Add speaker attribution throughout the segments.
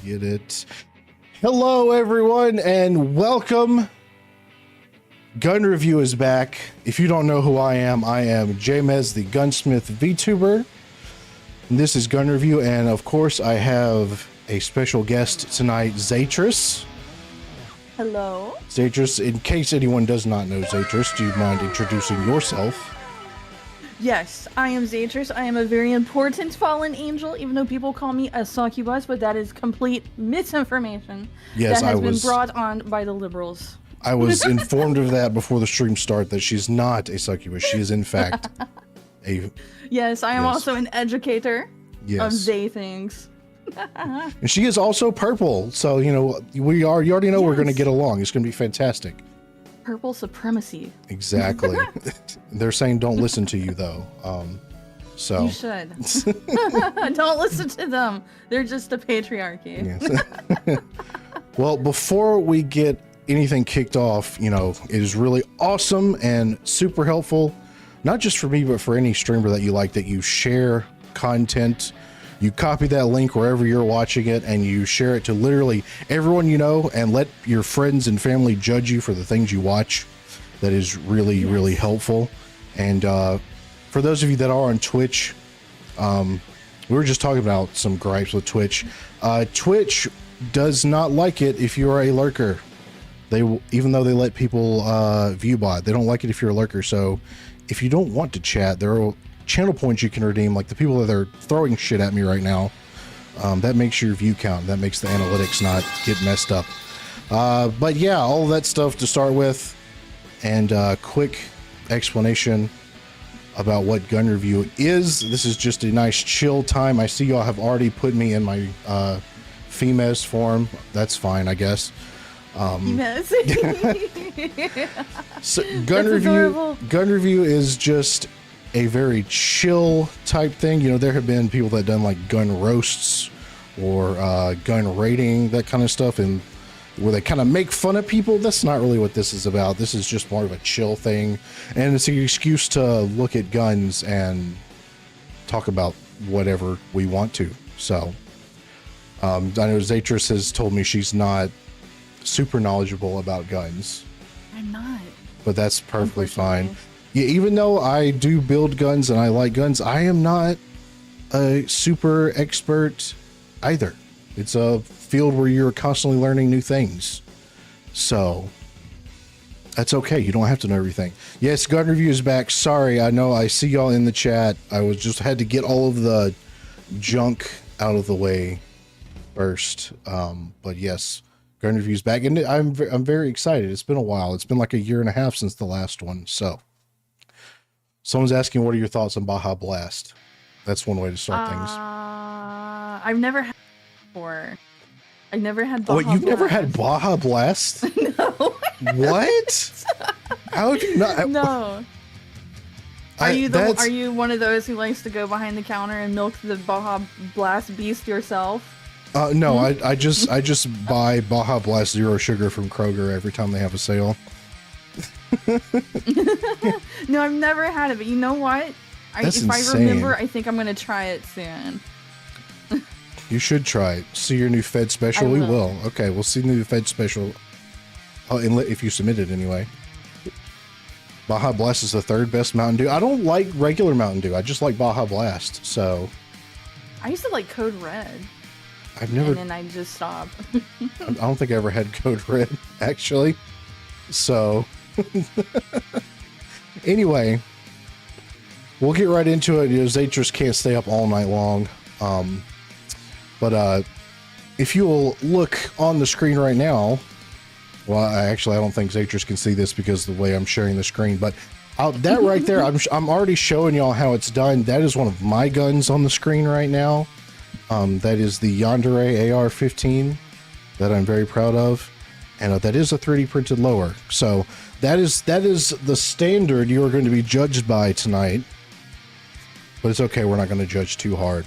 Speaker 1: get it. Hello, everyone, and welcome. Gun Review is back. If you don't know who I am Jamez, the Gunsmith VTuber. And this is Gun Review, and of course, I have a special guest tonight, Zatris.
Speaker 2: Hello.
Speaker 1: Zatris, in case anyone does not know Zatris, do you mind introducing yourself?
Speaker 2: Yes, I am Zatris. I am a very important fallen angel, even though people call me a succubus, but that is complete misinformation.
Speaker 1: Yes,
Speaker 2: that has been brought on by the liberals.
Speaker 1: I was informed of that before the stream started, that she's not a succubus. She is, in fact, a...
Speaker 2: Yes, I am also an educator of they things.
Speaker 1: And she is also purple, so, you know, you already know we're going to get along. It's going to be fantastic.
Speaker 2: Purple supremacy.
Speaker 1: Exactly. They're saying don't listen to you, though. So
Speaker 2: you should. Don't listen to them. They're just a patriarchy.
Speaker 1: Yes. Well, before we get anything kicked off, you know, it is really awesome and super helpful, not just for me, but for any streamer that you like, that you share content. You copy that link wherever you're watching it and you share it to literally everyone you know, and let your friends and family judge you for the things you watch. That is really, really helpful. And for those of you that are on Twitch, we were just talking about some gripes with Twitch. Twitch does not like it if you are a lurker. Even though they let people view bot, they don't like it if you're a lurker. So if you don't want to chat, there are channel points you can redeem, like the people that are throwing shit at me right now. That makes your view count. That makes the analytics not get messed up. But yeah, all of that stuff to start with, and quick explanation about what Gun Review is. This is just a nice chill time. I see y'all have already put me in my FEMAS form. That's fine, I guess.
Speaker 2: Yes.
Speaker 1: So Gun Review is just a very chill type thing. You know, there have been people that done like gun roasts or gun rating, that kind of stuff, and where they kind of make fun of people. That's not really what this is about. This is just more of a chill thing, and it's an excuse to look at guns and talk about whatever we want to. So I know Zatris has told me she's not super knowledgeable about guns.
Speaker 2: I'm not.
Speaker 1: But that's perfectly fine. Yeah, even though I do build guns and I like guns, I am not a super expert either. It's a field where you're constantly learning new things. So that's okay. You don't have to know everything. Yes, Gun Review is back. Sorry, I know I see y'all in the chat. I was just had to get all of the junk out of the way first. But yes, Gun Review is back, and I'm very excited. It's been a while. It's been like a year and a half since the last one. So someone's asking, what are your thoughts on Baja Blast? That's one way to start things.
Speaker 2: I've never had before. I've never had Baja Blast.
Speaker 1: You've never had Baja Blast?
Speaker 2: No.
Speaker 1: What? How have you not?
Speaker 2: No. Are you one of those who likes to go behind the counter and milk the Baja Blast beast yourself?
Speaker 1: No, I just buy Baja Blast Zero Sugar from Kroger every time they have a sale.
Speaker 2: No, I've never had it, but you know what? If I remember, I think I'm going to try it soon.
Speaker 1: You should try it. See your new Fed special? We will. Okay, we'll see the new Fed special. Oh, if you submit it anyway. Baja Blast is the third best Mountain Dew. I don't like regular Mountain Dew. I just like Baja Blast, so.
Speaker 2: I used to like Code Red.
Speaker 1: I've never.
Speaker 2: And then I just stopped.
Speaker 1: I don't think I ever had Code Red, actually. So. Anyway, we'll get right into it. You know, Zatris can't stay up all night long. But if you will look on the screen right now, well, I don't think Zatris can see this because of the way I'm sharing the screen, but that right there, I'm already showing y'all how it's done. That is one of my guns on the screen right now. That is the Yandere AR-15 that I'm very proud of, and that is a 3D printed lower. So that is the standard you are going to be judged by tonight. But it's okay, we're not going to judge too hard.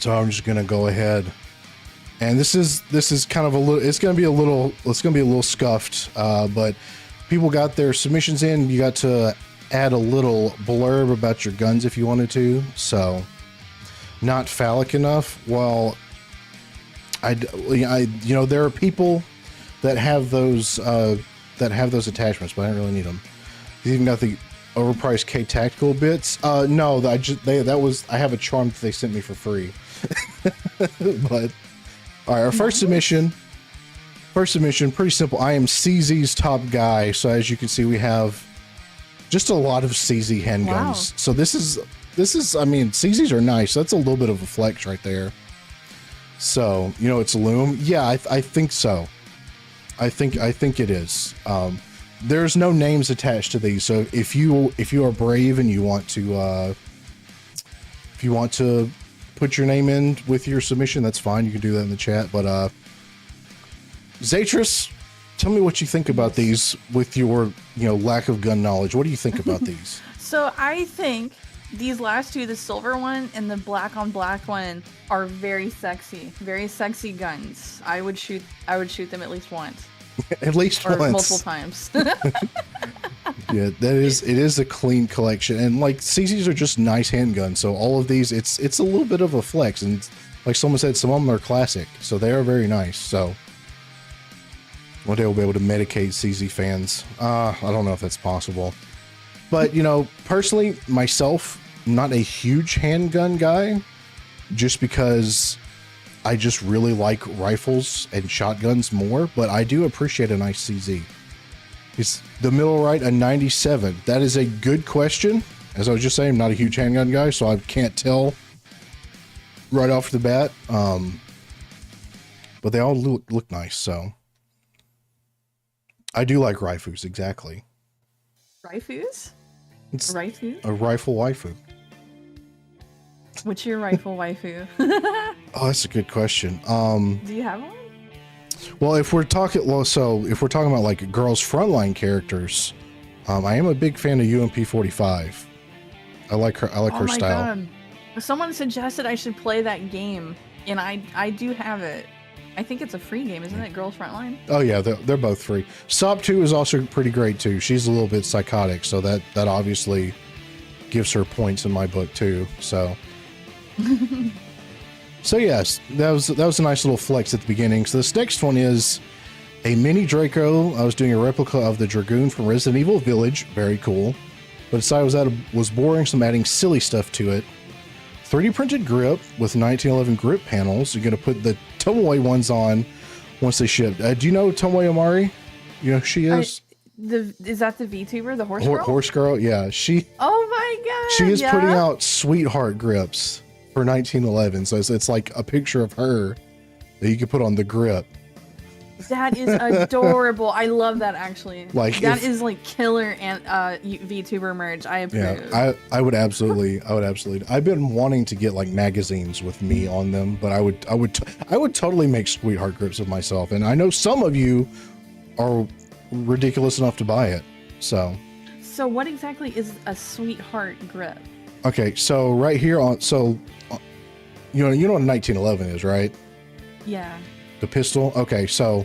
Speaker 1: So I'm just going to go ahead, and this is kind of a little. It's going to be a little scuffed, but people got their submissions in. You got to add a little blurb about your guns if you wanted to. So not phallic enough. Well, There are people that have those attachments, but I don't really need them. You even got the overpriced K Tactical bits. No, I have a charm that they sent me for free. But all right, our first submission, pretty simple. I am CZ's top guy. So as you can see, we have just a lot of CZ handguns. Wow. So this is, I mean, CZs are nice. That's a little bit of a flex right there. So, it's Loom. Yeah, I think so. I think it is. There's no names attached to these. So if you are brave and you want to put your name in with your submission, that's fine. You can do that in the chat. But Zatris, tell me what you think about these with your lack of gun knowledge. What do you think about these?
Speaker 2: So I think these last two, the silver one and the black on black one, are very sexy guns. I would shoot them at least once.
Speaker 1: At least
Speaker 2: or
Speaker 1: once.
Speaker 2: Multiple times.
Speaker 1: Yeah, it is a clean collection, and like CZs are just nice handguns. So all of these, it's a little bit of a flex, and like someone said, some of them are classic, so they are very nice. So one day we'll be able to medicate CZ fans. I don't know if that's possible, but personally, myself, not a huge handgun guy, just because I just really like rifles and shotguns more, but I do appreciate a nice CZ. It's the middle right, a 97. That is a good question. As I was just saying, I'm not a huge handgun guy, so I can't tell right off the bat. But they all look nice, so. I do like rifles, exactly.
Speaker 2: Rifles?
Speaker 1: It's
Speaker 2: Rifle?
Speaker 1: a rifle waifu.
Speaker 2: What's your rifle waifu?
Speaker 1: Oh, that's a good question.
Speaker 2: Do you have one?
Speaker 1: Well, if we're talking about like girls frontline characters, I am a big fan of UMP45. I like her. I like her style. God.
Speaker 2: Someone suggested I should play that game, and I do have it. I think it's a free game, isn't it? Girls Frontline. Oh yeah,
Speaker 1: they're both free. Sob 2 is also pretty great too. She's a little bit psychotic, so that obviously gives her points in my book too. So. So yes, that was a nice little flex at the beginning. So this next one is a mini Draco. I was doing a replica of the Dragoon from Resident Evil Village. Very cool. But decided was boring, so I'm adding silly stuff to it. 3D printed grip with 1911 grip panels. You're going to put the Tomoe ones on once they ship. Do you know Tomoe Amari? You know who she is?
Speaker 2: Is that the VTuber, the horse girl?
Speaker 1: Horse girl, yeah.
Speaker 2: Oh my god!
Speaker 1: She is putting out sweetheart grips for 1911, so it's like a picture of her that you can put on the grip.
Speaker 2: That is adorable. I love that, actually.
Speaker 1: Like
Speaker 2: that is like killer and VTuber merch. I approve.
Speaker 1: Yeah, I would absolutely. I've been wanting to get like magazines with me on them, but I would totally make sweetheart grips of myself, and I know some of you are ridiculous enough to buy it. So
Speaker 2: what exactly is a sweetheart grip?
Speaker 1: Okay, so right here on you know what a 1911 is, right?
Speaker 2: Yeah.
Speaker 1: The pistol. Okay, so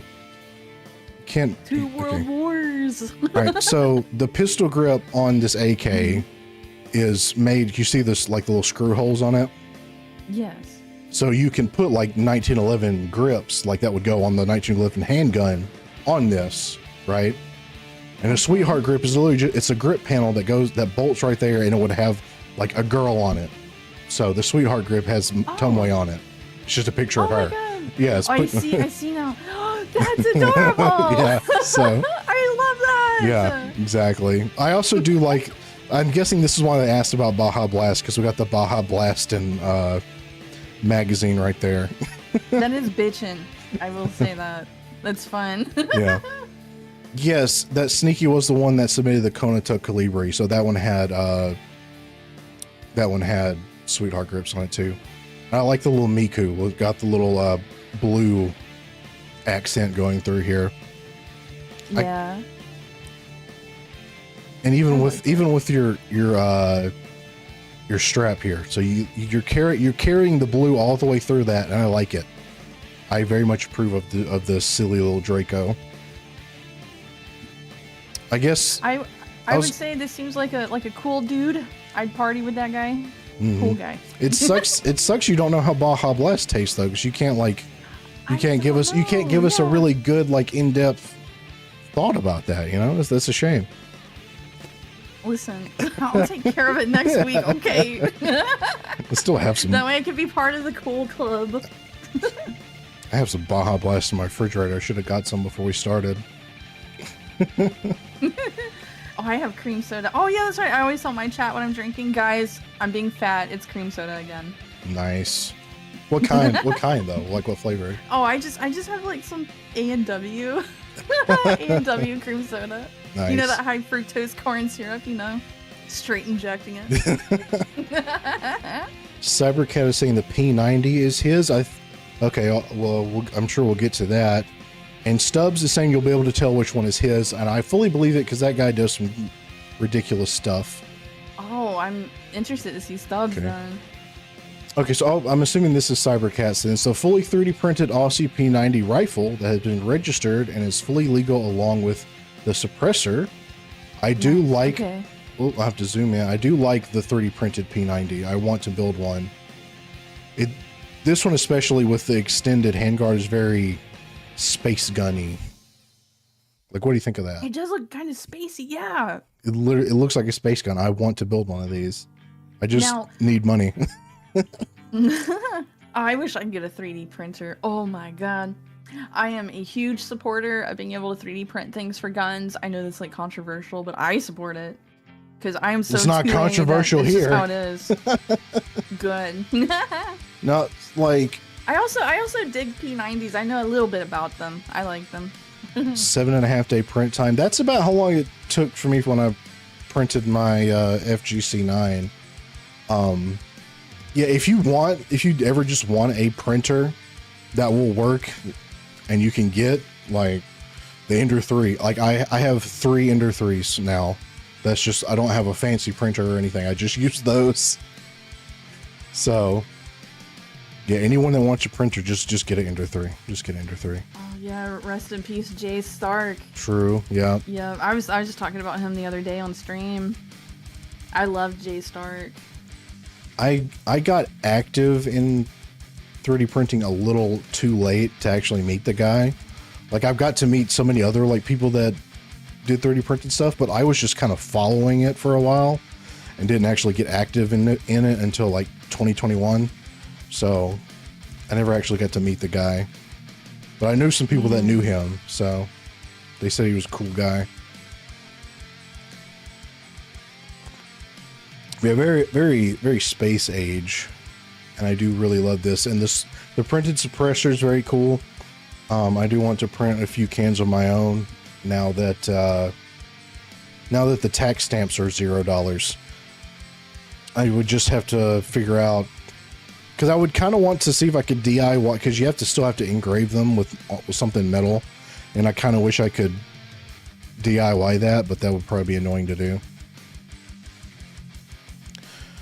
Speaker 2: Two World Wars.
Speaker 1: Right. So the pistol grip on this AK is made. You see this like the little screw holes on it?
Speaker 2: Yes.
Speaker 1: So you can put like 1911 grips, like that would go on the 1911 handgun on this, right? And a sweetheart grip is literally it's a grip panel that bolts right there, and it would have like a girl on it. So the sweetheart grip has Tomoe on it. It's just a picture of her.
Speaker 2: God.
Speaker 1: Yeah,
Speaker 2: I see now. That's adorable.
Speaker 1: Yeah, so
Speaker 2: I love that.
Speaker 1: Yeah, exactly. I also do like. I'm guessing this is why they asked about Baja Blast, because we got the Baja Blast and magazine right there.
Speaker 2: That is bitchin'. I will say that. That's fun.
Speaker 1: Yeah. Yes, that Sneaky was the one that submitted the Konato Calibri, so that one had sweetheart grips on it too. I like the little Miku. It's got the little blue accent going through here.
Speaker 2: Yeah.
Speaker 1: And even with your strap here, so you're carrying the blue all the way through that, and I like it. I very much approve of this silly little Draco. I guess
Speaker 2: I would say this seems like a cool dude. I'd party with that guy. Cool guy.
Speaker 1: It sucks. It sucks you don't know how Baja Blast tastes though, because you can't like. You can't give us a really good, like, in-depth thought about that, you know? That's a shame.
Speaker 2: Listen, I'll take care of it next week, okay?
Speaker 1: I still have some.
Speaker 2: That way I can be part of the cool club.
Speaker 1: I have some Baja Blast in my refrigerator. I should have got some before we started.
Speaker 2: Oh, I have cream soda. Oh yeah, that's right. I always tell my chat what I'm drinking. Guys, I'm being fat. It's cream soda again.
Speaker 1: Nice. What kind? What kind though? Like what flavor?
Speaker 2: Oh, I just have like some A&W. A&W cream soda.
Speaker 1: Nice.
Speaker 2: You know that high fructose corn syrup, you know? Straight injecting it.
Speaker 1: Cybercat is saying the P90 is his. Okay, well, I'm sure we'll get to that. And Stubbs is saying you'll be able to tell which one is his, and I fully believe it because that guy does some ridiculous stuff.
Speaker 2: Oh, I'm interested to see Stubbs then.
Speaker 1: Okay, so I'm assuming this is Cybercat's then. So fully 3D printed Aussie P90 rifle that has been registered and is fully legal along with the suppressor. I do like...
Speaker 2: Okay.
Speaker 1: Oh, I'll have to zoom in. I do like the 3D printed P90. I want to build one. This one, especially with the extended handguard, is very space gunny. Like, what do you think of that?
Speaker 2: It does look kind of spacey, yeah.
Speaker 1: It looks like a space gun. I want to build one of these. I just need money.
Speaker 2: I wish I could get a 3D printer. Oh my god. I am a huge supporter of being able to 3D print things for guns. I know that's like controversial, but I support it. Because I am so
Speaker 1: It's not controversial here.
Speaker 2: That's just how it is. Good.
Speaker 1: No, like...
Speaker 2: I also dig P90s. I know a little bit about them. I like them.
Speaker 1: 7.5 day print time. That's about how long it took for me when I printed my FGC9. Yeah, if you ever just want a printer that will work and you can get like the Ender 3, like I have 3 Ender 3s now. That's just, I don't have a fancy printer or anything. I just use those. So yeah, anyone that wants a printer, just get an Ender 3. Just get an Ender 3.
Speaker 2: Oh yeah, rest in peace, Jay Stark.
Speaker 1: True, yeah.
Speaker 2: Yeah, I was just talking about him the other day on stream. I love Jay Stark.
Speaker 1: I got active in 3D printing a little too late to actually meet the guy. Like, I've got to meet so many other like people that did 3D printed stuff, but I was just kind of following it for a while and didn't actually get active in it until like 2021. So I never actually got to meet the guy, but I knew some people that knew him, so they said he was a cool guy. Yeah, very, very, very space age, and I do really love this. And the printed suppressor is very cool. I do want to print a few cans of my own now that the tax stamps are $0. I would just have to figure out, because I would kind of want to see if I could DIY, because you still have to engrave them with something metal, and I kind of wish I could DIY that, but that would probably be annoying to do.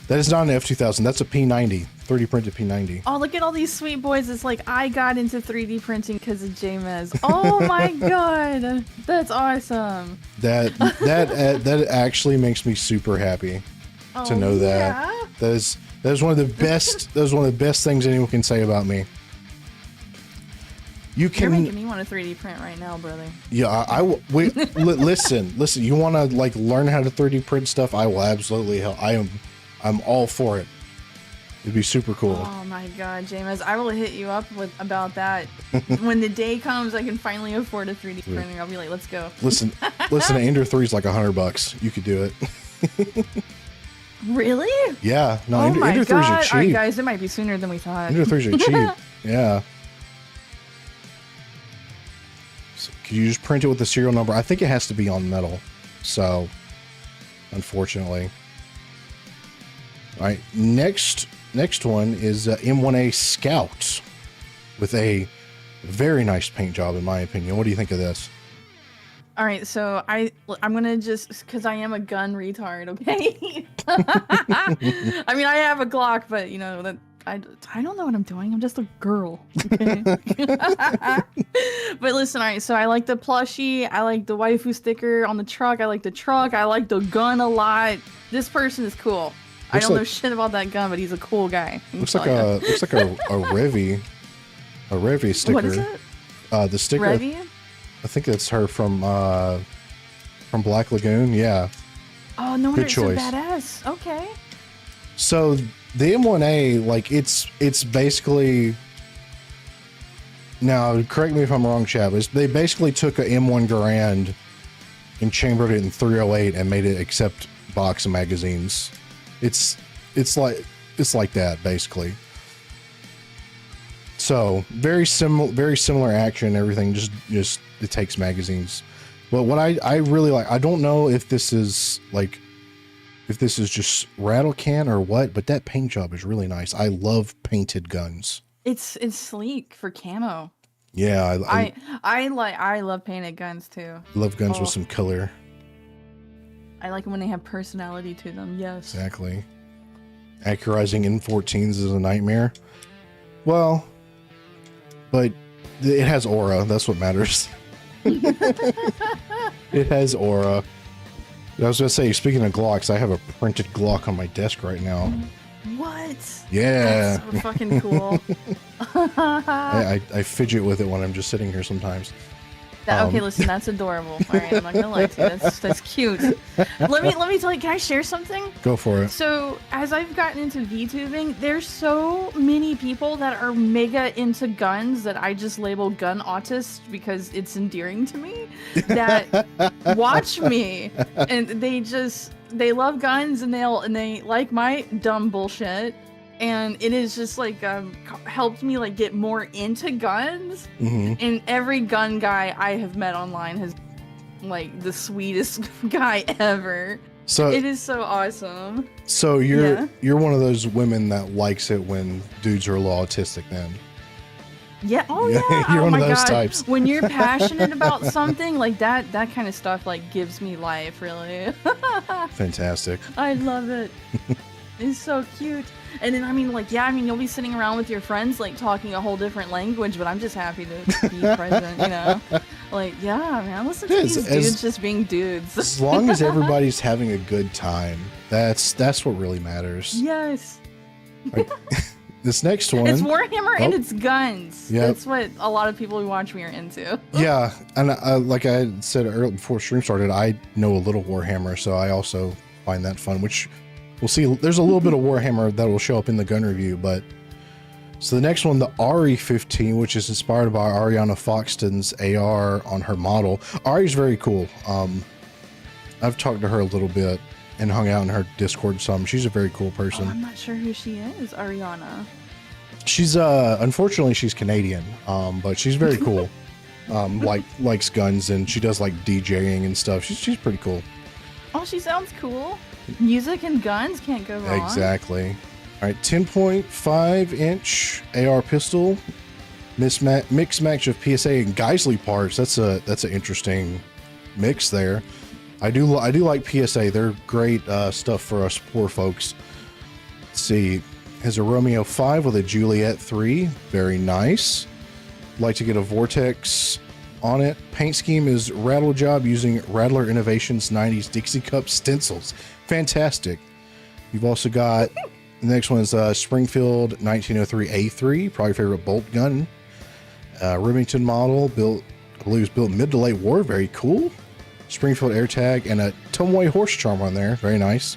Speaker 1: That is not an F2000. That's a P90, 3D printed P90.
Speaker 2: Oh, look at all these sweet boys. It's like I got into 3D printing because of JMez. Oh my god, that's awesome.
Speaker 1: That actually makes me super happy to know that.
Speaker 2: Yeah?
Speaker 1: That is one of the best. That is one of the best things anyone can say about me. You're
Speaker 2: making me want to 3D print right now, brother.
Speaker 1: Yeah, wait. Listen. You want to like learn how to 3D print stuff? I will absolutely help. I'm all for it. It'd be super cool.
Speaker 2: Oh my god, James, I will hit you up about that. When the day comes I can finally afford a 3D printer, I'll be like, let's go.
Speaker 1: Listen, Ender 3 is like $100. You could do it.
Speaker 2: Really?
Speaker 1: Yeah. No,
Speaker 2: oh my
Speaker 1: Ender 3s
Speaker 2: god.
Speaker 1: are cheap.
Speaker 2: Alright guys, it might be sooner than we thought.
Speaker 1: Ender 3s are cheap. Yeah. So, could you just print it with the serial number? I think it has to be on metal. So, unfortunately. All right, next one is M1A Scout with a very nice paint job, in my opinion. What do you think of this?
Speaker 2: All right, so I'm gonna just, because I am a gun retard, okay? I mean, I have a Glock, but you know that I don't know what I'm doing. I'm just a girl, okay? But listen, all right, so I like the plushie. I like the waifu sticker on the truck. I like the truck. I like the gun a lot. This person is cool. I don't know shit about that gun, but he's a cool guy.
Speaker 1: Looks like a Revy. A Revy sticker.
Speaker 2: What is it?
Speaker 1: The sticker.
Speaker 2: Revy?
Speaker 1: I think that's her from Black Lagoon. Yeah.
Speaker 2: Oh, no wonder
Speaker 1: Good
Speaker 2: it's
Speaker 1: choice.
Speaker 2: so badass. Okay.
Speaker 1: So the M1A, like it's basically. Now, correct me if I'm wrong, Chavis. They basically took a M1 Garand and chambered it in 308 and made it accept box magazines. It's like that basically. So very similar action and everything. Just it takes magazines. But what I really like, I don't know if this is just rattle can or what, but that paint job is really nice. I love painted guns.
Speaker 2: It's sleek for camo.
Speaker 1: Yeah,
Speaker 2: I love painted guns too.
Speaker 1: love guns with some color.
Speaker 2: I like them when they have personality to them. Yes.
Speaker 1: Exactly. Accurizing M14s is a nightmare. Well, but it has aura. That's what matters. It has aura. I was gonna say, speaking of Glocks, I have a printed Glock on my desk right now.
Speaker 2: What?
Speaker 1: Yeah.
Speaker 2: That's so fucking cool.
Speaker 1: I fidget with it when I'm just sitting here sometimes.
Speaker 2: Okay, listen, that's adorable. All right, I'm not gonna lie to you. That's cute. Let me tell you. Can I share something?
Speaker 1: Go for it.
Speaker 2: So, as I've gotten into VTubing, there's so many people that are mega into guns that I just label gun autist because it's endearing to me. That watch me, and they love guns and they like my dumb bullshit. And it is just like helped me like get more into guns.
Speaker 1: Mm-hmm.
Speaker 2: And every gun guy I have met online has like the sweetest guy ever.
Speaker 1: So
Speaker 2: it is so awesome.
Speaker 1: So you're one of those women that likes it when dudes are a little autistic then.
Speaker 2: Yeah. Oh yeah.
Speaker 1: You're
Speaker 2: oh
Speaker 1: one
Speaker 2: my
Speaker 1: of those
Speaker 2: God.
Speaker 1: types.
Speaker 2: When you're passionate about something like that kind of stuff like gives me life, really.
Speaker 1: Fantastic.
Speaker 2: I love it. It's so cute. And then, I mean, you'll be sitting around with your friends, like, talking a whole different language, but I'm just happy to be present, you know? Like, yeah, man, listen to these dudes just being dudes.
Speaker 1: As long as everybody's having a good time, that's what really matters.
Speaker 2: Yes.
Speaker 1: Right. This next one.
Speaker 2: It's Warhammer and it's guns.
Speaker 1: Yep.
Speaker 2: That's what a lot of people who watch me are into.
Speaker 1: Yeah, and like I said earlier before stream started, I know a little Warhammer, so I also find that fun, which... We'll see. There's a little bit of Warhammer that will show up in the gun review, but so the next one, the Ari-15, which is inspired by Ariana Foxton's AR on her model. Ari's very cool. I've talked to her a little bit and hung out in her Discord some. She's a very cool person.
Speaker 2: Oh, I'm not sure who she is, Ariana.
Speaker 1: She's unfortunately she's Canadian, but she's very cool. Likes guns and she does like DJing and stuff. She's pretty cool.
Speaker 2: Oh, she sounds cool. Music and guns can't go wrong.
Speaker 1: Exactly. All right, 10.5-inch AR pistol, mixed match of PSA and Geisley parts. That's an interesting mix there. I do like PSA. They're great stuff for us poor folks. Let's see, has a Romeo 5 with a Juliet 3. Very nice. Like to get a Vortex on it. Paint scheme is Rattle Job using Rattler Innovations 90s Dixie Cup stencils. Fantastic. You've also got the next one is Springfield 1903 A3, probably favorite bolt gun. Remington model, built, I believe, was built mid to late war. Very cool. Springfield AirTag and a Tomoe horse charm on there. Very nice.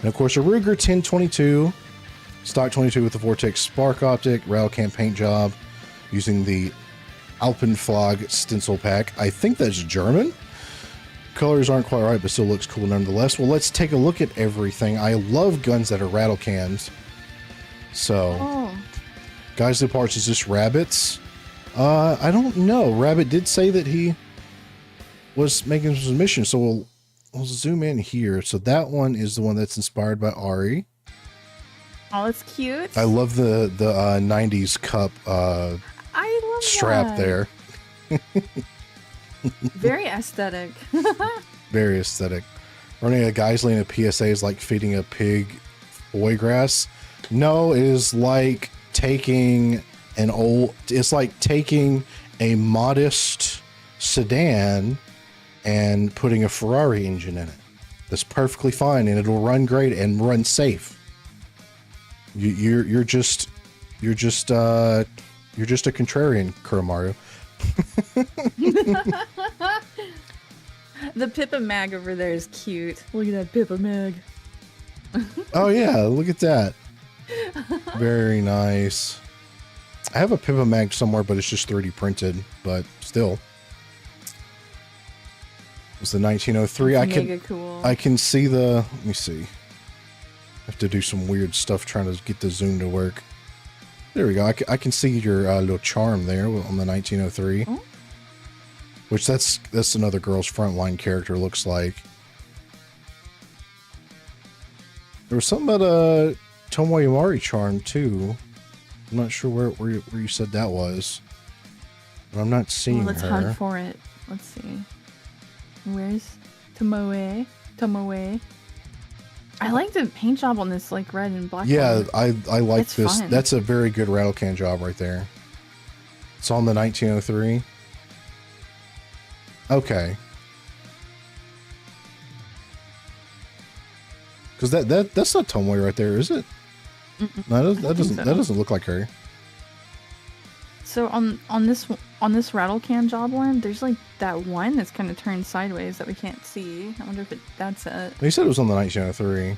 Speaker 1: And of course, a Ruger 1022, stock 22 with the Vortex Spark Optic, Rattlecam paint job using the Alpenflag stencil pack. I think that's German. Colors aren't quite right, but still looks cool nonetheless. Well, let's take a look at everything. I love guns that are rattle cans. So, Geisley parts is just rabbits. I don't know. Rabbit did say that he was making some submissions, so we'll zoom in here. So that one is the one that's inspired by Ari.
Speaker 2: Oh, it's cute.
Speaker 1: I love the 90s cup
Speaker 2: I love
Speaker 1: strap
Speaker 2: that.
Speaker 1: there.
Speaker 2: Very aesthetic.
Speaker 1: Very aesthetic. Running a Geisley and a PSA is like feeding a pig boy grass. No, it is like taking it's like taking a modest sedan and putting a Ferrari engine in it. That's perfectly fine and it'll run great and run safe. You're just You're just a contrarian, Kuramaru.
Speaker 2: The Pippa Mag over there is cute. Look at that Pippa Mag.
Speaker 1: Oh yeah, look at that. Very nice. I have a Pippa Mag somewhere, but it's just 3D printed, but still. It was the 1903. I can see the, let me see. I have to do some weird stuff trying to get the zoom to work. There we go. I can see your little charm there on the 1903. Oh. Which that's another girl's frontline character looks like. There was something about a Tomoe Imari charm too. I'm not sure where you said that was. But I'm not seeing
Speaker 2: let's
Speaker 1: her.
Speaker 2: hunt for it. Let's see. Where's Tomoe? Tomoe. I like the paint job on this, like red and black.
Speaker 1: Yeah,
Speaker 2: one.
Speaker 1: I like
Speaker 2: it's
Speaker 1: this.
Speaker 2: Fun.
Speaker 1: That's a very good rattle can job right there. It's on the 1903. Okay. Because that's not Tomoe right there, is it? No, that doesn't look like her.
Speaker 2: So on this rattle can job one, there's like that one that's kind of turned sideways that we can't see. I wonder if that's it.
Speaker 1: He said it was on the 1903.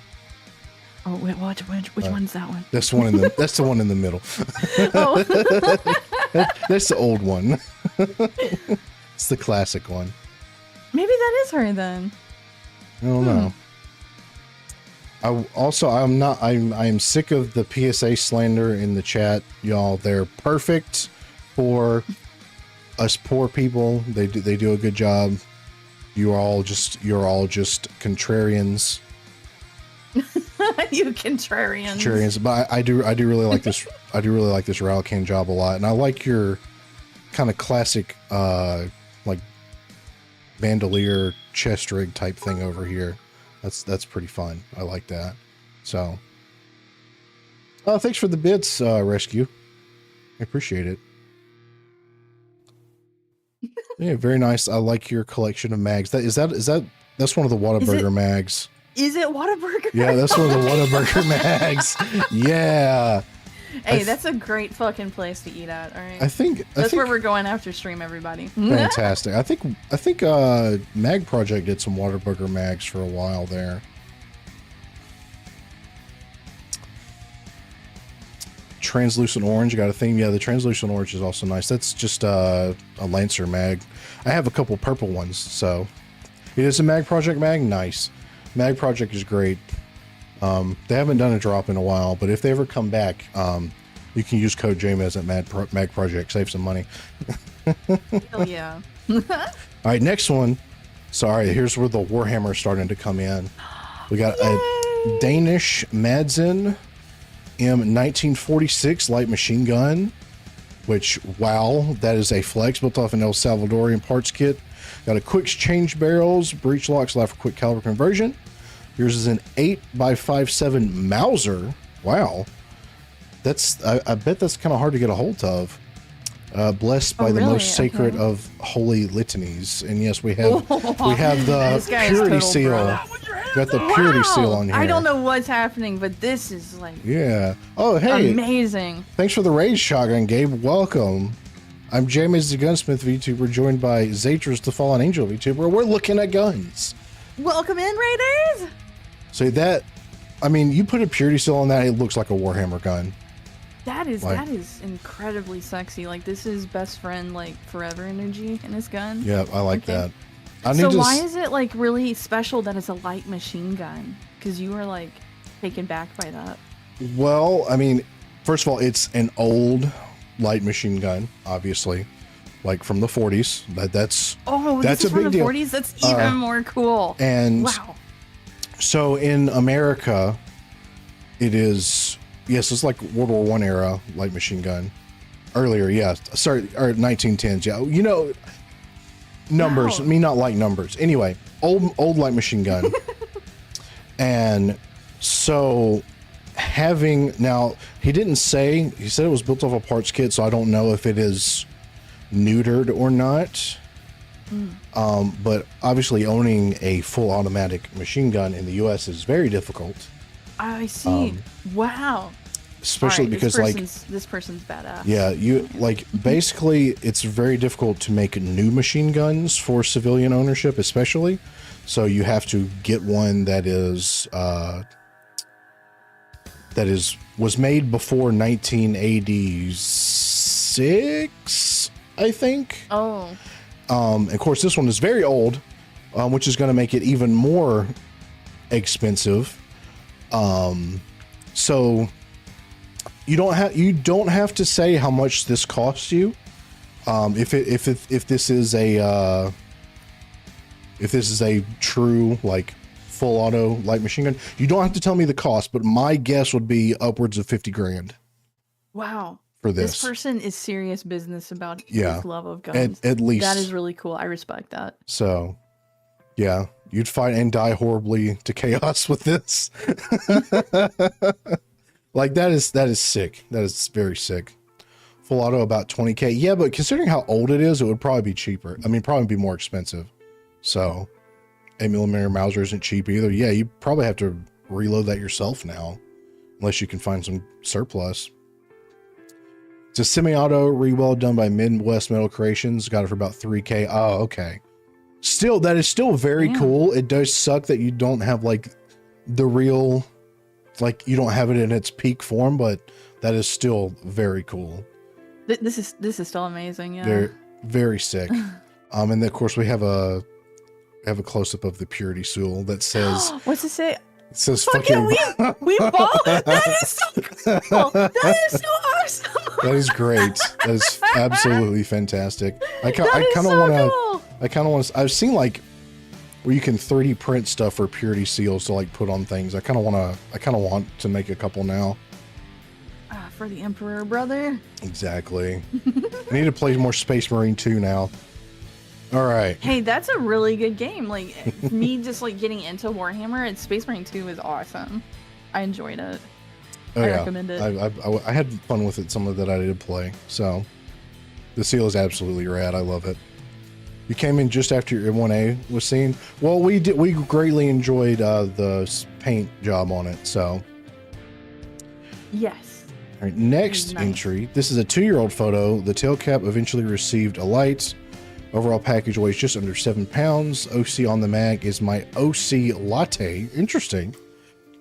Speaker 2: Oh wait, which one's that one?
Speaker 1: That's the one in the that's the one in the middle.
Speaker 2: Oh.
Speaker 1: That's the old one. It's the classic one.
Speaker 2: Maybe that is her then.
Speaker 1: I don't know. I'm sick of the PSA slander in the chat, y'all. They're perfect for us poor people. They do a good job. You're all just contrarians.
Speaker 2: You contrarians.
Speaker 1: But I do really like this. I do really like this rattle can job a lot, and I like your kind of classic like bandolier chest rig type thing over here. That's pretty fun. I like that. So, thanks for the bits, Rescue. I appreciate it. Yeah, very nice. I like your collection of mags. That's one of the Whataburger mags.
Speaker 2: Is it Whataburger?
Speaker 1: Yeah, that's one of the Whataburger mags. Yeah.
Speaker 2: Hey, that's a great fucking place to eat at. All right.
Speaker 1: I think
Speaker 2: where we're going after stream, everybody.
Speaker 1: Fantastic. I think Mag Project did some Whataburger mags for a while there. Translucent orange, got a theme. Yeah, the translucent orange is also nice. That's just a Lancer mag. I have a couple purple ones, so it is a Mag Project mag. Nice. Mag Project is great. They haven't done a drop in a while, but if they ever come back, you can use code JMEZ at Mag Project, save some money.
Speaker 2: Hell yeah.
Speaker 1: All right, next one. Sorry, here's where the Warhammer is starting to come in. We got a Danish Madsen M1946 light machine gun, which, wow, that is a flex, built off an El Salvadorian parts kit. Got a quick change barrels, breech locks, allow for quick caliber conversion. Yours is an 8x57 Mauser. Wow. I bet that's kind of hard to get a hold of. Blessed by the most sacred of holy litanies. And yes, we have the purity seal. Got the purity seal on here.
Speaker 2: I don't know what's happening, but this is like
Speaker 1: Oh, hey.
Speaker 2: Amazing.
Speaker 1: Thanks for the raid, Shotgun Gabe. Welcome. I'm James the Gunsmith VTuber, joined by Zatras the Fallen Angel VTuber. We're looking at guns.
Speaker 2: Welcome in, Raiders.
Speaker 1: So that, I mean, you put a purity seal on that, it looks like a Warhammer gun.
Speaker 2: That is incredibly sexy. Like, this is best friend, like, forever energy in this gun.
Speaker 1: Yeah, I like that.
Speaker 2: Why is it, like, really special that it's a light machine gun? Because you were, like, taken back by that.
Speaker 1: Well, I mean, first of all, it's an old light machine gun, obviously, like from the 40s. That's a big deal.
Speaker 2: 40s? That's even more cool.
Speaker 1: And
Speaker 2: wow.
Speaker 1: So in America, it is, yes, it's like World War I era light machine gun. Earlier, yeah. Sorry, or 1910s, yeah. You know, numbers, me not like numbers. Anyway, old light machine gun. And so now, he didn't say, he said it was built off a parts kit, so I don't know if it is neutered or not. But obviously owning a full automatic machine gun in the US is very difficult.
Speaker 2: I see. Wow.
Speaker 1: especially
Speaker 2: Alright,
Speaker 1: because like
Speaker 2: this person's badass.
Speaker 1: yeah, you like basically it's very difficult to make new machine guns for civilian ownership, especially. So you have to get one that was made before 1986, I think.
Speaker 2: Oh.
Speaker 1: Of course, this one is very old, which is going to make it even more expensive. So you don't have to say how much this costs you. If this is a true like full auto light machine gun, you don't have to tell me the cost, but my guess would be upwards of 50 grand.
Speaker 2: Wow.
Speaker 1: For this
Speaker 2: person is serious business about
Speaker 1: yeah,
Speaker 2: his love of guns.
Speaker 1: At least
Speaker 2: that is really cool. I respect that.
Speaker 1: So, yeah, you'd fight and die horribly to chaos with this. Like that is sick. That is very sick. Full auto about 20K. Yeah, but considering how old it is, it would probably be cheaper. I mean, probably be more expensive. So, 8mm Mauser isn't cheap either. Yeah, you probably have to reload that yourself now, unless you can find some surplus. It's a semi-auto re-weld done by Midwest Metal Creations. Got it for about 3K. Oh, okay. Still, that is still very cool. It does suck that you don't have like the real, like you don't have it in its peak form, but that is still very cool.
Speaker 2: This is still amazing. Yeah.
Speaker 1: Very, very sick. And then of course we have a close-up of the Purity Seal that says,
Speaker 2: what's it say?
Speaker 1: It says
Speaker 2: Fuck
Speaker 1: fucking.
Speaker 2: Yeah, we bought. That is so cool. That is so awesome.
Speaker 1: That is great. That is absolutely fantastic. I kind of want to. I've seen like where you can 3D print stuff for Purity Seals to like put on things. I kind of want to make a couple now.
Speaker 2: For the Emperor, brother.
Speaker 1: Exactly. I need to play more Space Marine 2 now. All right.
Speaker 2: Hey, that's a really good game. Like me just like getting into Warhammer, and Space Marine 2 is awesome. I enjoyed it. I recommend it.
Speaker 1: I had fun with it, some of that I did play. So the seal is absolutely rad. I love it. You came in just after your M1A was seen. Well, we greatly enjoyed the paint job on it. So
Speaker 2: yes.
Speaker 1: All right, next entry. This is a 2-year-old photo. The tail cap eventually received a light. Overall package weighs just under 7 pounds. OC on the mag is my OC Latte. Interesting.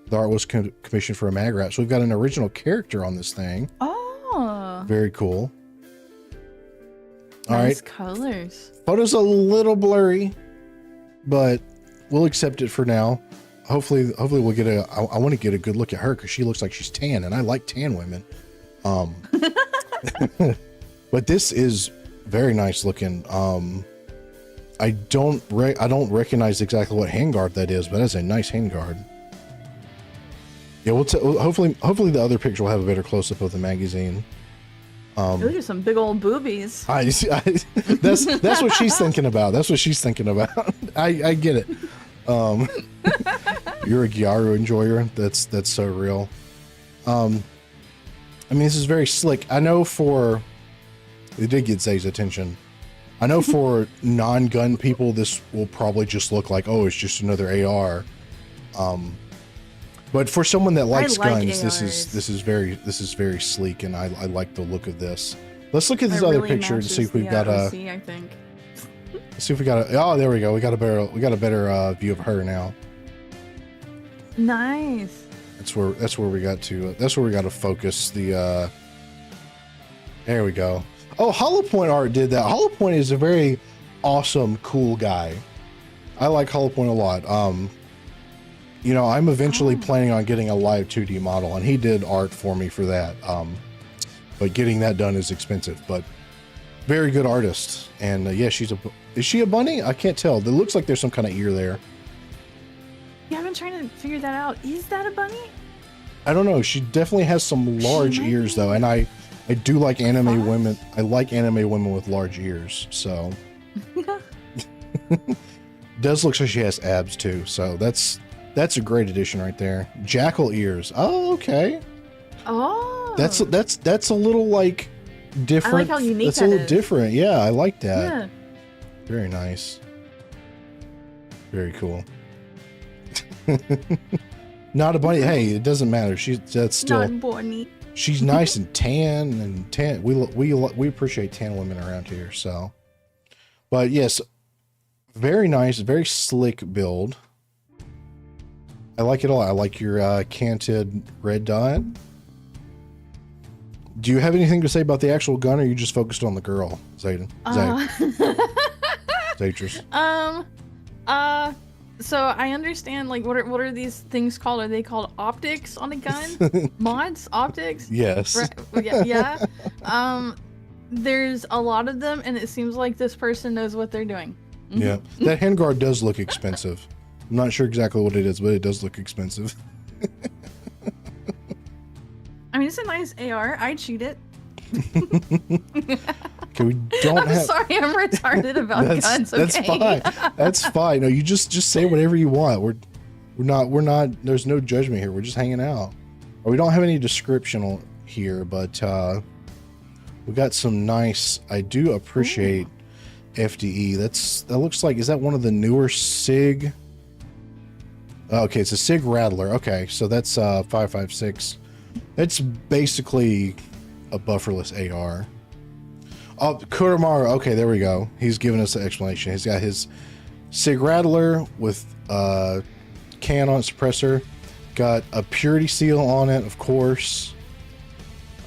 Speaker 1: The art was commissioned for a mag wrap. So we've got an original character on this thing.
Speaker 2: Oh.
Speaker 1: Very cool. All
Speaker 2: nice
Speaker 1: right.
Speaker 2: colors.
Speaker 1: Photo's a little blurry, but we'll accept it for now. Hopefully we'll get I want to get a good look at her because she looks like she's tan, and I like tan women. But this is very nice looking. I don't recognize exactly what handguard that is, but that's a nice handguard. Yeah, hopefully the other picture will have a better close-up of the magazine.
Speaker 2: Those are some big old boobies.
Speaker 1: That's what she's thinking about. That's what she's thinking about. I get it. You're a Gyaru enjoyer. That's so real. I mean, this is very slick. I know it did get Zay's attention. I know for non-gun people, this will probably just look like, oh, it's just another AR. But for someone that likes guns,
Speaker 2: ARs.
Speaker 1: this is very sleek, and I like the look of this. Let's look at this other picture and see if we've got a.
Speaker 2: OC, I think.
Speaker 1: Let's see if we got a. Oh, there we go. We got a better view of her now.
Speaker 2: Nice.
Speaker 1: That's where we got to. That's where we got to focus the. There we go. Oh, Hollow Point Art did that. Hollow Point is a very awesome, cool guy. I like Hollow Point a lot. You know, I'm eventually planning on getting a live 2D model, and he did art for me for that. But getting that done is expensive, but very good artist. And yeah, is she a bunny? I can't tell. It looks like there's some kind of ear there.
Speaker 2: Yeah, I've been trying to figure that out. Is that a bunny?
Speaker 1: I don't know. She definitely has some large ears though, and I do like anime women. I like anime women with large ears, so. Does look like she has abs too, so that's a great addition right there. Jackal ears. Oh, okay.
Speaker 2: Oh.
Speaker 1: That's a little like different.
Speaker 2: I like how unique
Speaker 1: that's a little different. Yeah, I like that.
Speaker 2: Yeah.
Speaker 1: Very nice. Very cool. Not a bunny. Hey, it doesn't matter. That's still
Speaker 2: Not bunny.
Speaker 1: she's nice and tan, and tan. We appreciate tan women around here. So, but yes, very nice, very slick build. I like it a lot. I like your canted red dot. Do you have anything to say about the actual gun, or are you just focused on the girl, Zayden? Zatris.
Speaker 2: So I understand, like, what are these things called? Are they called optics on a gun? Mods? Optics?
Speaker 1: Yes.
Speaker 2: Right, yeah. There's a lot of them, and it seems like this person knows what they're doing. Mm-hmm.
Speaker 1: Yeah. That handguard does look expensive. I'm not sure exactly what it is, but it does look expensive.
Speaker 2: I mean, it's a nice AR. I'd shoot it.
Speaker 1: Okay, we don't
Speaker 2: I'm sorry, I'm retarded about guns. Okay?
Speaker 1: That's fine. That's fine. No, you just say whatever you want. We're not. There's no judgment here. We're just hanging out. Or we don't have any description here, but we got some nice. I do appreciate FDE. That looks like, is that one of the newer SIG? Okay, it's a SIG Rattler. Okay, so that's 5.56. It's basically a bufferless AR. Oh, Kuramaru. Okay, there we go. He's giving us the explanation. He's got his SIG Rattler with can on its suppressor. Got a purity seal on it, of course.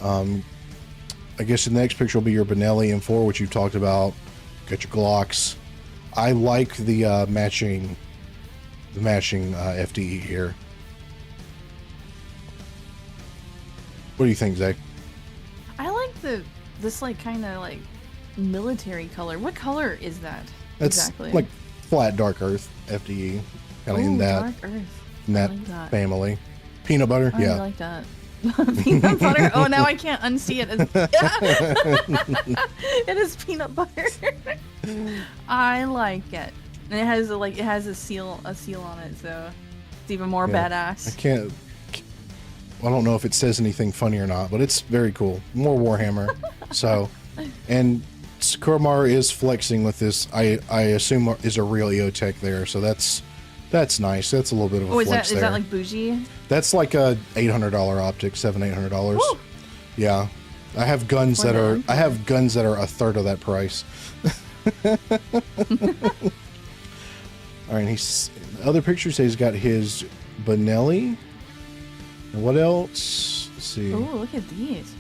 Speaker 1: I guess the next picture will be your Benelli M4, which you've talked about. Got your Glocks. I like the matching FDE here. What do you think, Zach?
Speaker 2: I like this like kind of like military color. What color is that?
Speaker 1: That's
Speaker 2: exactly
Speaker 1: like flat dark earth FDE, kind of in that family. Peanut butter,
Speaker 2: I
Speaker 1: yeah.
Speaker 2: like that. Peanut butter. Oh, now I can't unsee it. It is peanut butter. I like it. And it has a seal on it, so it's even more badass.
Speaker 1: I don't know if it says anything funny or not, but it's very cool. More Warhammer. So, and Kuramaru is flexing with this. I assume is a real EOTech there, so that's nice. That's a little bit of a flex there.
Speaker 2: Is that like bougie?
Speaker 1: That's like a $800 optic, $800. Yeah, I have guns that are a third of that price. All right, other pictures say he's got his Benelli. And what else? Let's see.
Speaker 2: Oh, look at these.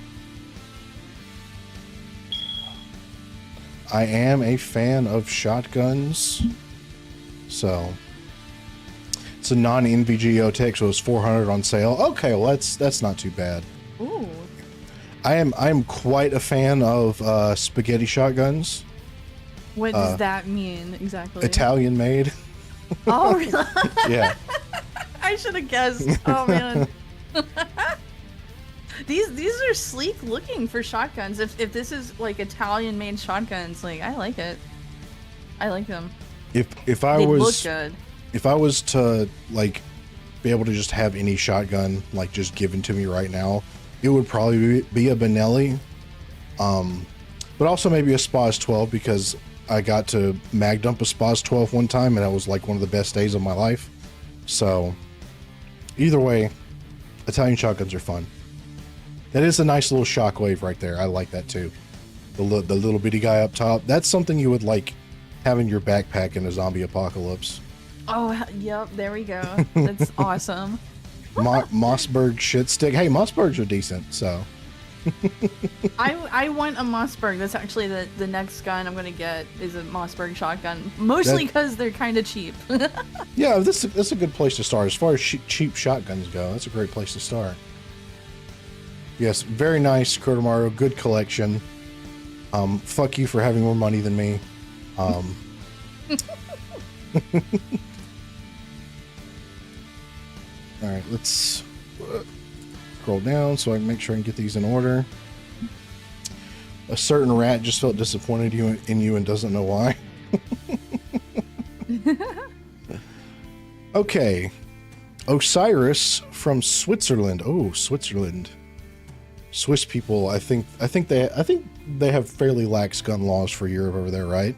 Speaker 1: I am a fan of shotguns. So it's a non-NVG EOTech, so it's $400 on sale. Okay, well that's not too bad.
Speaker 2: Ooh.
Speaker 1: I am quite a fan of spaghetti shotguns.
Speaker 2: What does that mean exactly?
Speaker 1: Italian made.
Speaker 2: Oh, really?
Speaker 1: Yeah.
Speaker 2: I should have guessed. Oh man. These are sleek looking for shotguns. If this is like Italian made shotguns, like I like it. I like them.
Speaker 1: If I was to like be able to just have any shotgun like just given to me right now, it would probably be a Benelli, but also maybe a Spaz 12, because I got to mag dump a Spaz 12 one time and that was like one of the best days of my life. So either way, Italian shotguns are fun. That is a nice little shockwave right there. I like that too. The little bitty guy up top. That's something you would like have in your backpack in a zombie apocalypse.
Speaker 2: Oh, yep. There we go. That's awesome.
Speaker 1: Mossberg shit stick. Hey, Mossbergs are decent, so.
Speaker 2: I want a Mossberg. That's actually the next gun I'm gonna get is a Mossberg shotgun. Mostly because they're kind of cheap.
Speaker 1: Yeah, that's a good place to start. As far as cheap shotguns go, that's a great place to start. Yes, very nice, Kuramaru. Good collection. Fuck you for having more money than me. All right, let's scroll down so I can make sure I can get these in order. A certain rat just felt disappointed in you and doesn't know why. Okay. Osiris from Switzerland. Oh, Switzerland. Swiss people, I think they have fairly lax gun laws for Europe over there, right?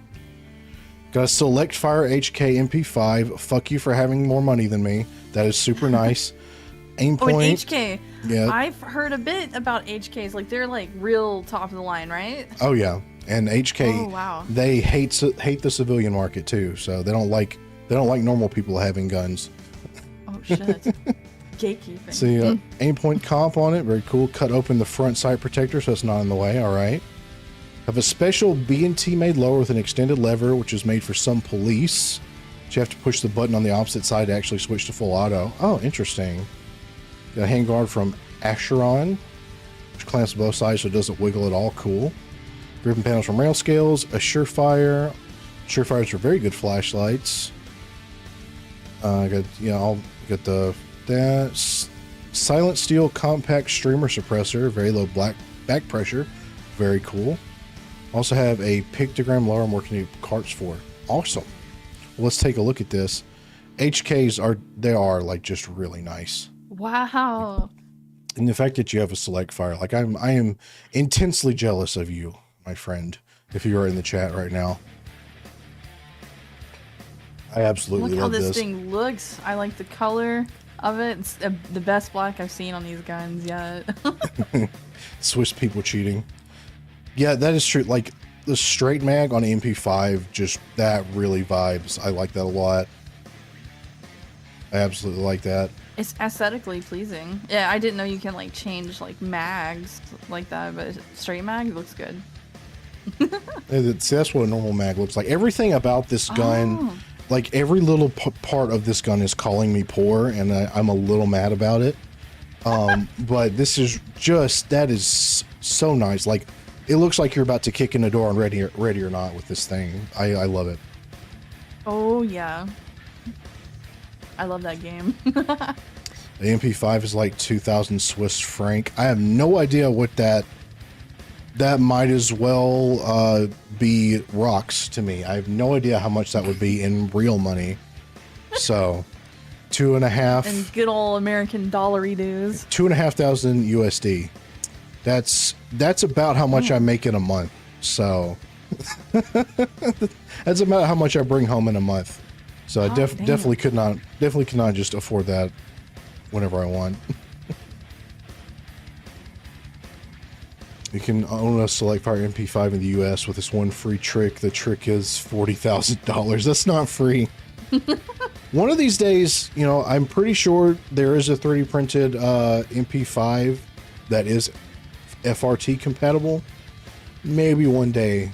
Speaker 1: Got a select fire HK MP5. Fuck you for having more money than me. That is super nice. Aim
Speaker 2: Oh, and
Speaker 1: point.
Speaker 2: HK.
Speaker 1: Yeah.
Speaker 2: I've heard a bit about HKs. Like they're like real top of the line, right?
Speaker 1: Oh yeah. And HK,
Speaker 2: Oh wow.
Speaker 1: they hate the civilian market too. So they don't like normal people having guns.
Speaker 2: Oh shit. Gatekeeping.
Speaker 1: See, aim point comp on it, very cool. Cut open the front sight protector so it's not in the way. All right. Have a special B&T made lower with an extended lever, which is made for some police. So you have to push the button on the opposite side to actually switch to full auto. Oh, interesting. Got a handguard from Acheron, which clamps both sides so it doesn't wiggle at all. Cool. Gripping panels from rail scales. A Surefire. Surefires are very good flashlights. Got that silent steel compact streamer suppressor, very low back pressure, very cool. Also have a pictogram lower I'm working to carts for. Awesome. Well, let's take a look at this. HKs are like just really nice.
Speaker 2: Wow.
Speaker 1: And the fact that you have a select fire, like I am intensely jealous of you, my friend, if you are in the chat right now. I absolutely
Speaker 2: Look how
Speaker 1: love
Speaker 2: this
Speaker 1: this.
Speaker 2: thing looks. I like the color of it. It's the best black I've seen on these guns yet.
Speaker 1: Swiss people cheating. Yeah, that is true. Like the straight mag on MP5, just that really vibes. I like that a lot. I absolutely like that.
Speaker 2: It's aesthetically pleasing. Yeah, I didn't know you can like change like mags like that, but straight mag looks good.
Speaker 1: See, that's what a normal mag looks like. Everything about this gun,
Speaker 2: Oh.
Speaker 1: like every little part of this gun is calling me poor, and I'm a little mad about it. But this is just, that is so nice. Like, it looks like you're about to kick in the door on Ready or Not with this thing. I love it.
Speaker 2: Oh yeah. I love that game.
Speaker 1: The MP5 is like 2,000 Swiss franc. I have no idea what that might as well be rocks to me. I have no idea how much that would be in real money. So, 2.5.
Speaker 2: And good old American dollary dues.
Speaker 1: 2,500 USD. That's about how much I make in a month. So, that's about how much I bring home in a month. So I definitely could not just afford that whenever I want. You can own a Select Fire MP5 in the US with this one free trick. The trick is $40,000. That's not free. One of these days, you know, I'm pretty sure there is a 3D printed MP5 that is FRT compatible. Maybe one day,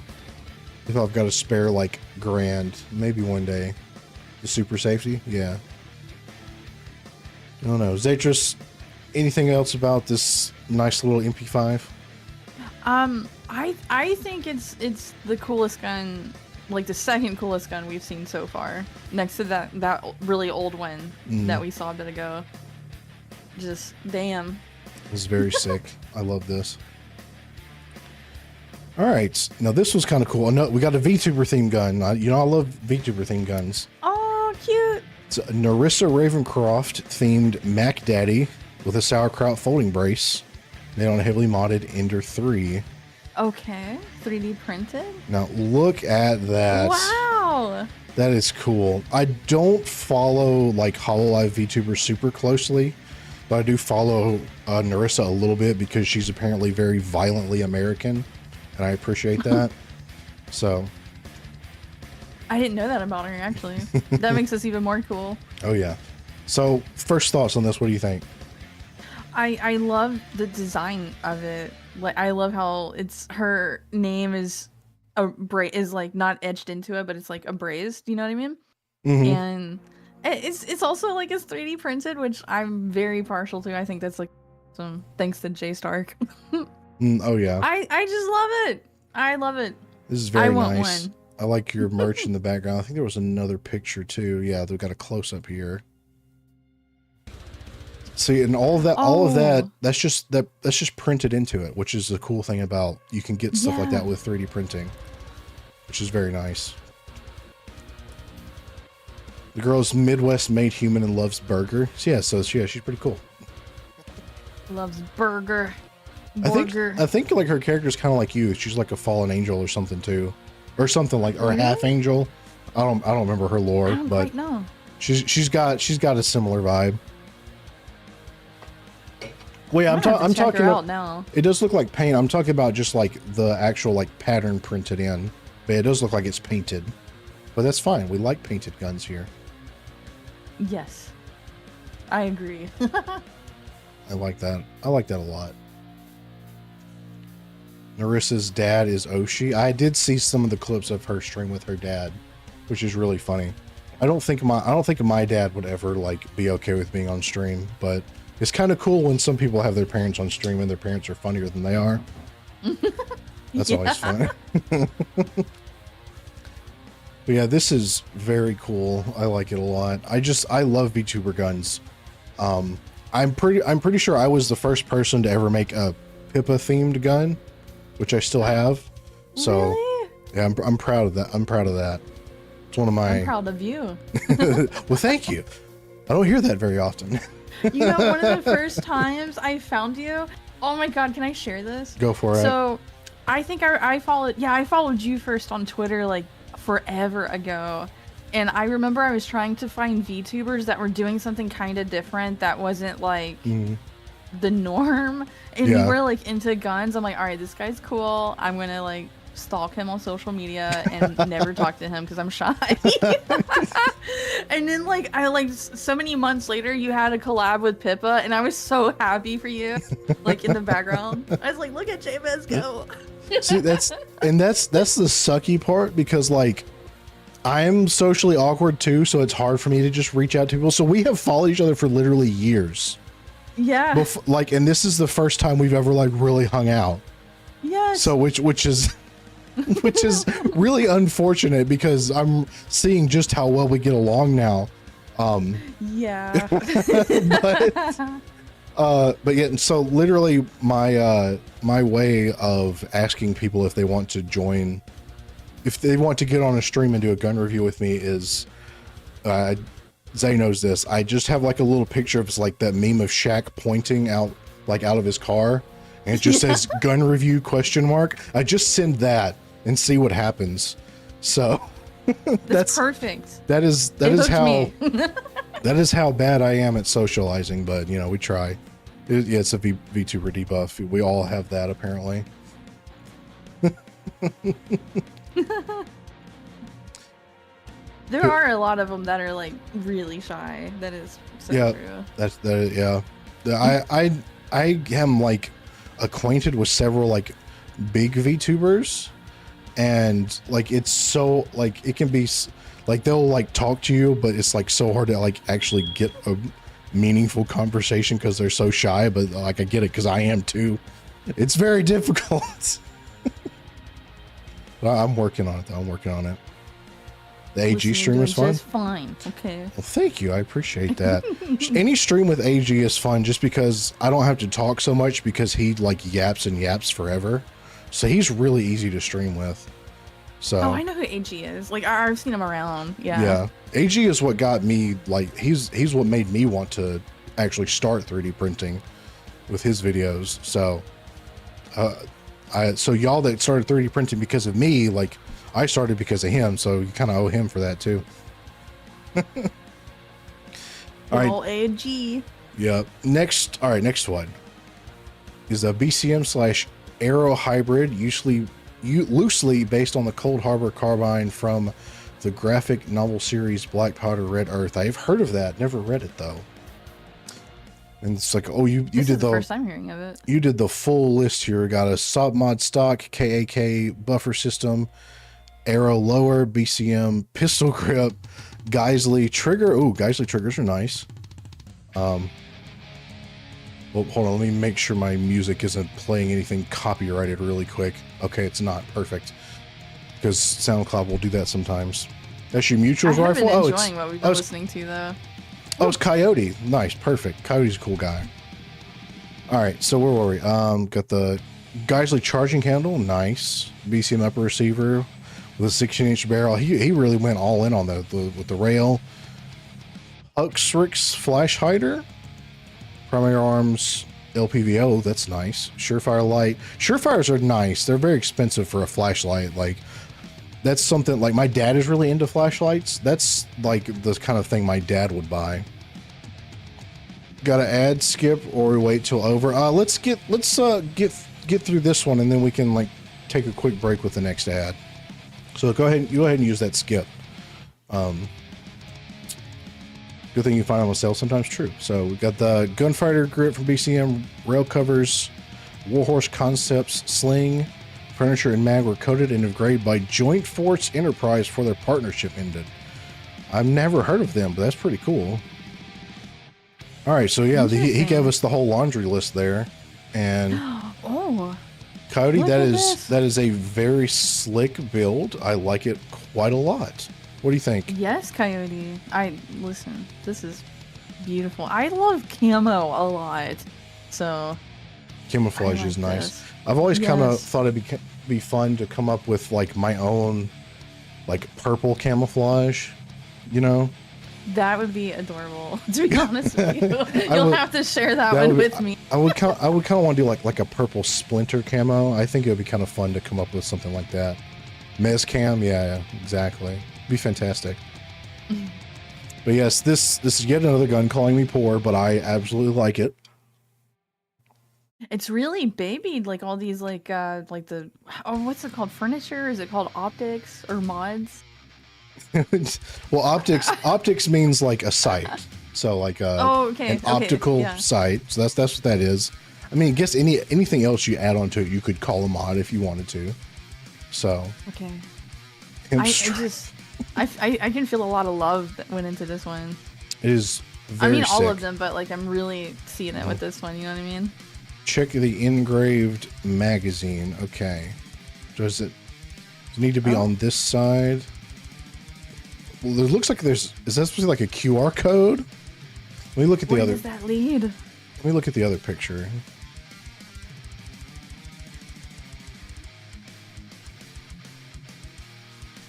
Speaker 1: if I've got a spare like grand, maybe one day. The super safety, yeah. I don't know. Zatris, anything else about this nice little MP5?
Speaker 2: I think it's the coolest gun, like the second coolest gun we've seen so far, next to that really old one that we saw a bit ago. Just damn.
Speaker 1: This is very sick. I love this. All right, now this was kind of cool. No, we got a VTuber themed gun. I love VTuber themed guns.
Speaker 2: Oh, cute.
Speaker 1: It's a Narissa Ravencroft themed Mac Daddy with a sauerkraut folding brace, made on a heavily modded Ender 3.
Speaker 2: Okay, 3D printed.
Speaker 1: Now look at that.
Speaker 2: Wow.
Speaker 1: That is cool. I don't follow like HoloLive VTubers super closely, but I do follow Narissa a little bit because she's apparently very violently American, and I appreciate that. So.
Speaker 2: I didn't know that about her, actually. That makes us even more cool.
Speaker 1: Oh, yeah. So, first thoughts on this. What do you think?
Speaker 2: I love the design of it. Like, I love how her name is like not etched into it, but it's like abrased. You know what I mean?
Speaker 1: Mm-hmm.
Speaker 2: And it's also like it's 3D printed, which I'm very partial to. I think that's like some thanks to Jay Stark.
Speaker 1: Oh yeah.
Speaker 2: I just love it. I love it.
Speaker 1: This is very
Speaker 2: I want
Speaker 1: nice.
Speaker 2: one.
Speaker 1: I like your merch in the background. I think there was another picture too. Yeah, they've got a close up here. See, and all of that, that's just printed into it, which is the cool thing about you can get stuff like that with 3D printing, which is very nice. The girl's Midwest made human and loves burger. So yeah, she's pretty cool.
Speaker 2: Loves burger.
Speaker 1: I think like her character's kind of like you. She's like a fallen angel or something too, or something like, or a half angel. I don't remember her lore, but
Speaker 2: no.
Speaker 1: she's got a similar vibe. Well, yeah, I'm
Speaker 2: check
Speaker 1: talking
Speaker 2: her
Speaker 1: about.
Speaker 2: out now.
Speaker 1: It does look like paint. I'm talking about just like the actual like pattern printed in, but it does look like it's painted. But that's fine. We like painted guns here.
Speaker 2: Yes, I agree.
Speaker 1: I like that. I like that a lot. Narissa's dad is Oshi. I did see some of the clips of her stream with her dad, which is really funny. I don't think my dad would ever like be okay with being on stream, but it's kind of cool when some people have their parents on stream and their parents are funnier than they are. That's always fun. But yeah, this is very cool. I like it a lot. I love VTuber guns. I'm pretty sure I was the first person to ever make a Pippa themed gun, which I still have. So
Speaker 2: Really?
Speaker 1: yeah, I'm proud of that. I'm proud of that. It's one of my.
Speaker 2: I'm proud of you.
Speaker 1: Well, thank you. I don't hear that very often.
Speaker 2: You know, one of the first times I found you. Oh my God, can I share this?
Speaker 1: Go for it.
Speaker 2: So, I think I followed. Yeah, I followed you first on Twitter like forever ago, and I remember I was trying to find VTubers that were doing something kind of different that wasn't like the norm, and we were like into guns. I'm like, all right, this guy's cool. I'm gonna like stalk him on social media and never talk to him because I'm shy. And then like so many months later you had a collab with Pippa and I was so happy for you, like in the background. I was like, look at Jabez go.
Speaker 1: See, that's the sucky part, because like I'm socially awkward too, so it's hard for me to just reach out to people. So we have followed each other for literally years.
Speaker 2: Yeah.
Speaker 1: And this is the first time we've ever like really hung out.
Speaker 2: Yes.
Speaker 1: So which is really unfortunate, because I'm seeing just how well we get along now.
Speaker 2: Yeah.
Speaker 1: But yeah, so literally my way of asking people if they want to join, if they want to get on a stream and do a gun review with me is, Zay knows this. I just have like a little picture of like that meme of Shaq pointing out of his car, and it just says gun review ? I just send that and see what happens. So
Speaker 2: that's perfect.
Speaker 1: That is how that is how bad I am at socializing, but you know, we try. It's a VTuber debuff. We all have that apparently.
Speaker 2: There are a lot of them that are like really shy. That is so true.
Speaker 1: I am like acquainted with several like big VTubers, and like it's so like it can be like they'll like talk to you, but it's like so hard to like actually get a meaningful conversation because they're so shy. But like I get it because I am too. It's very difficult. But I'm working on it though. I'm working on it. The AG stream is fun.
Speaker 2: Just fine. Okay.
Speaker 1: Well, thank you. I appreciate that. Any stream with AG is fun just because I don't have to talk so much, because he like yaps and yaps forever. So he's really easy to stream with. So
Speaker 2: I know who AG is. Like I've seen him around. Yeah.
Speaker 1: Yeah. AG is what got me like he's what made me want to actually start 3D printing with his videos. So so y'all that started 3D printing because of me, like I started because of him, so you kind of owe him for that too. All right.
Speaker 2: AG.
Speaker 1: Yeah. Next one is a BCM/Aero hybrid, loosely based on the Cold Harbor carbine from the graphic novel series Black Powder Red Earth. I've heard of that, never read it though. And it's like, oh, you did the
Speaker 2: first time hearing of it.
Speaker 1: You did the full list here. Got a sub mod stock, KAK buffer system, arrow lower, BCM pistol grip, Geisley trigger. Ooh, Geisley triggers are nice. Well, hold on, let me make sure my music isn't playing anything copyrighted really quick. Okay, it's not. Perfect. Because SoundCloud will do that sometimes. That's your mutuals rifle?
Speaker 2: I've been enjoying what we've been listening to though.
Speaker 1: Oh, it's Coyote. Nice, perfect. Coyote's a cool guy. All right, so where were we? Got the Geisley charging handle, nice. BCM upper receiver with a 16-inch barrel. He really went all in on with the rail. Uxrix flash hider, primary arms, LPVO. That's nice. Surefire light. Surefires are nice. They're very expensive for a flashlight. Like that's something like my dad is really into flashlights. That's like the kind of thing my dad would buy. Got to add, skip, or wait till over? Let's get through this one, and then we can like take a quick break with the next ad. So go ahead and use that skip. Good thing you find on sale sometimes. True. So we got the Gunfighter Grip from BCM, rail covers, Warhorse Concepts, Sling, furniture, and mag were coated and engraved by Joint Force Enterprise for their partnership ended. I've never heard of them, but that's pretty cool. All right, so yeah, he gave us the whole laundry list there, and
Speaker 2: oh,
Speaker 1: Coyote, that is a very slick build. I like it quite a lot. What do you think?
Speaker 2: Yes, Coyote. Listen, this is beautiful. I love camo a lot, so
Speaker 1: Camouflage is nice. I've always kind of thought it'd be fun to come up with like my own like purple camouflage, you know?
Speaker 2: That would be adorable, to be honest with you. You'll have to share that one with me.
Speaker 1: I would kind of want to do like a purple splinter camo. I think it would be kind of fun to come up with something like that. Mez cam, yeah, exactly. Be fantastic. But yes, this is yet another gun calling me poor, but I absolutely like it.
Speaker 2: It's really babied, like all these like the what's it called? Furniture? Is it called optics or mods?
Speaker 1: Well, optics means like a sight. So like an optical sight. So that's what that is. I mean, I guess anything else you add onto it, you could call a mod if you wanted to. So
Speaker 2: okay. I can feel a lot of love that went into this one.
Speaker 1: It is very sick.
Speaker 2: all of them, but like I'm really seeing it with this one, you know what I mean?
Speaker 1: Check the engraved magazine. Okay. Does it need to be on this side? Well, it looks like is that supposed to be like a QR code? Let me look at the other.
Speaker 2: Where does that lead?
Speaker 1: Let me look at the other picture.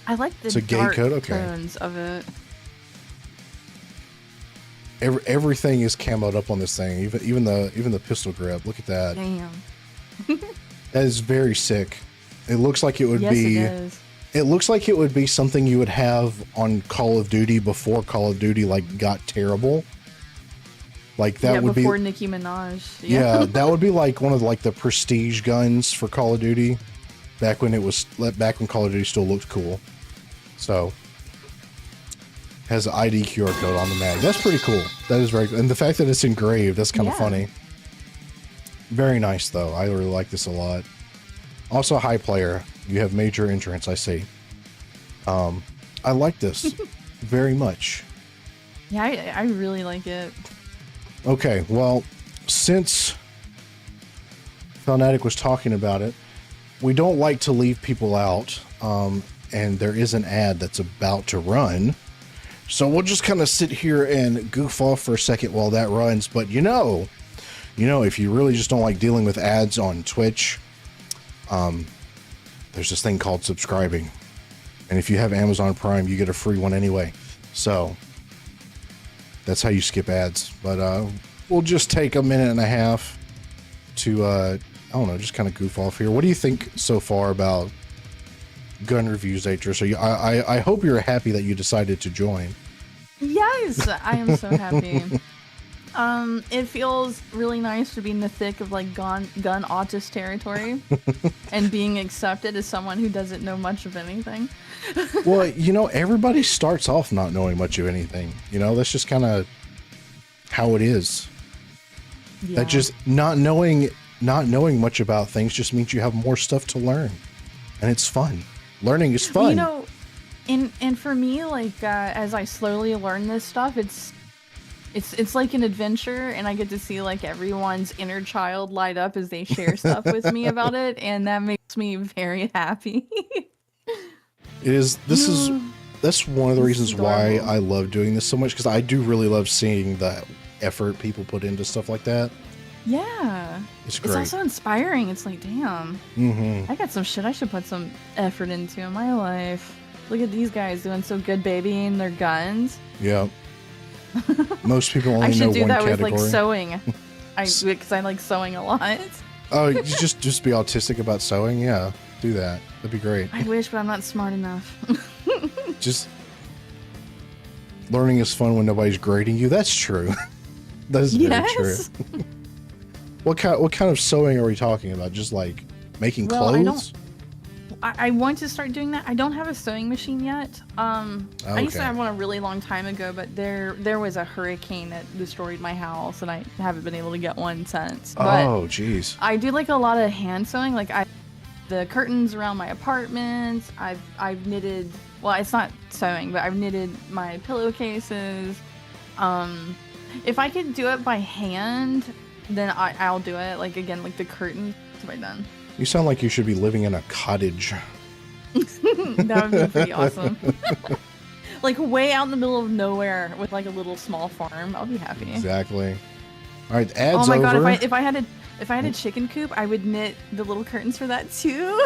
Speaker 2: I like the dark tones of it.
Speaker 1: Everything is camoed up on this thing, even the pistol grip. Look at that.
Speaker 2: Damn.
Speaker 1: That is very sick. It looks like it would be.
Speaker 2: It is.
Speaker 1: It looks like it would be something you would have on Call of Duty before Call of Duty like got terrible. Like that would
Speaker 2: before
Speaker 1: be
Speaker 2: Nicki Minaj.
Speaker 1: Yeah, that would be like one of like the prestige guns for Call of Duty, back when Call of Duty still looked cool. So has an ID QR code on the mag. That's pretty cool. That is very cool. And the fact that it's engraved, that's kind of funny. Very nice though. I really like this a lot. Also a high player. You have major endurance, I see. I like this very much.
Speaker 2: Yeah, I really like it.
Speaker 1: Okay, well, since Fanatic was talking about it, we don't like to leave people out, and there is an ad that's about to run. So we'll just kind of sit here and goof off for a second while that runs. But you know, if you really just don't like dealing with ads on Twitch, there's this thing called subscribing. And if you have Amazon Prime, you get a free one anyway. So that's how you skip ads. But we'll just take a minute and a half to, I don't know, just kind of goof off here. What do you think so far about gun reviews, Aether? So I hope you're happy that you decided to join.
Speaker 2: Yes, I am so happy. It feels really nice to be in the thick of like gun autist territory and being accepted as someone who doesn't know much of anything.
Speaker 1: Well, everybody starts off not knowing much of anything. That's just kind of how it is. Yeah. That just not knowing much about things just means you have more stuff to learn, and it's fun. Learning is fun.
Speaker 2: And for me, like as I slowly learn this stuff, it's like an adventure, and I get to see like everyone's inner child light up as they share stuff with me about it, and that makes me very happy. That's one of the reasons why I love doing this so much, because I do really love seeing the effort people put into stuff like that. Yeah,
Speaker 1: it's great.
Speaker 2: It's also inspiring. It's like, damn, I got some shit I should put some effort into in my life. Look at these guys doing so good babying their guns.
Speaker 1: Yeah. Most people only know one category. I should do that with like
Speaker 2: sewing. Because I like sewing a lot.
Speaker 1: Oh, you just be autistic about sewing? Yeah, do that. That'd be great.
Speaker 2: I wish, but I'm not smart enough.
Speaker 1: Just learning is fun when nobody's grading you. That's true. That is very
Speaker 2: Yes.
Speaker 1: true. What kind of sewing are we talking about? Just like making clothes?
Speaker 2: I want to start doing that. I don't have a sewing machine yet. I used to have one a really long time ago, but there was a hurricane that destroyed my house, and I haven't been able to get one since. But
Speaker 1: Oh, jeez.
Speaker 2: I do like a lot of hand sewing. Like the curtains around my apartment. I've knitted. Well, it's not sewing, but I've knitted my pillowcases. If I could do it by hand, then I'll do it. Like again, like the curtains by then.
Speaker 1: You sound like you should be living in a cottage.
Speaker 2: That would be pretty awesome. Like way out in the middle of nowhere with like a little small farm. I'll be happy.
Speaker 1: Exactly. All right, ads
Speaker 2: Oh my
Speaker 1: over.
Speaker 2: god, if I had a chicken coop, I would knit the little curtains for that too.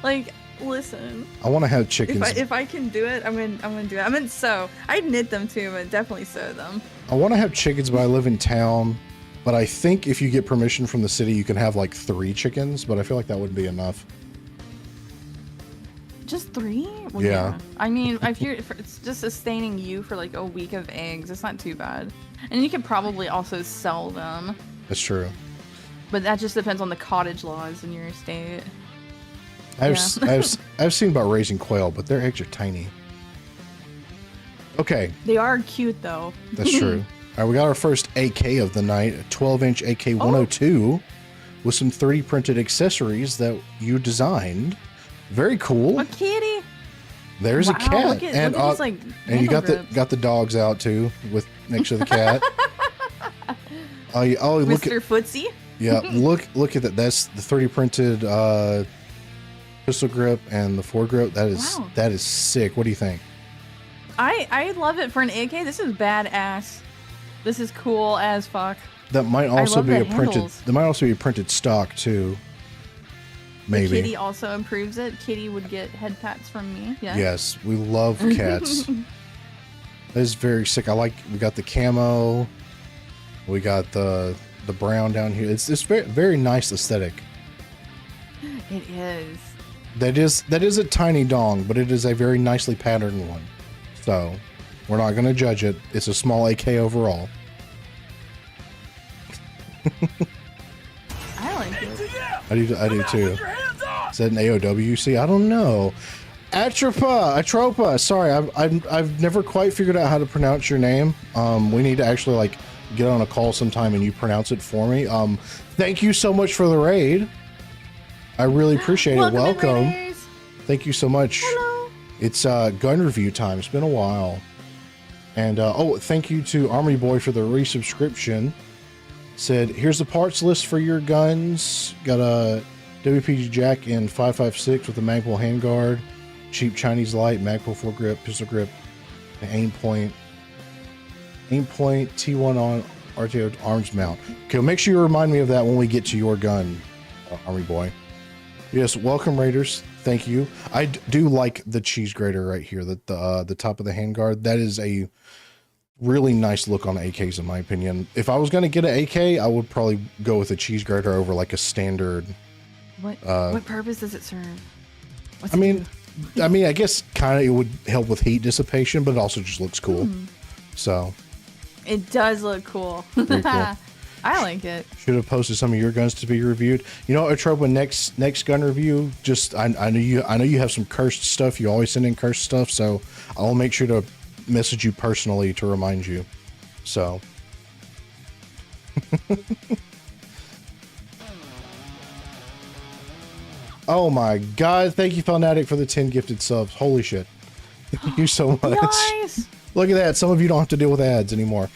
Speaker 2: Like, listen.
Speaker 1: I want to have chickens.
Speaker 2: If I can do it, I'm gonna do it. I mean, sew. I'd knit them too, but definitely sew them.
Speaker 1: I want to have chickens, but I live in town. But I think if you get permission from the city, you can have like 3 chickens. But I feel like that wouldn't be enough.
Speaker 2: Just 3? Well,
Speaker 1: Yeah.
Speaker 2: I mean, if it's just sustaining you for like a week of eggs, it's not too bad. And you could probably also sell them.
Speaker 1: That's true.
Speaker 2: But that just depends on the cottage laws in your state.
Speaker 1: I've seen about raising quail, but their eggs are tiny. Okay.
Speaker 2: They are cute though.
Speaker 1: That's true. All right, we got our first AK of the night, a 12-inch AK-102 with some 3D printed accessories that you designed. Very cool.
Speaker 2: A kitty.
Speaker 1: There's a cat,
Speaker 2: Look at these, like,
Speaker 1: and you got
Speaker 2: grips.
Speaker 1: the dogs out too, with next to the cat. Oh, look
Speaker 2: Mr.
Speaker 1: at
Speaker 2: Footsie.
Speaker 1: yeah, look at that. That's the 3D printed pistol grip and the foregrip. That is sick. What do you think?
Speaker 2: I love it for an AK. This is badass. This is cool as fuck.
Speaker 1: That might also be
Speaker 2: the
Speaker 1: a printed.
Speaker 2: handles.
Speaker 1: That might also be a printed stock too. Maybe.
Speaker 2: The kitty also improves it. Kitty would get head pats from me. Yeah.
Speaker 1: Yes, we love cats. That is very sick. We got the camo. We got the brown down here. It's very, very nice aesthetic.
Speaker 2: It is.
Speaker 1: That is a tiny dong, but it is a very nicely patterned one. So we're not going to judge it. It's a small AK overall.
Speaker 2: I like it.
Speaker 1: I do too. Is that an AOWC? I don't know. Atropa. Sorry, I've never quite figured out how to pronounce your name. We need to actually like get on a call sometime and you pronounce it for me. Thank you so much for the raid. I really appreciate it. Welcome. Thank you so much.
Speaker 2: Hello.
Speaker 1: It's gun review time. It's been a while. And thank you to Army Boy for the resubscription. Said, here's the parts list for your guns. Got a WPG Jack in 5.56 with a Magpul handguard, cheap Chinese light, Magpul foregrip, pistol grip, and aim point T1 on RTO arms mount. Okay, well, make sure you remind me of that when we get to your gun, Army Boy. Yes, welcome Raiders. Thank you. I do like the cheese grater right here, the top of the handguard. That is a really nice look on AKs in my opinion. If I was going to get an AK, I would probably go with a cheese grater over like a standard.
Speaker 2: What purpose does it serve?
Speaker 1: I mean, I guess kind of it would help with heat dissipation, but it also just looks cool. So
Speaker 2: it does look cool.
Speaker 1: Very cool.
Speaker 2: I like it.
Speaker 1: Should have posted some of your guns to be reviewed. You know, Atropa, next gun review. Just I know you have some cursed stuff. You always send in cursed stuff, so I'll make sure to message you personally to remind you. So. Oh my God! Thank you, Fanatic, for the 10 gifted subs. Holy shit! Thank you so much.
Speaker 2: Nice.
Speaker 1: Look at that. Some of you don't have to deal with ads anymore.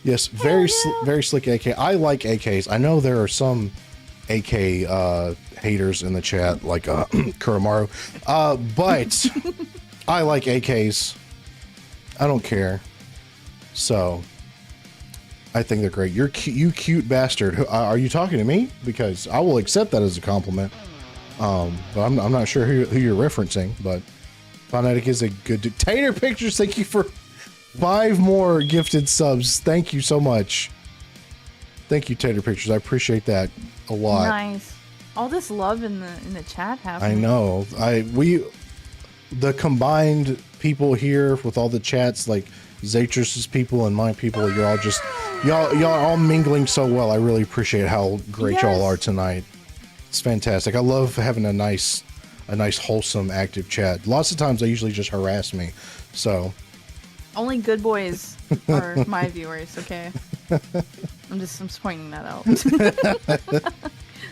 Speaker 1: Yes, very slick AK. I like AKs. I know there are some AK haters in the chat, like Kuramaru, but I like AKs. I don't care. So I think they're great. You cute bastard. Are you talking to me? Because I will accept that as a compliment. But I'm not sure who you're referencing. But Fanatic is a good dude. Tater Pictures, thank you for 5 more gifted subs. Thank you so much. Thank you, Tater Pictures. I appreciate that a lot.
Speaker 2: Nice. All this love in the chat happening.
Speaker 1: I know. The combined people here with all the chats, like Zatrus's people and my people. You're all just y'all are all mingling so well. I really appreciate how great y'all are tonight. It's fantastic. I love having a nice wholesome active chat. Lots of times they usually just harass me. So
Speaker 2: only good boys are my viewers, okay? I'm just pointing that out.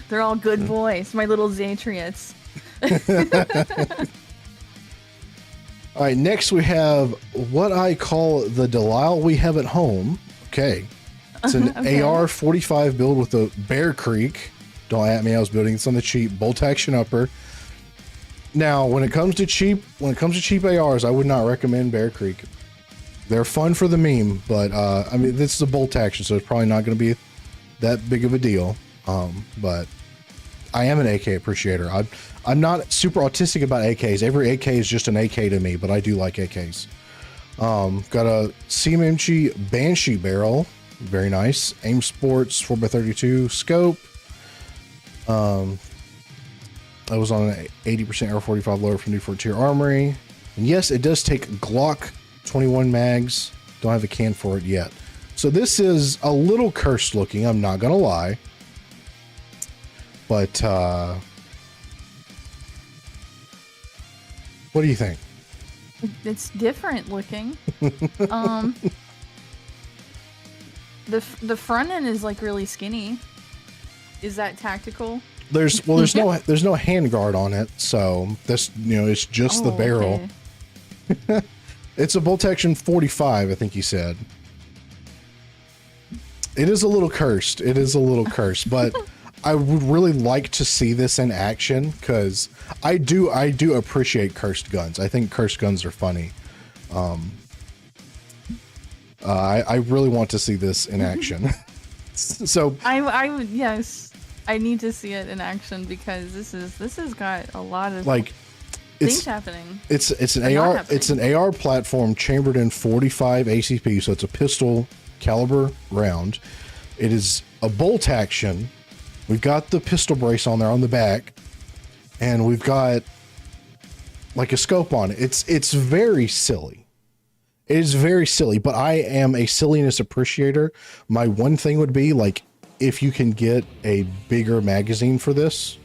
Speaker 2: They're all good boys, my little Zatriates.
Speaker 1: All right, next we have what I call the Delisle we have at home. Okay. It's an
Speaker 2: Okay.
Speaker 1: AR-45 build with a Bear Creek. Don't at me, I was building this on the cheap bolt action upper. Now, when it comes to cheap ARs, I would not recommend Bear Creek. They're fun for the meme, but I mean, this is a bolt action, so it's probably not going to be that big of a deal. But I am an AK appreciator. I'm not super autistic about AKs. Every AK is just an AK to me, but I do like AKs. Got a CMMG Banshee barrel. Very nice. Aim Sports 4x32 scope. I was on an 80% Air 45 loader from New Frontier Armory. And yes, it does take Glock 21 mags. Don't have a can for it yet. So this is a little cursed looking, I'm not gonna lie. But what do you think?
Speaker 2: It's different looking. The front end is like really skinny. Is that tactical?
Speaker 1: There's no handguard on it, so this it's just the barrel.
Speaker 2: Okay.
Speaker 1: It's a bolt action 45, I think you said. It is a little cursed. But I would really like to see this in action because I do appreciate cursed guns. I think cursed guns are funny. I really want to see this in action. So
Speaker 2: I would, yes, I need to see it in action because this has got a lot of things happening.
Speaker 1: It's an AR platform chambered in 45 ACP, so it's a pistol caliber round. It is a bolt action. We've got the pistol brace on there on the back, and we've got like a scope on it. It's very silly. It is very silly, but I am a silliness appreciator. My one thing would be like if you can get a bigger magazine for this,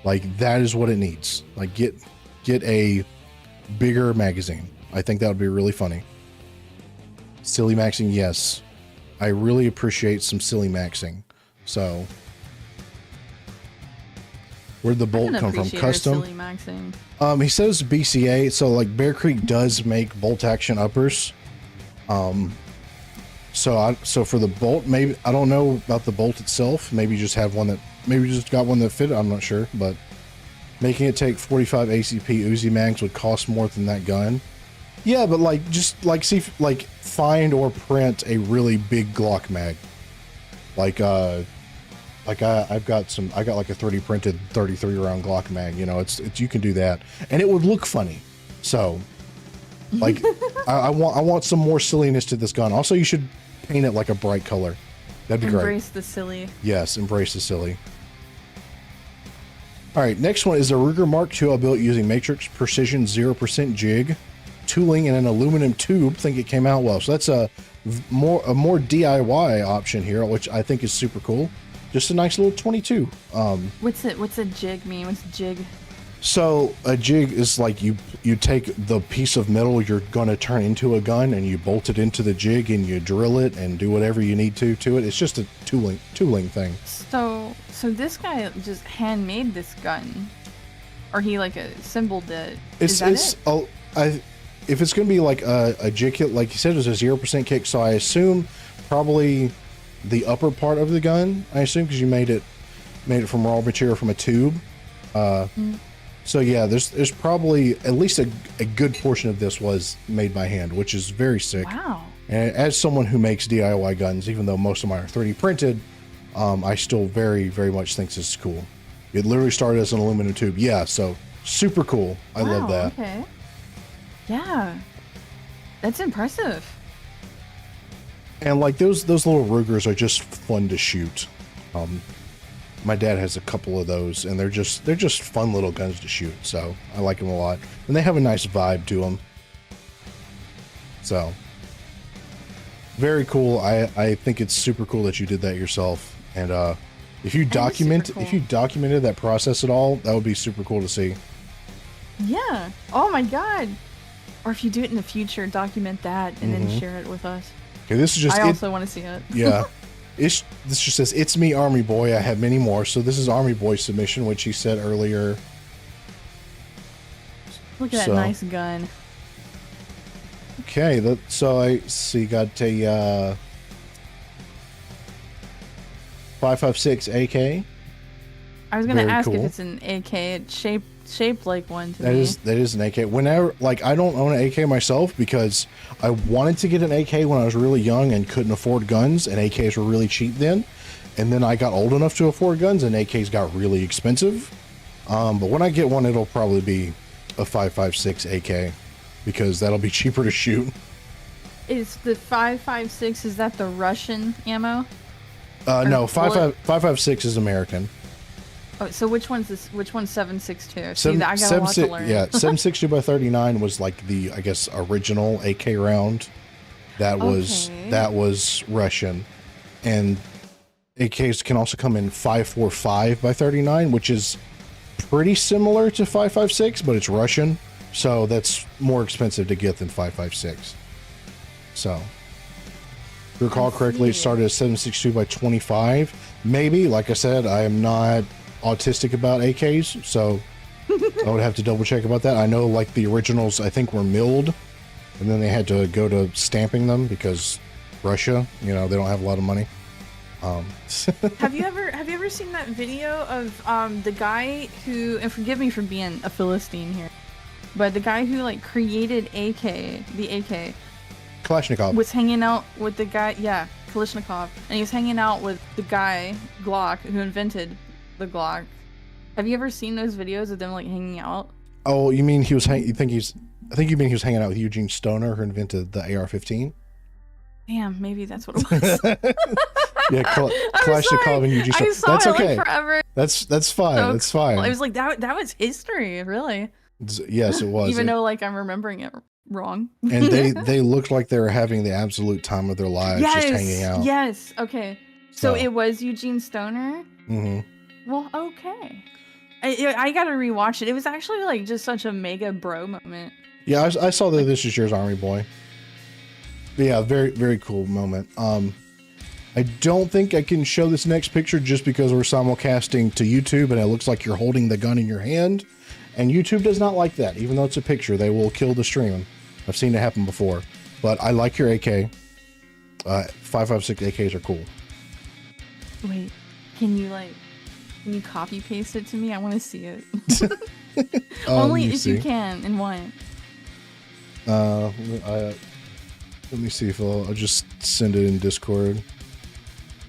Speaker 1: like that is what it needs. Like get a bigger magazine. I think that would be really funny. Silly maxing, yes. I really appreciate some silly maxing. So where'd the bolt come from? Custom?
Speaker 2: Silly maxing.
Speaker 1: He says BCA, so like Bear Creek does make bolt action uppers. So for the bolt, maybe I don't know about the bolt itself. Maybe just got one that fit. I'm not sure, but making it take 45 ACP Uzi mags would cost more than that gun. Yeah, but find or print a really big Glock mag. I got like a 3D printed 33 round Glock mag. It's you can do that, and it would look funny. So, like, I want some more silliness to this gun. Also, you should paint it like a bright color. That'd be great.
Speaker 2: Embrace the silly.
Speaker 1: Yes, embrace the silly. All right, next one is a Ruger Mark II I built using Matrix Precision 0% jig, tooling, and an aluminum tube. Think it came out well. So that's a more DIY option here, which I think is super cool. Just a nice little 22.
Speaker 2: What's a jig mean? What's jig?
Speaker 1: So a jig is like you take the piece of metal you're going to turn into a gun and you bolt it into the jig and you drill it and do whatever you need to it. It's just a tooling thing.
Speaker 2: So this guy just handmade this gun, or he like assembled it. Is that it?
Speaker 1: If it's going to be like a jig kit, like you said, it's a 0% kick. So I assume probably the upper part of the gun. I assume because you made it from raw material from a tube. So yeah, there's probably at least a good portion of this was made by hand, which is very sick.
Speaker 2: Wow.
Speaker 1: And as someone who makes DIY guns, even though most of mine are 3D printed, I still very, very much think this is cool. It literally started as an aluminum tube. Yeah, so super cool. I love that.
Speaker 2: Okay. Yeah. That's impressive.
Speaker 1: And like those little Rugers are just fun to shoot. My dad has a couple of those, and they're just fun little guns to shoot. So I like them a lot, and they have a nice vibe to them. So very cool. I think it's super cool that you did that yourself. And if you documented that process at all, that would be super cool to see.
Speaker 2: Yeah. Oh my god. Or if you do it in the future, document that and then share it with us.
Speaker 1: Okay, this is just.
Speaker 2: I also want to see it.
Speaker 1: Yeah. This just says, "It's me, Army Boy. I have many more." So this is Army Boy's submission, which he said earlier.
Speaker 2: Look at that nice gun.
Speaker 1: Okay, so I see got a 5.56 AK.
Speaker 2: I was gonna ask if it's an AK. It's shaped like one to
Speaker 1: me. That is an AK. Whenever, like, I don't own an AK myself because I wanted to get an AK when I was really young and couldn't afford guns, and AKs were really cheap then. And then I got old enough to afford guns, and AKs got really expensive. But when I get one, it'll probably be a 5.56 AK because that'll be cheaper to shoot.
Speaker 2: Is the 5.56, is that the Russian ammo?
Speaker 1: No, 5.56 is American.
Speaker 2: Oh, so which one's this? Which one's 7.62? See, I got a lot to learn.
Speaker 1: Yeah, 7.62 by 39 was like the, I guess, original AK round. That was Russian, and AKs can also come in 5.45 by 39, which is pretty similar to 5.56, but it's Russian, so that's more expensive to get than 5.56. So, if you recall correctly, it started at 7.62 by 25. Maybe, like I said, I am not autistic about AKs, so I would have to double check about that. I know, like, the originals, I think, were milled, and then they had to go to stamping them because Russia, you know, they don't have a lot of money.
Speaker 2: Have you ever seen that video of the guy who, and forgive me for being a Philistine here, but the guy who like created the AK
Speaker 1: Kalashnikov
Speaker 2: was hanging out with the guy, Kalashnikov, and he was hanging out with the guy Glock who invented the Glock. Have you ever seen those videos of them like hanging out?
Speaker 1: Oh, you mean he was I think you mean he was hanging out with Eugene Stoner, who invented the AR-15?
Speaker 2: Damn, maybe that's what it was.
Speaker 1: Yeah, Kalashnikov and Eugene Stoner. That's okay.
Speaker 2: Like forever.
Speaker 1: That's fine.
Speaker 2: So
Speaker 1: that's fine.
Speaker 2: It was like that was history, really.
Speaker 1: Yes, it was.
Speaker 2: Even though like I'm remembering it wrong.
Speaker 1: And they looked like they were having the absolute time of their lives, just hanging out.
Speaker 2: Yes. Okay. So it was Eugene Stoner.
Speaker 1: Mm-hmm.
Speaker 2: Well, okay. I gotta rewatch it. It was actually like just such a mega bro moment.
Speaker 1: Yeah, I saw that. This is yours, Army Boy. But yeah, very, very cool moment. I don't think I can show this next picture just because we're simulcasting to YouTube and it looks like you're holding the gun in your hand. And YouTube does not like that. Even though it's a picture, they will kill the stream. I've seen it happen before. But I like your AK. 5.56 AKs are cool.
Speaker 2: Wait, can you copy paste it to me? I want to see it. Only if you can, and why?
Speaker 1: Let me see if I'll just send it in Discord.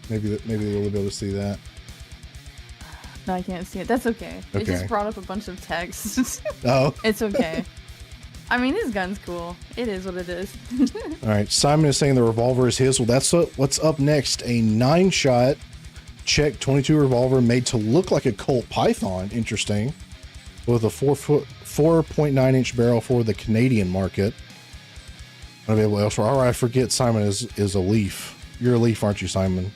Speaker 1: Maybe they'll be able to see that.
Speaker 2: No, I can't see it. That's okay. It just brought up a bunch of text.
Speaker 1: Oh.
Speaker 2: It's okay. I mean, his gun's cool. It is what it is.
Speaker 1: All right. Simon is saying the revolver is his. Well, that's what's up next. A 9-shot Czech 22 revolver made to look like a Colt Python. Interesting. With a 4.9-inch barrel for the Canadian market. Unavailable elsewhere. All right. I forget Simon is a Leaf. You're a Leaf, aren't you, Simon?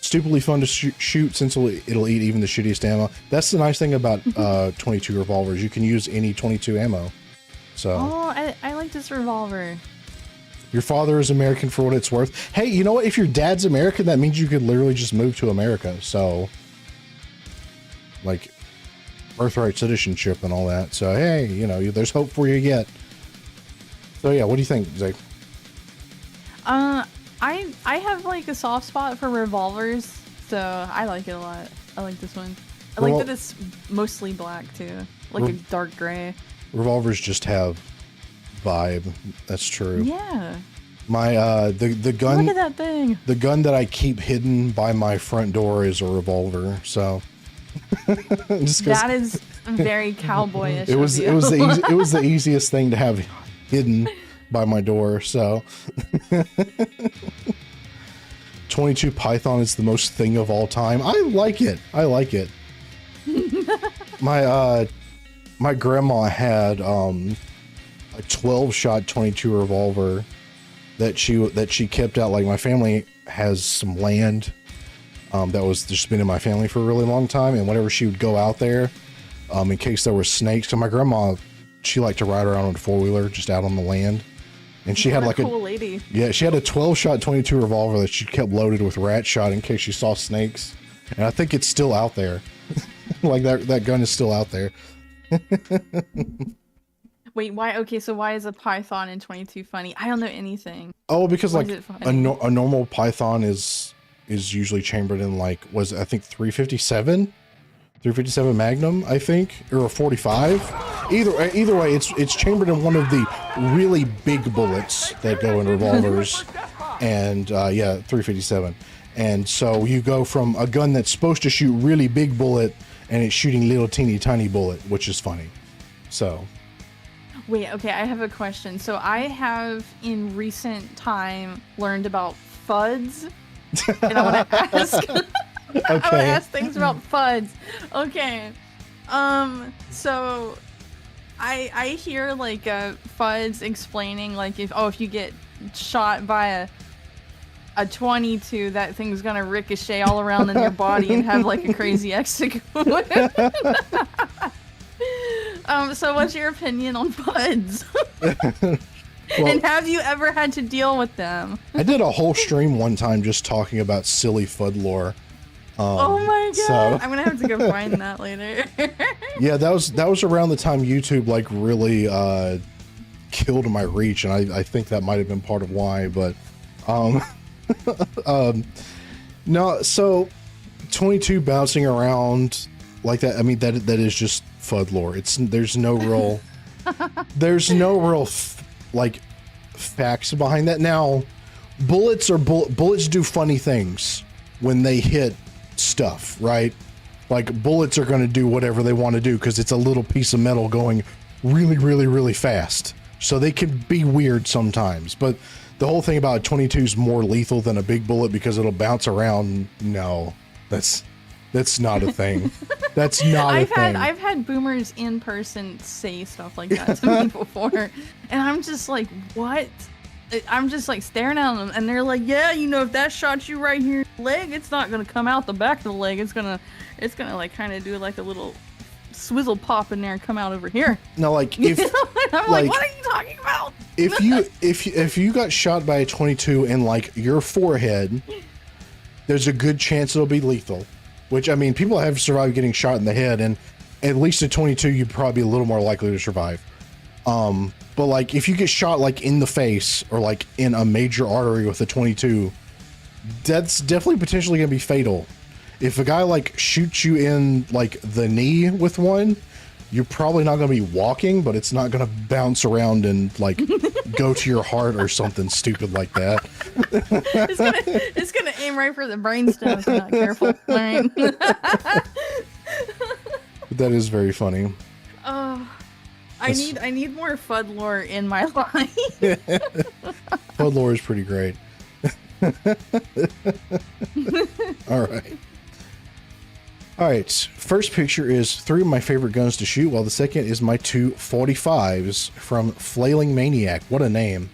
Speaker 1: Stupidly fun to shoot since it'll eat even the shittiest ammo. That's the nice thing about 22 revolvers. You can use any 22 ammo. So.
Speaker 2: Oh, I like this revolver.
Speaker 1: Your father is American for what it's worth. Hey, you know what? If your dad's American, that means you could literally just move to America. So, like, birthright citizenship and all that. So, hey, you know, there's hope for you yet. So, yeah, what do you think, Zach?
Speaker 2: I have like a soft spot for revolvers, so I like it a lot. I like this one. I like that it's mostly black too, like a dark gray.
Speaker 1: Revolvers just have vibe. That's true.
Speaker 2: Yeah.
Speaker 1: My the gun.
Speaker 2: Look at that thing.
Speaker 1: The gun that I keep hidden by my front door is a revolver. So.
Speaker 2: That is very cowboyish.
Speaker 1: It was the easiest thing to have hidden by my door. So. 22 Python is the most thing of all time. I like it. My grandma had a 12-shot 22 revolver that she kept out. Like, my family has some land that was just been in my family for a really long time, and whenever she would go out there, in case there were snakes, so my grandma, she liked to ride around on a 4-wheeler just out on the land, and she had like
Speaker 2: a cool lady.
Speaker 1: Yeah, she had a 12-shot 22 revolver that she kept loaded with rat shot in case she saw snakes, and I think it's still out there. Like, that gun is still out there.
Speaker 2: Wait, why? Okay, so why is a python in 22 funny? I don't know anything.
Speaker 1: Oh, because
Speaker 2: Why
Speaker 1: like
Speaker 2: is it funny?
Speaker 1: a normal python is usually chambered in, like, was I think 357 Magnum, I think, or a 45. Either way, it's chambered in one of the really big bullets that go in revolvers, and yeah, 357. And so you go from a gun that's supposed to shoot really big bullet, and it's shooting little teeny tiny bullet, which is funny. So.
Speaker 2: Wait, okay, I have a question. So I have in recent time learned about FUDs, and I want to ask.
Speaker 1: Okay.
Speaker 2: I want to ask things about FUDs. Okay, so I hear like FUDs explaining like if you get shot by a 22, that thing's gonna ricochet all around in your body and have like a crazy execute. So what's your opinion on FUDs? Well, and have you ever had to deal with them?
Speaker 1: I did a whole stream one time just talking about silly FUD lore.
Speaker 2: Oh my god!
Speaker 1: So,
Speaker 2: I'm gonna have to go find that later.
Speaker 1: Yeah, that was around the time YouTube like really killed my reach, and I think that might have been part of why. But no, so 22 bouncing around like that. I mean, that is just FUD lore. There's no real like facts behind that. Now, bullets do funny things when they hit stuff, right? Like, bullets are going to do whatever they want to do because it's a little piece of metal going really, really, really fast. So they can be weird sometimes. But the whole thing about a 22 is more lethal than a big bullet because it'll bounce around. No, that's not a thing. That's not a thing.
Speaker 2: I've had boomers in person say stuff like that to me before, and I'm just like, what? I'm just like staring at them, and they're like, yeah, if that shot you right here in the leg, it's not gonna come out the back of the leg. It's gonna like kind of do like a little swizzle pop in there and come out over here.
Speaker 1: No, like if
Speaker 2: I'm like, what are you talking about?
Speaker 1: if you got shot by a 22 in like your forehead, there's a good chance it'll be lethal. Which, I mean, people have survived getting shot in the head, and at least at 22, you'd probably be a little more likely to survive. But like, if you get shot like in the face or like in a major artery with a 22, that's definitely potentially gonna be fatal. If a guy like shoots you in like the knee with one, you're probably not gonna be walking, but it's not gonna bounce around and like go to your heart or something stupid like that.
Speaker 2: It's gonna aim right for the brainstem if you're not careful. All right.
Speaker 1: That is very funny.
Speaker 2: I need more FUD lore in my life.
Speaker 1: FUD lore is pretty great. All right. First picture is 3 of my favorite guns to shoot, while the second is my 2 45s from Flailing Maniac. What a name.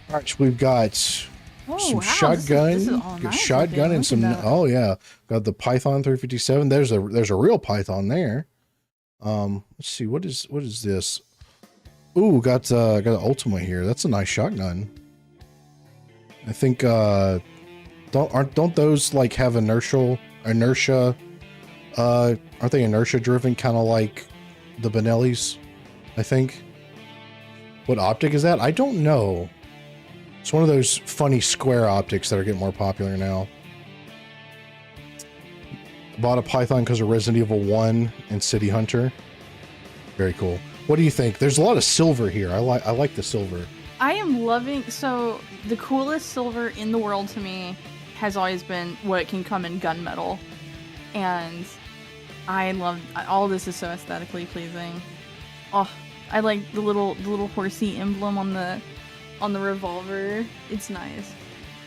Speaker 1: All right, so we've got some shotgun,
Speaker 2: this is all nice
Speaker 1: shotgun, and some. Oh yeah, got the Python 357. There's a real Python there. Let's see, what is this? Ooh, got an Ultima here. That's a nice shotgun. I think don't those like have inertia? Aren't they inertia driven, kind of like the Benellis? I think. What optic is that? I don't know. It's one of those funny square optics that are getting more popular now. Bought a Python because of Resident Evil 1 and City Hunter. Very cool. What do you think? There's a lot of silver here. I like the silver.
Speaker 2: I am loving, so the coolest silver in the world to me has always been what can come in gunmetal. And I love, all this is so aesthetically pleasing. Oh, I like the little horsey emblem on the revolver. It's nice.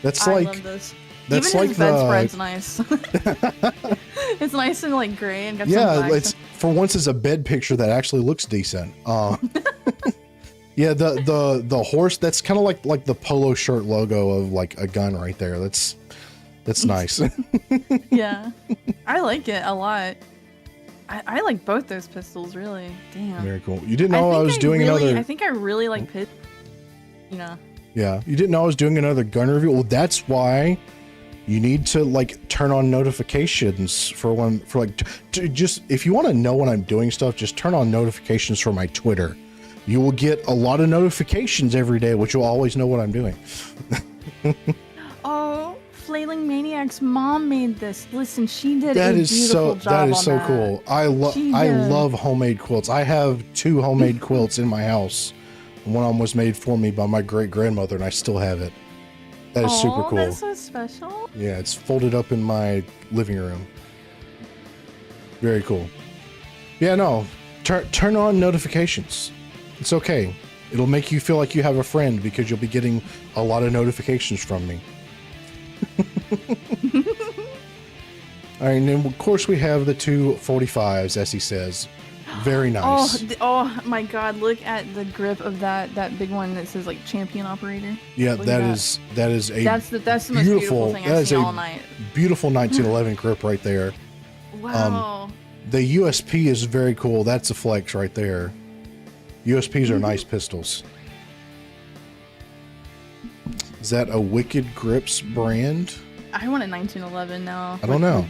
Speaker 1: That's
Speaker 2: I
Speaker 1: like
Speaker 2: love this.
Speaker 1: that's
Speaker 2: Even
Speaker 1: like
Speaker 2: his
Speaker 1: the
Speaker 2: bedspread's nice. It's nice and like gray and got some
Speaker 1: yeah.
Speaker 2: black
Speaker 1: It's for once it's a bed picture that actually looks decent. Yeah, the horse, that's kind of like the polo shirt logo of like a gun right there. That's nice.
Speaker 2: Yeah, I like it a lot. I like both those pistols, really. Damn.
Speaker 1: Very cool. You didn't know I was doing another.
Speaker 2: I think I really like pit. You know.
Speaker 1: Yeah, you didn't know I was doing another gun review. Well, that's why you need to like turn on notifications for just if you want to know when I'm doing stuff, just turn on notifications for my Twitter. You will get a lot of notifications every day, which you'll always know what I'm doing.
Speaker 2: Oh, Flailing Maniac's mom made this. Listen, she did
Speaker 1: That
Speaker 2: a
Speaker 1: is
Speaker 2: beautiful
Speaker 1: so
Speaker 2: job
Speaker 1: that is
Speaker 2: on
Speaker 1: so
Speaker 2: that.
Speaker 1: cool. I love homemade quilts. I have 2 homemade quilts in my house. One of them was made for me by my great grandmother, and I still have it. That is super cool.
Speaker 2: That's so special.
Speaker 1: Yeah, it's folded up in my living room. Very cool. Yeah, no, turn on notifications. It's okay. It'll make you feel like you have a friend because you'll be getting a lot of notifications from me. All right, and then of course we have the 245s, as he says. Very nice.
Speaker 2: Oh my God! Look at the grip of that big one that says like champion operator.
Speaker 1: Yeah,
Speaker 2: Look
Speaker 1: that is a
Speaker 2: that's the most beautiful thing I've seen all night.
Speaker 1: Beautiful 1911 grip right there.
Speaker 2: Wow.
Speaker 1: The USP is very cool. That's a flex right there. USPs are nice pistols. Is that a Wicked Grips brand?
Speaker 2: I want a 1911 now.
Speaker 1: I don't know.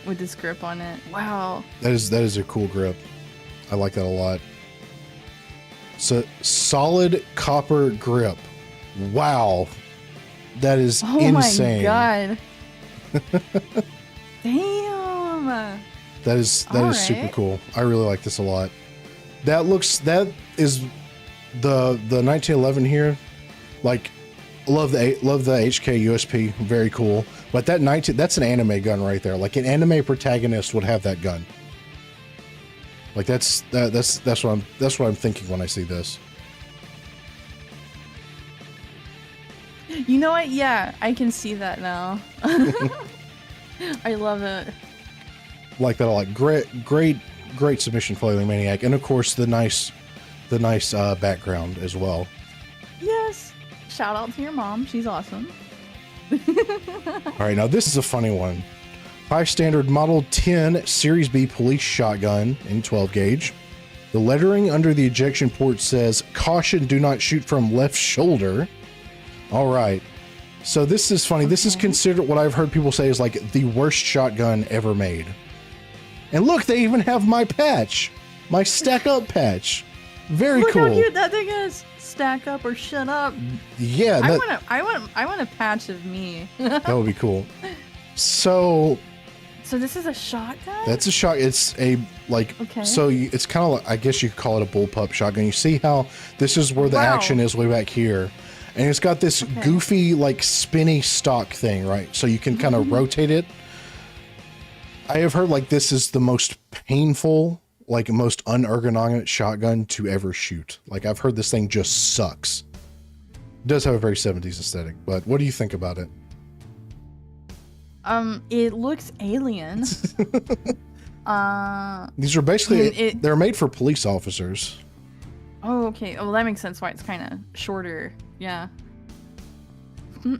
Speaker 2: With this grip on it. Wow.
Speaker 1: That is a cool grip. I like that a lot. So solid copper grip. Wow. That is insane.
Speaker 2: Oh my God. Damn.
Speaker 1: That is super cool. I really like this a lot. That is the 1911 here. Like, love the HK USP, very cool. But that's an anime gun right there. Like an anime protagonist would have that gun. Like that's what I'm thinking when I see this.
Speaker 2: You know what? Yeah, I can see that now. I love it.
Speaker 1: Like that a lot. Great submission, Flailing Maniac, and of course the nice background as well.
Speaker 2: Yes. Shout out to your mom. She's awesome.
Speaker 1: All right, now this is a funny one. 5 Standard Model 10 Series B police shotgun in 12 gauge. The lettering under the ejection port says, "Caution, do not shoot from left shoulder." All right. So this is funny. Okay. This is considered what I've heard people say is like the worst shotgun ever made. And look, they even have my patch. My stack up patch. Very cool.
Speaker 2: Look how cute that thing is. Stack up or shut up.
Speaker 1: Yeah,
Speaker 2: I want a patch of me.
Speaker 1: That would be cool. So
Speaker 2: this is a shotgun?
Speaker 1: That's a shot. It's a
Speaker 2: okay.
Speaker 1: So it's kind of like, I guess you could call it a bullpup shotgun. You see how this is where the action is way back here, and it's got this goofy like spinny stock thing, right? So you can kind of rotate it. I have heard like this is the most painful, like most unergonomic shotgun to ever shoot. Like I've heard this thing just sucks. It does have a very 70s aesthetic, but what do you think about it?
Speaker 2: It looks alien.
Speaker 1: These are basically, they're made for police officers.
Speaker 2: Oh, okay. Oh, that makes sense why it's kind of shorter. Yeah. I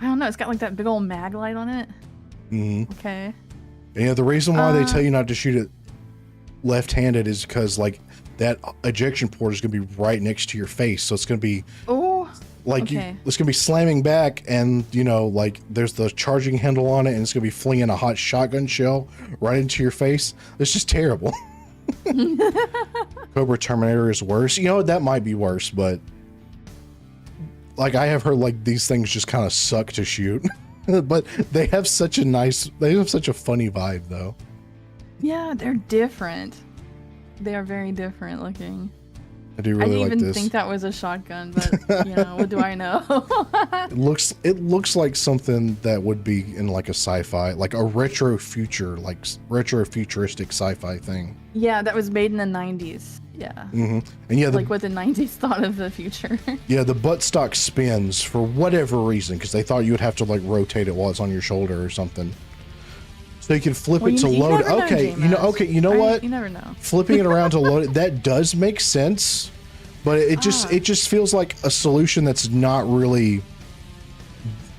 Speaker 2: don't know. It's got like that big old mag light on it. Mm-hmm. Okay.
Speaker 1: And, the reason why they tell you not to shoot it left-handed is because like that ejection port is going to be right next to your face. So it's going to be it's going to be slamming back, and like there's the charging handle on it, and it's going to be flinging a hot shotgun shell right into your face. It's just terrible. Cobra Terminator is worse. That might be worse, but like I have heard like these things just kind of suck to shoot. But they have such a funny vibe though.
Speaker 2: Yeah, they're different. They are very different looking.
Speaker 1: I do really like this.
Speaker 2: I didn't even think that was a shotgun, but what do I know?
Speaker 1: It looks like something that would be in like a sci-fi, like a retro futuristic sci-fi thing.
Speaker 2: Yeah, that was made in the 90s. Yeah.
Speaker 1: Mm-hmm. And yeah,
Speaker 2: like what the 90s thought of the future. Yeah,
Speaker 1: the buttstock spins for whatever reason because they thought you would have to like rotate it while it's on your shoulder or something. So you can flip it to load it. Okay, you know what?
Speaker 2: You never know.
Speaker 1: Flipping it around to load it, that does make sense. but it just feels like a solution that's not really,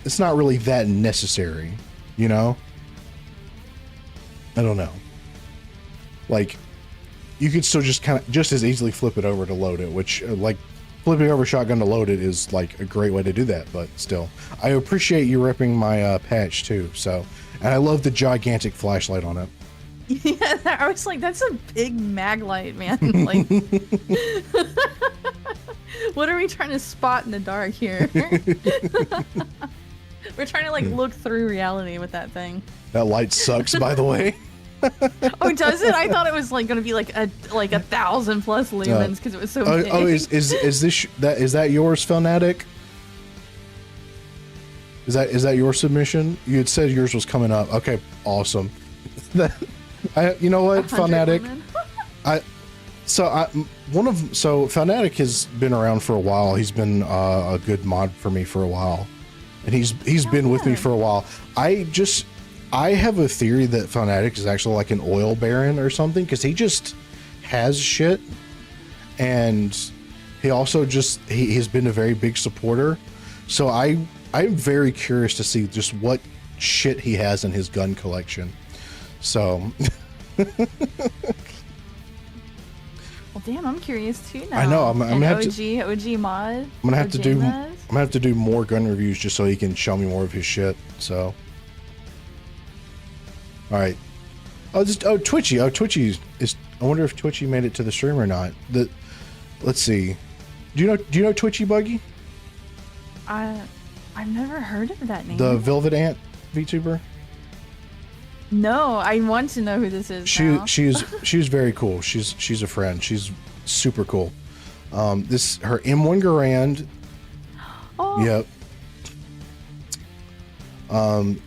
Speaker 1: it's not really that necessary, you know? I don't know. Like, you could still just kind of just as easily flip it over to load it, which like flipping over shotgun to load it is like a great way to do that. But still, I appreciate you ripping my patch too. So, and I love the gigantic flashlight on it.
Speaker 2: Yeah, I was like, that's a big mag light, man. Like, what are we trying to spot in the dark here? We're trying to like look through reality with that thing.
Speaker 1: That light sucks, by the way.
Speaker 2: Oh, does it? I thought it was like gonna be like a 1,000 plus lumens because it was so big.
Speaker 1: Oh, is that yours, Fanatic? Is that your submission? You had said yours was coming up. Okay, awesome. You know what, Fanatic? So Fanatic has been around for a while. He's been a good mod for me for a while, and he's been with me for a while. I have a theory that Fanatic is actually like an oil baron or something, because he just has shit, and he also he has been a very big supporter. So I'm very curious to see just what shit he has in his gun collection. So
Speaker 2: well, damn, I'm curious too now.
Speaker 1: I know. I'm gonna have
Speaker 2: OG mod.
Speaker 1: I'm gonna have to do more gun reviews just so he can show me more of his shit. So. All right. Twitchy. Twitchy is. I wonder if Twitchy made it to the stream or not. Let's see. Do you know Twitchy Buggy?
Speaker 2: I've never heard of that name.
Speaker 1: The Velvet Ant VTuber.
Speaker 2: No, I want to know who this is.
Speaker 1: She's very cool. She's a friend. She's super cool. This her M1 Garand.
Speaker 2: Oh.
Speaker 1: Yep.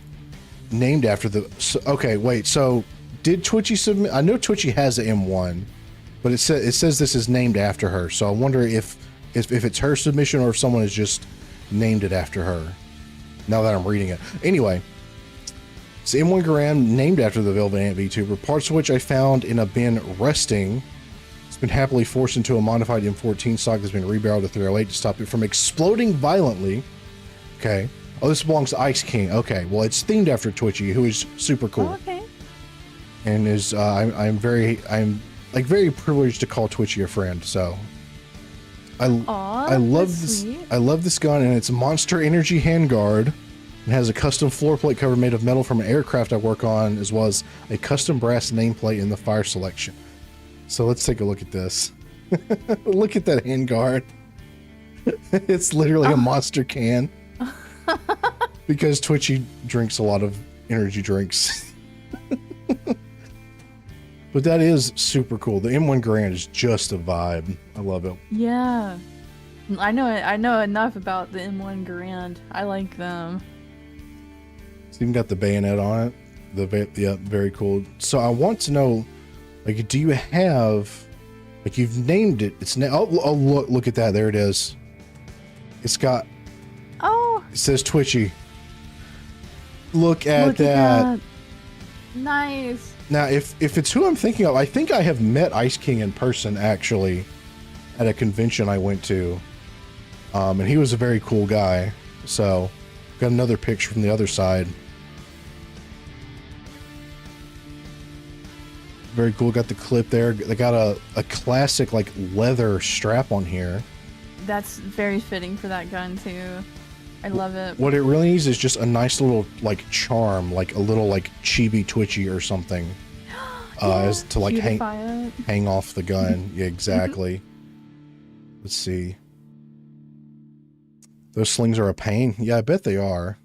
Speaker 1: Named after the. Okay, wait. So did Twitchy submit? I know Twitchy has the M1, but it says this is named after her. So I wonder if it's her submission or if someone has just named it after her. Now that I'm reading it, anyway. It's M1 Garand, named after the Velvet Ant VTuber, parts of which I found in a bin resting. It's been happily forced into a modified M14 stock that's been rebarreled to 308 to stop it from exploding violently. Okay. Oh, this belongs to Ice King. Okay. Well, it's themed after Twitchy, who is super cool.
Speaker 2: Oh, okay.
Speaker 1: And is I'm very privileged to call Twitchy a friend. So I love this.
Speaker 2: Sweet.
Speaker 1: I love this gun, and it's a Monster Energy handguard. It has a custom floor plate cover made of metal from an aircraft I work on, as well as a custom brass nameplate in the fire selection. So let's take a look at this. Look at that handguard. It's literally a monster can. Because Twitchy drinks a lot of energy drinks. But that is super cool. The M1 Garand is just a vibe. I love it.
Speaker 2: Yeah. I know enough about the M1 Garand. I like them.
Speaker 1: It's even got the bayonet on it. Yeah, very cool. So I want to know, like, do you have, like, you've named it. It's look at that. There it is. It's got.
Speaker 2: Oh.
Speaker 1: It says Twitchy. Look at that.
Speaker 2: Nice.
Speaker 1: Now, if it's who I'm thinking of, I think I have met Ice King in person actually, at a convention I went to, and he was a very cool guy. So, got another picture from the other side. Very cool. Got the clip there. They got a classic like leather strap on here.
Speaker 2: That's very fitting for that gun too. I love it.
Speaker 1: What it really needs is just a nice little like charm, like a little like chibi Twitchy or something, as to like hang off the gun. Yeah, exactly. Let's see. Those slings are a pain. Yeah, I bet they are.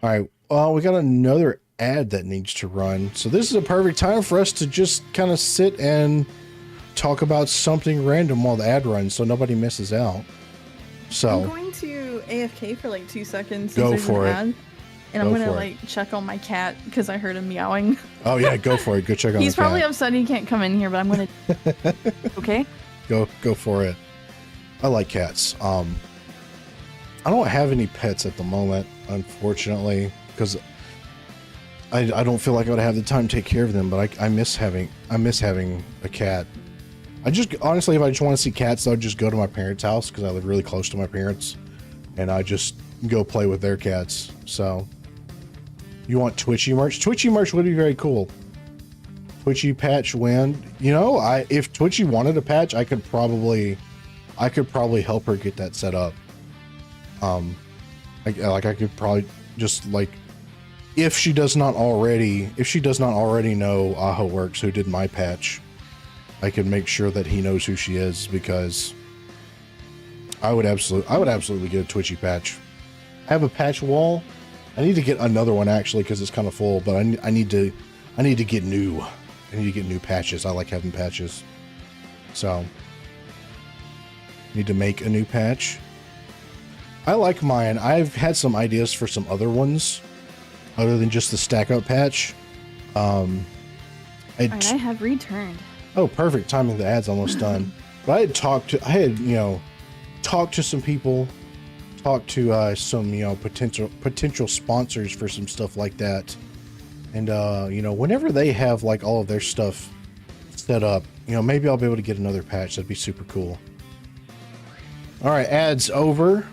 Speaker 1: All right. Well, we got another ad that needs to run. So this is a perfect time for us to just kind of sit and talk about something random while the ad runs so nobody misses out. So
Speaker 2: I'm going to AFK for like 2 seconds.
Speaker 1: Go for it.
Speaker 2: And I'm going to like check on my cat because I heard him meowing.
Speaker 1: Oh yeah, go for it. Go check on
Speaker 2: He's
Speaker 1: the cat.
Speaker 2: probably upset he can't come in here, but I'm going to. Okay.
Speaker 1: Go for it. I like cats. I don't have any pets at the moment, unfortunately, because I don't feel like I would have the time to take care of them. But I miss having a cat. I just honestly, if I just want to see cats, I'll just go to my parents' house because I live really close to my parents, and I just go play with their cats. So, you want Twitchy merch? Twitchy merch would be very cool. Twitchy patch when, you know, if Twitchy wanted a patch, I could probably help her get that set up. I could probably just like, if she does not already know Aho Works, who did my patch, I can make sure that he knows who she is, because I would absolutely get a Twitchy patch. I have a patch wall. I need to get another one actually because it's kind of full, but I need to get new. I need to get new patches. I like having patches. So need to make a new patch. I like mine. I've had some ideas for some other ones other than just the stack up patch.
Speaker 2: I have returned.
Speaker 1: Oh, perfect timing. The ad's almost done. But I had talked to some people, talked to some, you know, potential sponsors for some stuff like that. And, you know, whenever they have like all of their stuff set up, you know, maybe I'll be able to get another patch. That'd be super cool. All right, ads over.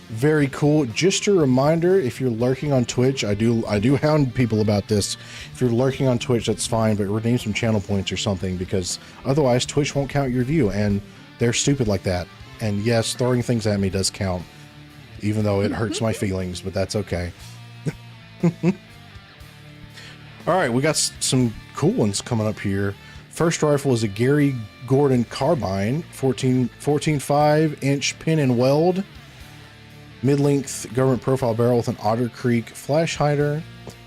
Speaker 1: Very cool. Just a reminder, if you're lurking on Twitch, I do hound people about this. If you're lurking on Twitch, that's fine, but redeem some channel points or something, because otherwise Twitch won't count your view, and they're stupid like that. And yes, throwing things at me does count, even though it hurts my feelings, but that's okay. All right, we got some cool ones coming up here. First rifle is a Gary Gordon carbine, 14.5 inch pin and weld. Mid-length government profile barrel with an Otter Creek flash hider,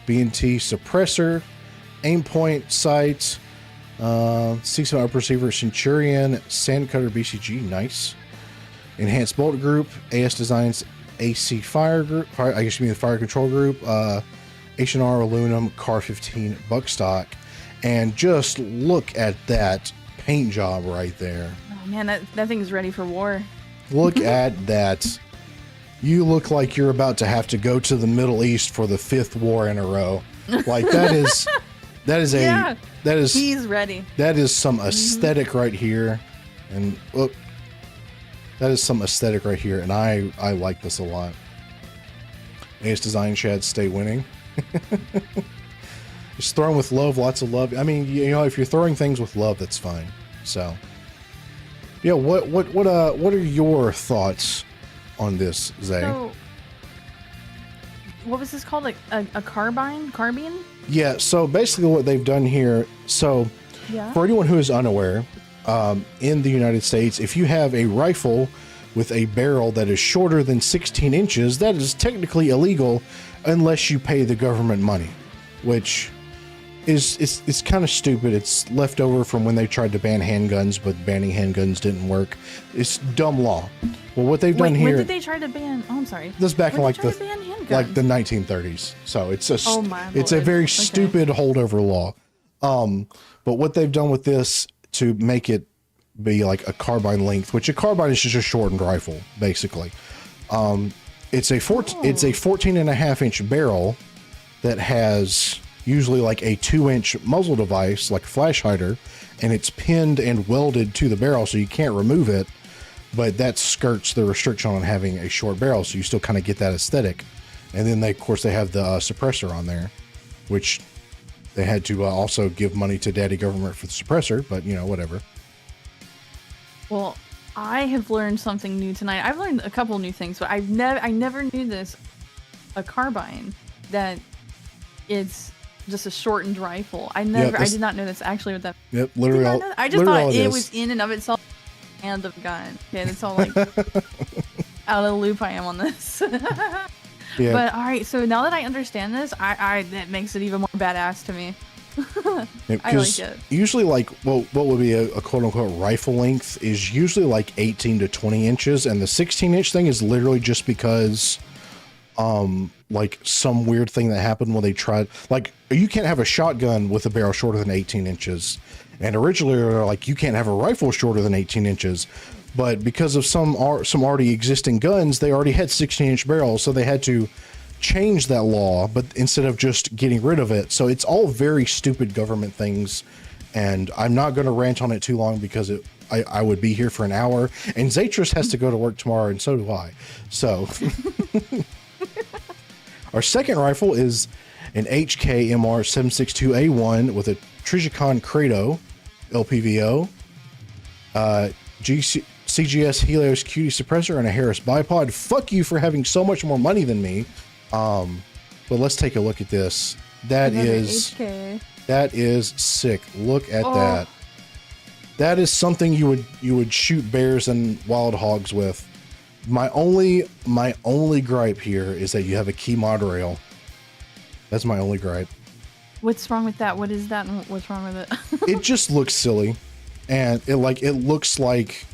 Speaker 1: B&T suppressor, aim point sight, 6 upper receiver Centurion, Sandcutter BCG, nice. Enhanced bolt group, AS Designs AC fire group, I guess you mean the fire control group, H&R aluminum Car 15 buckstock, and just look at that paint job right there.
Speaker 2: Oh man, that thing's ready for war.
Speaker 1: Look at that. You look like you're about to have to go to the Middle East for the 5th war in a row. Like he's
Speaker 2: ready.
Speaker 1: That is some aesthetic right here. And that is some aesthetic right here. And I like this a lot. AS Design Shad, stay winning. Just throwing with love, lots of love. I mean, you know, if you're throwing things with love, that's fine. So yeah, what are your thoughts on this, Zay?
Speaker 2: So, what was this called? Like a carbine? Carbine?
Speaker 1: Yeah, so basically what they've done here, so for anyone who is unaware, in the United States, if you have a rifle with a barrel that is shorter than 16 inches, that is technically illegal unless you pay the government money, which it's kind of stupid. It's left over from when they tried to ban handguns, but banning handguns didn't work. It's dumb law. Well, what they've done here...
Speaker 2: When did they try to ban... Oh, I'm sorry.
Speaker 1: This back in like the 1930s. So it's a very stupid holdover law. But what they've done with this to make it be like a carbine length, which a carbine is just a shortened rifle, basically. It's a 14.5 inch barrel that has usually like a 2-inch muzzle device, like a flash hider, and it's pinned and welded to the barrel so you can't remove it, but that skirts the restriction on having a short barrel, so you still kind of get that aesthetic. And then they have the suppressor on there, which they had to also give money to daddy government for the suppressor, but you know, whatever.
Speaker 2: Well, I have learned something new tonight. I've learned a couple new things, but I never knew this. A carbine, that it's just a shortened rifle. I did not know that's actually what that.
Speaker 1: Yep, literally.
Speaker 2: I just thought it was in and of itself and of gun. Okay, that's all like out of the loop I am on this.
Speaker 1: Yeah.
Speaker 2: But all right, so now that I understand this, that makes it even more badass to me. I like it.
Speaker 1: Usually, like, what would be a quote unquote rifle length is usually like 18 to 20 inches, and the 16-inch thing is literally just because, like some weird thing that happened when they tried, like, you can't have a shotgun with a barrel shorter than 18 inches, and originally they were like, you can't have a rifle shorter than 18 inches. But because of some already existing guns, they already had 16-inch barrels, so they had to change that law, but instead of just getting rid of it. So it's all very stupid government things, and I'm not going to rant on it too long because I would be here for an hour, and Zatris has to go to work tomorrow, and so do I. So our second rifle is an HKMR 762A1 with a Trijicon Credo LPVO, CGS Helios QD suppressor, and a Harris bipod. Fuck you for having so much more money than me. But let's take a look at this. That is sick. Look at that. That is something you would shoot bears and wild hogs with. My only gripe here is that you have a key mod rail. That's my only gripe.
Speaker 2: What's wrong with that? What is that and what's wrong with it?
Speaker 1: It just looks silly. And it looks like,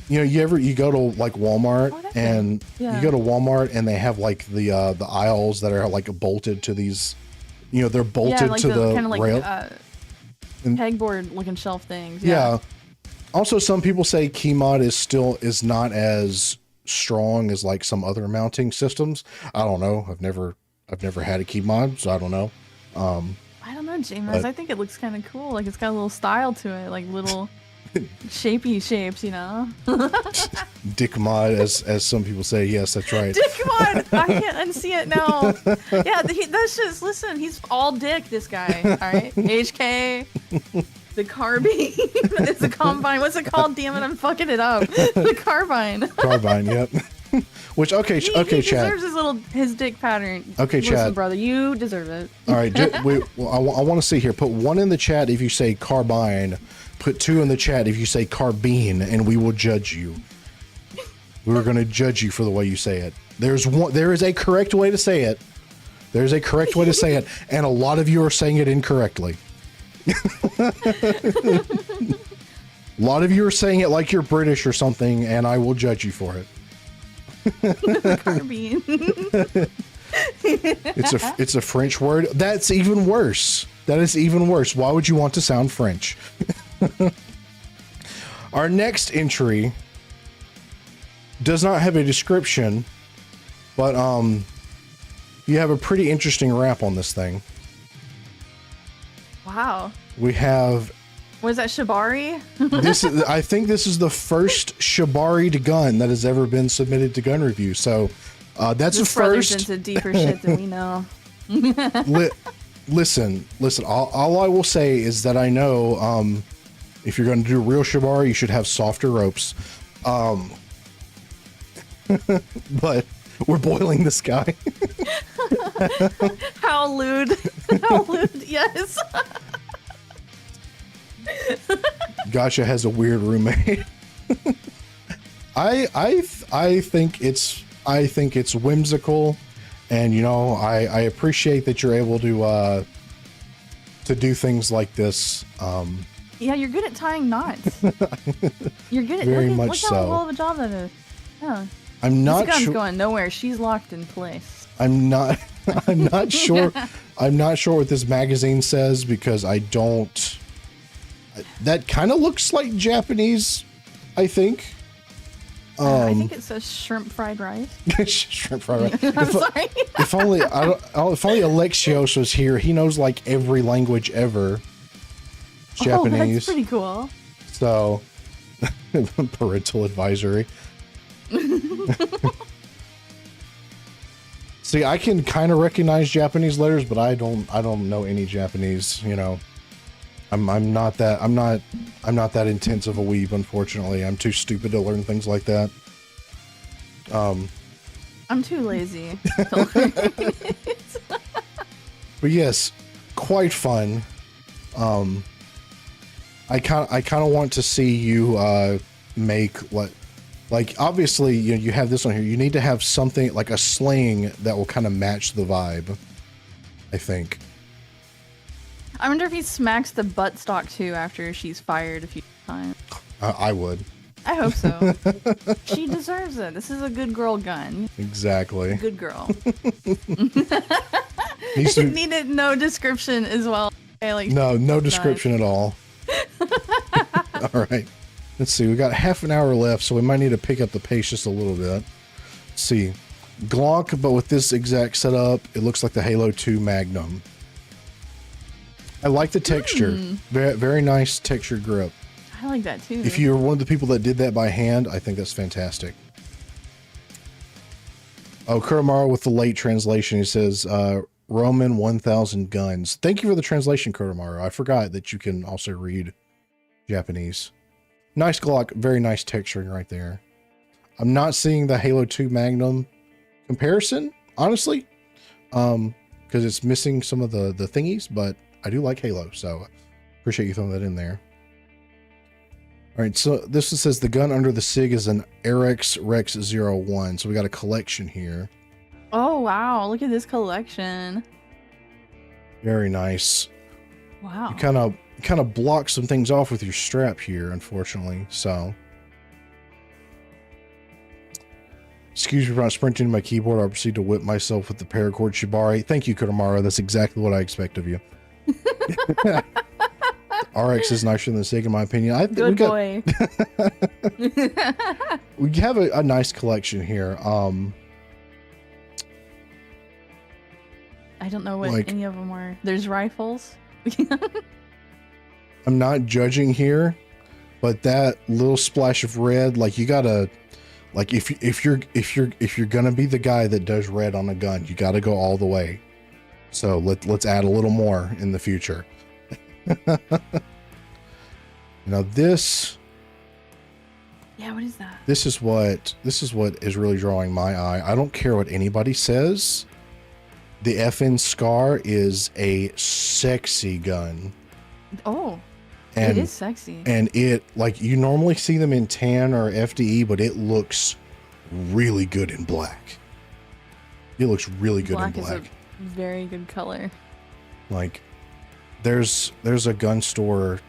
Speaker 1: you know, you go to like Walmart and you go to Walmart and they have like the aisles that are like bolted to these, you know, they're bolted to the
Speaker 2: kind of like
Speaker 1: rail.
Speaker 2: Pegboard looking shelf things.
Speaker 1: Yeah. Also, some people say key mod is not as strong as like some other mounting systems. I don't know. I've never had a key mod, so I don't know.
Speaker 2: I don't know, James. I think it looks kind of cool. Like it's got a little style to it, like little shapey shapes, you know.
Speaker 1: Dick mod, as some people say. Yes, that's right.
Speaker 2: Dick mod. I can't unsee it now. Yeah, that's just listen. He's all dick. This guy. All right. HK. The carbine. It's the combine. What's it called? Damn it! I'm fucking it up. The carbine.
Speaker 1: Carbine. Yep. Which okay,
Speaker 2: he
Speaker 1: Chad.
Speaker 2: deserves his dick pattern.
Speaker 1: Okay,
Speaker 2: listen,
Speaker 1: Chad.
Speaker 2: brother, you deserve it.
Speaker 1: All right, I want to see here. Put 1 in the chat if you say carbine. Put 2 in the chat if you say carbine, and we will judge you. We're going to judge you for the way you say it. There is a correct way to say it. There's a correct way to say it, and a lot of you are saying it incorrectly. A lot of you are saying it like you're British or something, and I will judge you for it.
Speaker 2: Carbine.
Speaker 1: It's a French word. That's even worse. That is even worse. Why would you want to sound French? Our next entry does not have a description, but you have a pretty interesting wrap on this thing.
Speaker 2: Wow.
Speaker 1: We have.
Speaker 2: Was that Shibari?
Speaker 1: I think this is the first Shibari gun that has ever been submitted to gun review. So that's a first.
Speaker 2: Into deeper shit than we know.
Speaker 1: Listen. All I will say is that I know if you're going to do real Shibari, you should have softer ropes. But we're boiling this guy.
Speaker 2: How lewd. How lewd. Yes.
Speaker 1: Gotcha has a weird roommate. I think it's whimsical, and you know I appreciate that you're able to do things like this.
Speaker 2: Yeah, you're good at tying knots. You're good at
Speaker 1: very
Speaker 2: look
Speaker 1: much
Speaker 2: how
Speaker 1: so.
Speaker 2: well of a job that is. Yeah.
Speaker 1: I'm not
Speaker 2: this gun's
Speaker 1: sure.
Speaker 2: going nowhere. She's locked in place.
Speaker 1: I'm not sure. I'm not sure what this magazine says because I don't. That kind of looks like Japanese, I think.
Speaker 2: I think it says shrimp fried rice.
Speaker 1: Shrimp fried rice.
Speaker 2: I'm sorry.
Speaker 1: If only Alexios was here. He knows like every language ever. It's Japanese.
Speaker 2: Oh, that's pretty cool.
Speaker 1: So, parental advisory. See, I can kind of recognize Japanese letters, but I don't know any Japanese. You know, I'm not that intense of a weeb. Unfortunately, I'm too stupid to learn things like that.
Speaker 2: I'm too lazy to learn it.
Speaker 1: But yes, quite fun. I kind of want to see you make what. Like, obviously, you have this on here. You need to have something like a sling that will kind of match the vibe, I think.
Speaker 2: I wonder if he smacks the buttstock too after she's fired a few times.
Speaker 1: I would.
Speaker 2: I hope so. She deserves it. This is a good girl gun.
Speaker 1: Exactly.
Speaker 2: Good girl.
Speaker 1: It
Speaker 2: needed no description as well. Okay, like,
Speaker 1: no description at all. All right. Let's see, we got half an hour left, so we might need to pick up the pace just a little bit. Let's see. Glock, but with this exact setup, it looks like the Halo 2 Magnum. I like the texture. Very, very nice textured grip.
Speaker 2: I like that too.
Speaker 1: If you're one of the people that did that by hand, I think that's fantastic. Oh, Kuramaru with the late translation. He says, Roman 1000 guns. Thank you for the translation, Kuramaru. I forgot that you can also read Japanese. Nice Glock. Very nice texturing right there. I'm not seeing the Halo 2 Magnum comparison, honestly, because it's missing some of the thingies, but I do like Halo, so appreciate you throwing that in there. All right, so this one says the gun under the SIG is an Arex Rex 01. So we got a collection here.
Speaker 2: Oh, wow. Look at this collection.
Speaker 1: Very nice.
Speaker 2: Wow.
Speaker 1: You kind of block some things off with your strap here, unfortunately. So, excuse me for not sprinting to my keyboard. I proceed to whip myself with the paracord Shibari. Thank you, Kuramaru. That's exactly what I expect of you. RX is nicer than the SIG, in my opinion. I think
Speaker 2: Good boy.
Speaker 1: We have a nice collection here.
Speaker 2: I don't know what any of them are. There's rifles.
Speaker 1: I'm not judging here, but that little splash of red, like you gotta, like if you're gonna be the guy that does red on a gun, you gotta go all the way. So let's add a little more in the future. Now this.
Speaker 2: Yeah, what is that?
Speaker 1: This is what is really drawing my eye. I don't care what anybody says. The FN Scar is a sexy gun.
Speaker 2: Oh,
Speaker 1: and
Speaker 2: it is sexy.
Speaker 1: And it, like, you normally see them in tan or FDE, but it looks really good in black. It looks really good in black.
Speaker 2: Black is a very good color.
Speaker 1: Like, there's a gun store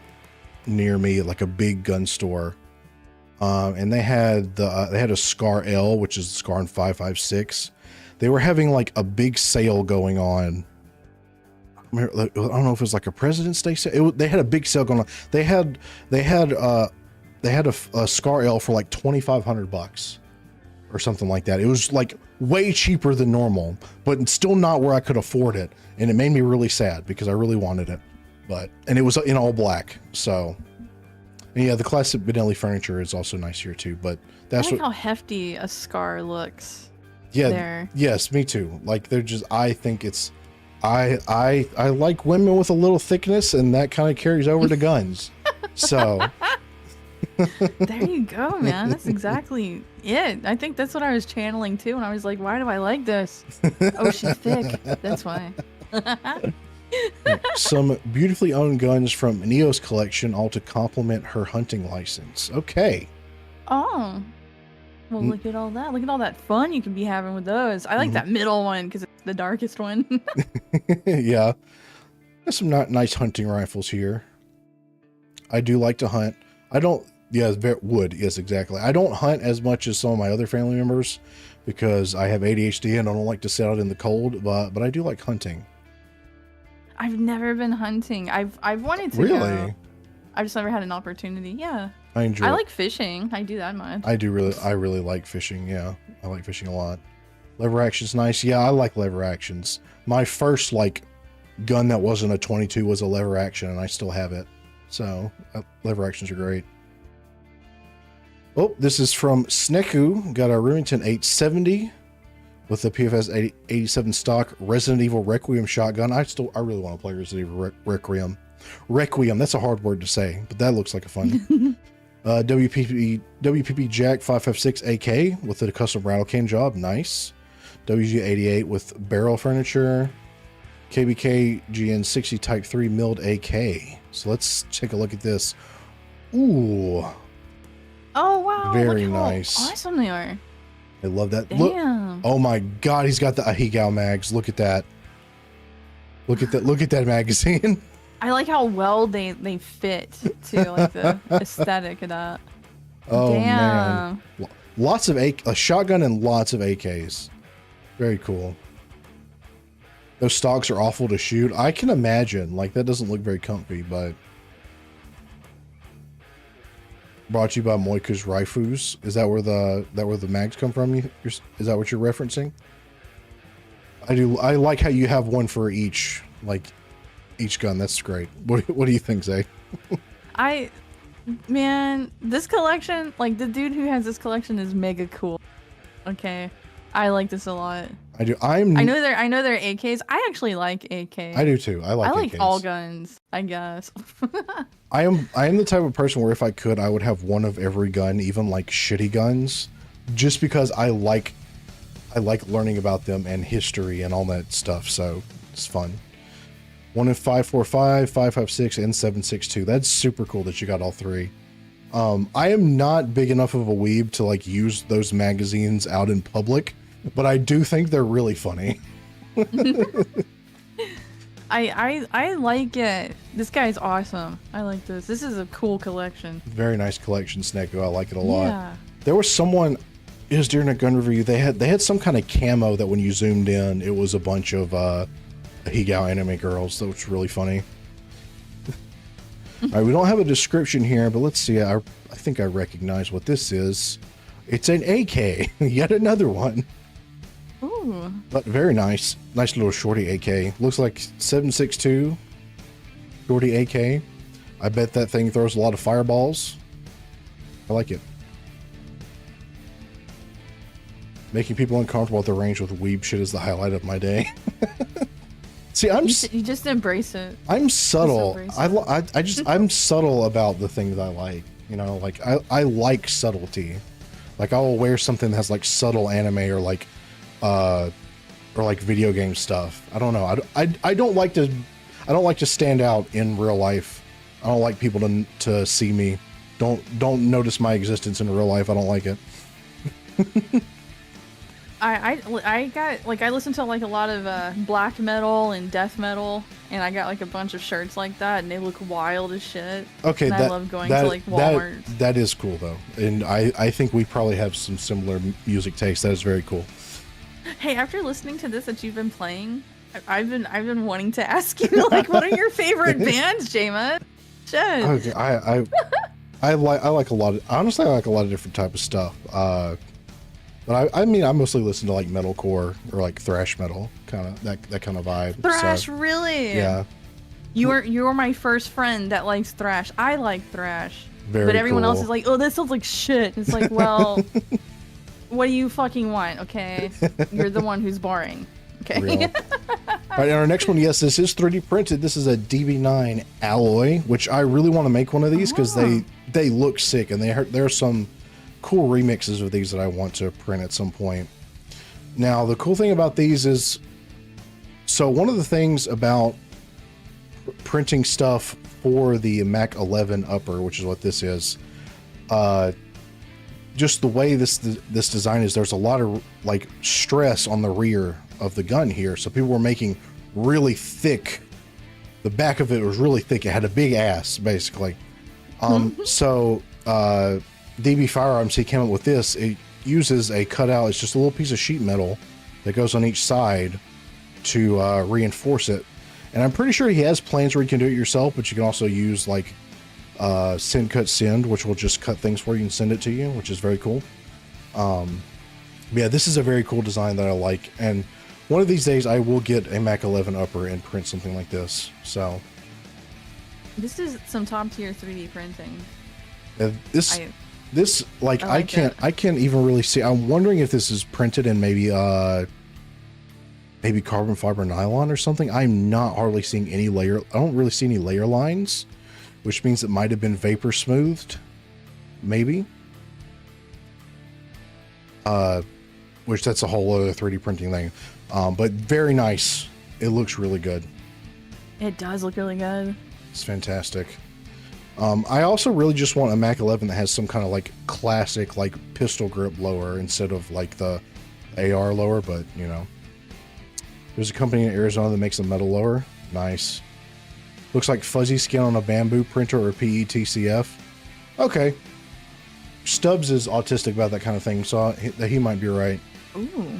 Speaker 1: near me, like a big gun store, and they had a Scar L, which is the Scar in 5.56. They were having like a big sale going on. I don't know if it was like a President's Day sale. They had a big sale going on. They had a Scar L for like $2,500 or something like that. It was like way cheaper than normal, but still not where I could afford it. And it made me really sad because I really wanted it. And it was in all black. So, and yeah, the classic Benelli furniture is also nice here too. But that's
Speaker 2: I like how hefty a Scar looks.
Speaker 1: Yeah.
Speaker 2: There.
Speaker 1: Yes, me too. Like they're just. I think it's. I like women with a little thickness, and that kind of carries over to guns. So.
Speaker 2: There you go, man. That's exactly it. I think that's what I was channeling too, and I was like, why do I like this? Oh, she's thick. That's why.
Speaker 1: Some beautifully owned guns from Neo's collection, all to complement her hunting license. Okay.
Speaker 2: Oh. Well, look at all that. Look at all that fun you can be having with those. I like that middle one because it's the darkest one.
Speaker 1: Yeah. There's some nice hunting rifles here. I do like to hunt. I don't. Yeah, wood. Yes, exactly. I don't hunt as much as some of my other family members because I have ADHD and I don't like to sit out in the cold. But I do like hunting.
Speaker 2: I've never been hunting. I've wanted to.
Speaker 1: Really?
Speaker 2: Go. I've just never had an opportunity. Yeah.
Speaker 1: I enjoy.
Speaker 2: I like fishing. I do that much.
Speaker 1: I really like fishing. Yeah, I like fishing a lot. Lever action's nice. Yeah, I like lever actions. My first like gun that wasn't a 22 was a lever action, and I still have it. So lever actions are great. Oh, this is from Sneku. Got a Remington 870 with the PFS 87 stock Resident Evil Requiem shotgun. I really want to play Resident Evil Requiem. That's a hard word to say, but that looks like a fun. WPP Jack 5.56 AK with the custom rattle can job. Nice. WG88 with barrel furniture. KBK GN 60 Type 3 milled AK. So let's take a look at this. Ooh.
Speaker 2: Oh, wow.
Speaker 1: Very
Speaker 2: look how
Speaker 1: nice.
Speaker 2: Awesome they are.
Speaker 1: I love that.
Speaker 2: Damn.
Speaker 1: Look. Oh my God. He's got the Ahegao mags. Look at that. Look at that. Look at that magazine.
Speaker 2: I like how well they fit too, like the aesthetic of that.
Speaker 1: Oh
Speaker 2: Damn.
Speaker 1: Man. Lots of a shotgun and lots of AKs. Very cool. Those stocks are awful to shoot. I can imagine. Like that doesn't look very comfy, but brought to you by Moika's Raifus. Is that where the mags come from? Is that what you're referencing? I like how you have one for each. Like each gun. That's great. What do you think, Zay?
Speaker 2: Man, this collection, like the dude who has this collection is mega cool. Okay, I like this a lot.
Speaker 1: I do.
Speaker 2: I know they're AKs. I actually like AK.
Speaker 1: I do too. I like AKs.
Speaker 2: all guns, I guess.
Speaker 1: I am the type of person where if I could, I would have one of every gun, even like shitty guns, just because I like learning about them and history and all that stuff. So it's fun. 1 in 5.45, 5.56, and 7.62. That's super cool that you got all three. I am not big enough of a weeb to like use those magazines out in public, but I do think they're really funny.
Speaker 2: I like it. This guy's awesome. I like this. This is a cool collection.
Speaker 1: Very nice collection, Sneko. I like it a lot.
Speaker 2: Yeah.
Speaker 1: There was someone, it was during a gun review, they had some kind of camo that when you zoomed in, it was a bunch of Higao anime girls. That was really funny. All right, we don't have a description here, but let's see. I think I recognize what this is. It's an AK, yet another one.
Speaker 2: Ooh.
Speaker 1: But very nice. Nice little shorty AK. Looks like 7.62 shorty AK. I bet that thing throws a lot of fireballs. I like it. Making people uncomfortable at the range with weeb shit is the highlight of my day. See,
Speaker 2: you just embrace it.
Speaker 1: I'm subtle. I'm subtle about the thing that I like. You know, like I like subtlety. Like I will wear something that has like subtle anime or like video game stuff. I don't know. I don't like to stand out in real life. I don't like people to see me. Don't notice my existence in real life. I don't like it. I listen to like a lot of black metal and death metal, and I got like a bunch of shirts like that, and they look wild as shit. Okay,
Speaker 2: and I love going to like Walmart.
Speaker 1: That is cool though, and I think we probably have some similar music tastes. That is very cool.
Speaker 2: Hey, after listening to this that you've been playing, I've been wanting to ask you like, what are your favorite bands, Jama? Shit.
Speaker 1: Okay, I like a lot of, honestly, I like a lot of different type of stuff. But I mean, I mostly listen to like metalcore or like thrash metal, kind of that kind of vibe.
Speaker 2: Thrash, so, really?
Speaker 1: Yeah.
Speaker 2: You're my first friend that likes thrash. I like thrash.
Speaker 1: Very
Speaker 2: but everyone
Speaker 1: cool.
Speaker 2: else is like, oh, that sounds like shit. It's like, well, what do you fucking want? Okay, you're the one who's boring. Okay.
Speaker 1: All right, and our next one, yes, this is 3D printed. This is a DB9 alloy, which I really want to make one of these because they look sick, and there are some cool remixes of these that I want to print at some point. Now, the cool thing about these is, so one of the things about printing stuff for the Mac 11 upper, which is what this is, just the way this design is, there's a lot of like stress on the rear of the gun here. So people were making really thick, the back of it was really thick. It had a big ass, basically. So DB Firearms, he came up with this. It uses a cutout. It's just a little piece of sheet metal that goes on each side to reinforce it. And I'm pretty sure he has plans where you can do it yourself, but you can also use like send cut send, which will just cut things for you and send it to you, which is very cool. Yeah, this is a very cool design that I like, and one of these days I will get a Mac 11 upper and print something like this. So
Speaker 2: this is some top tier 3D printing.
Speaker 1: This like I can't even really see. I'm wondering if this is printed in maybe carbon fiber nylon or something. I'm not hardly seeing any layer. I don't really see any layer lines, which means it might have been vapor smoothed, maybe. Which that's a whole other 3D printing thing. But very nice. It looks really good.
Speaker 2: It does look really good.
Speaker 1: It's fantastic. I also really just want a Mac 11 that has some kind of like classic like pistol grip lower instead of like the AR lower, but you know. There's a company in Arizona that makes a metal lower. Nice. Looks like fuzzy skin on a bamboo printer or PETCF. Okay. Stubbs is autistic about that kind of thing, so he might be right.
Speaker 2: Ooh.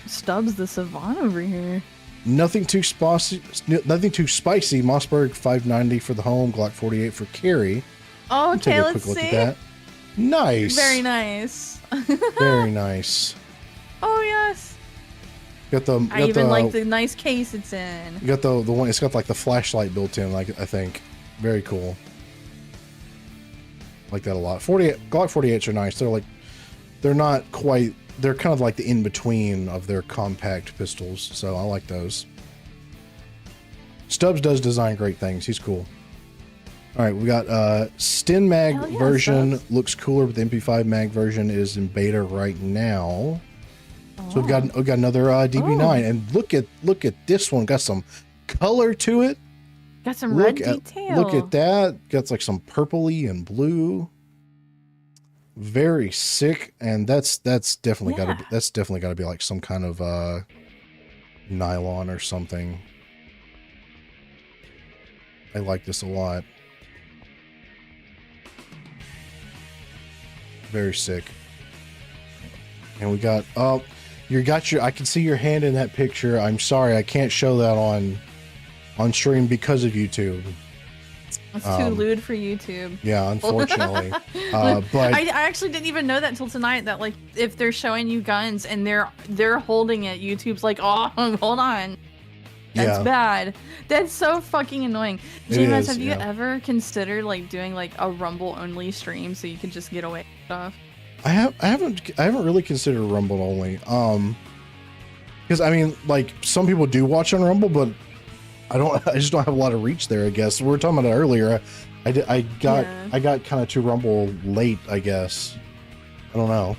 Speaker 2: Stubbs the savant over here.
Speaker 1: Nothing too spicy. Mossberg 590 for the home. Glock 48 for carry.
Speaker 2: Oh, okay, let's
Speaker 1: look
Speaker 2: see.
Speaker 1: At that. Nice.
Speaker 2: Very nice.
Speaker 1: Very nice.
Speaker 2: Oh yes. I even like the nice case it's in.
Speaker 1: You got the one. It's got like the flashlight built in. Like I think, very cool. Like that a lot. Glock 48s are nice. They're not quite. They're kind of like the in between of their compact pistols. So I like those. Stubbs does design great things. He's cool. All right, we got Sten Mag version Stubbs. Looks cooler, but the MP5 Mag version is in beta right now. Oh. So we've got another DB9, and look at this one. Got some color to it.
Speaker 2: Got some red detail.
Speaker 1: Look at that. Got like some purpley and blue. Very sick, and that's definitely got to be like some kind of nylon or something. I like this a lot. Very sick. And we got I can see your hand in that picture. I'm sorry, I can't show that on stream because of YouTube.
Speaker 2: It's too lewd for YouTube.
Speaker 1: Yeah, unfortunately. But
Speaker 2: I actually didn't even know that until tonight, that like if they're showing you guns and they're holding it, YouTube's like, oh, hold on. That's bad. That's so fucking annoying. James, have you ever considered like doing like a Rumble only stream so you can just get away with stuff?
Speaker 1: I haven't really considered Rumble only. Because I mean, like some people do watch on Rumble, but I just don't have a lot of reach there, I guess. We were talking about it earlier. I got kind of to Rumble late, I guess. I don't know.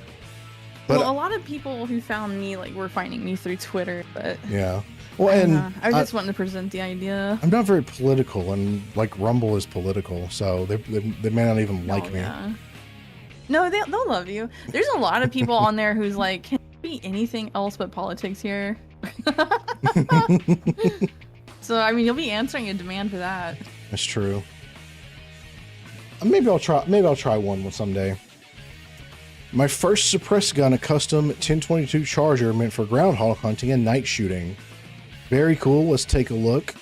Speaker 1: But
Speaker 2: well, a lot of people who found me like were finding me through Twitter, but
Speaker 1: yeah. Well, and
Speaker 2: I just wanted to present the idea.
Speaker 1: I'm not very political, and like Rumble is political, so they may not even like me. Yeah.
Speaker 2: No, they'll love you. There's a lot of people on there who's like, can it be anything else but politics here? So I mean, you'll be answering a demand for that.
Speaker 1: That's true. Maybe I'll try one someday. My first suppressed gun, a custom 1022 Charger meant for groundhog hunting and night shooting. Very cool. Let's take a look.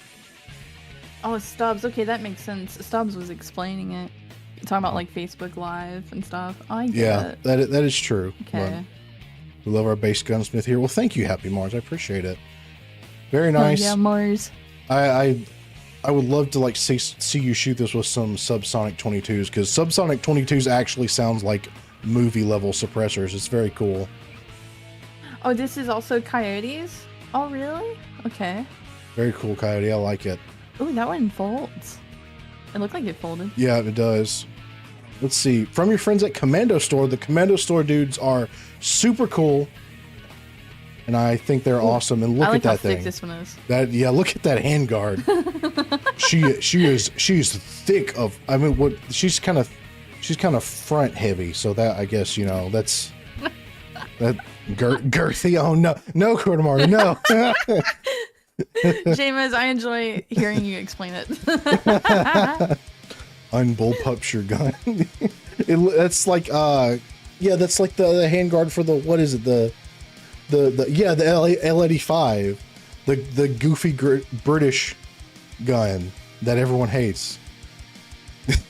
Speaker 2: Oh, Stubbs. Okay, that makes sense. Stubbs was explaining it. Talking about like Facebook Live and stuff. I get it.
Speaker 1: that is true.
Speaker 2: Okay.
Speaker 1: We love our base gunsmith here. Well, thank you, Happy Mars. I appreciate it. Very nice.
Speaker 2: Oh, yeah, Mars.
Speaker 1: I would love to like see you shoot this with some subsonic 22s, because subsonic 22s actually sounds like movie level suppressors. It's very cool.
Speaker 2: Oh, this is also Coyotes? Oh, really? Okay.
Speaker 1: Very cool, Coyote. I like it.
Speaker 2: Oh, that one folds. It looked like it folded.
Speaker 1: Yeah, it does. Let's see. From your friends at Commando Store. The Commando Store dudes are super cool, and I think they're awesome. And look at that thing. I like how thick
Speaker 2: this one is.
Speaker 1: Look at that handguard. she's thick of. I mean, what she's kind of front heavy. So that, I guess, that's that girthy. Oh no, Cordomar, no.
Speaker 2: James, I enjoy hearing you explain it.
Speaker 1: Unbullpups your gun. That's like that's like the handguard for the, what is it, the L85, the goofy British gun that everyone hates.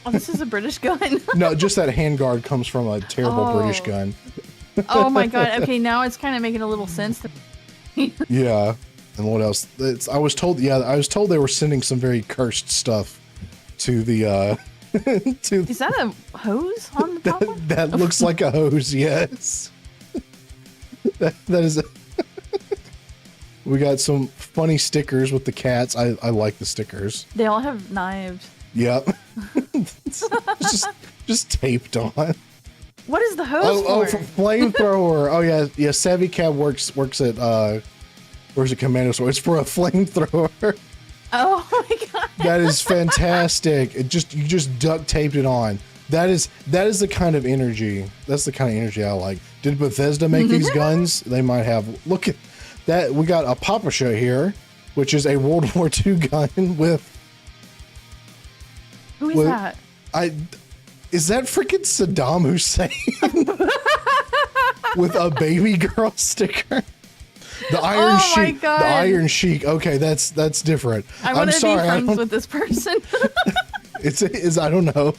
Speaker 2: Oh, this is a British gun?
Speaker 1: No, just that handguard comes from a terrible British gun.
Speaker 2: Oh my god. Okay, now it's kind of making a little sense to me.
Speaker 1: Yeah. And what else? I was told they were sending some very cursed stuff to the
Speaker 2: Is that a hose on the top one?
Speaker 1: That looks like a hose, yes. that is We got some funny stickers with the cats. I like the stickers.
Speaker 2: They all have knives.
Speaker 1: Yep. just taped on.
Speaker 2: What is the hose for?
Speaker 1: Oh, for flamethrower. Oh yeah. Savvy Cab works at where's the Commando Store? It's for a flamethrower.
Speaker 2: Oh my god.
Speaker 1: That is fantastic. You just duct taped it on. That is the kind of energy. That's the kind of energy I like. Did Bethesda make these guns? They might have. Look at that. We got a Papasha here, which is a World War II gun with.
Speaker 2: Who is that?
Speaker 1: Is that freaking Saddam Hussein with a baby girl sticker? The Iron Sheik. The Iron Sheik. Okay, that's different.
Speaker 2: I want to be friends with this person.
Speaker 1: It's I don't know.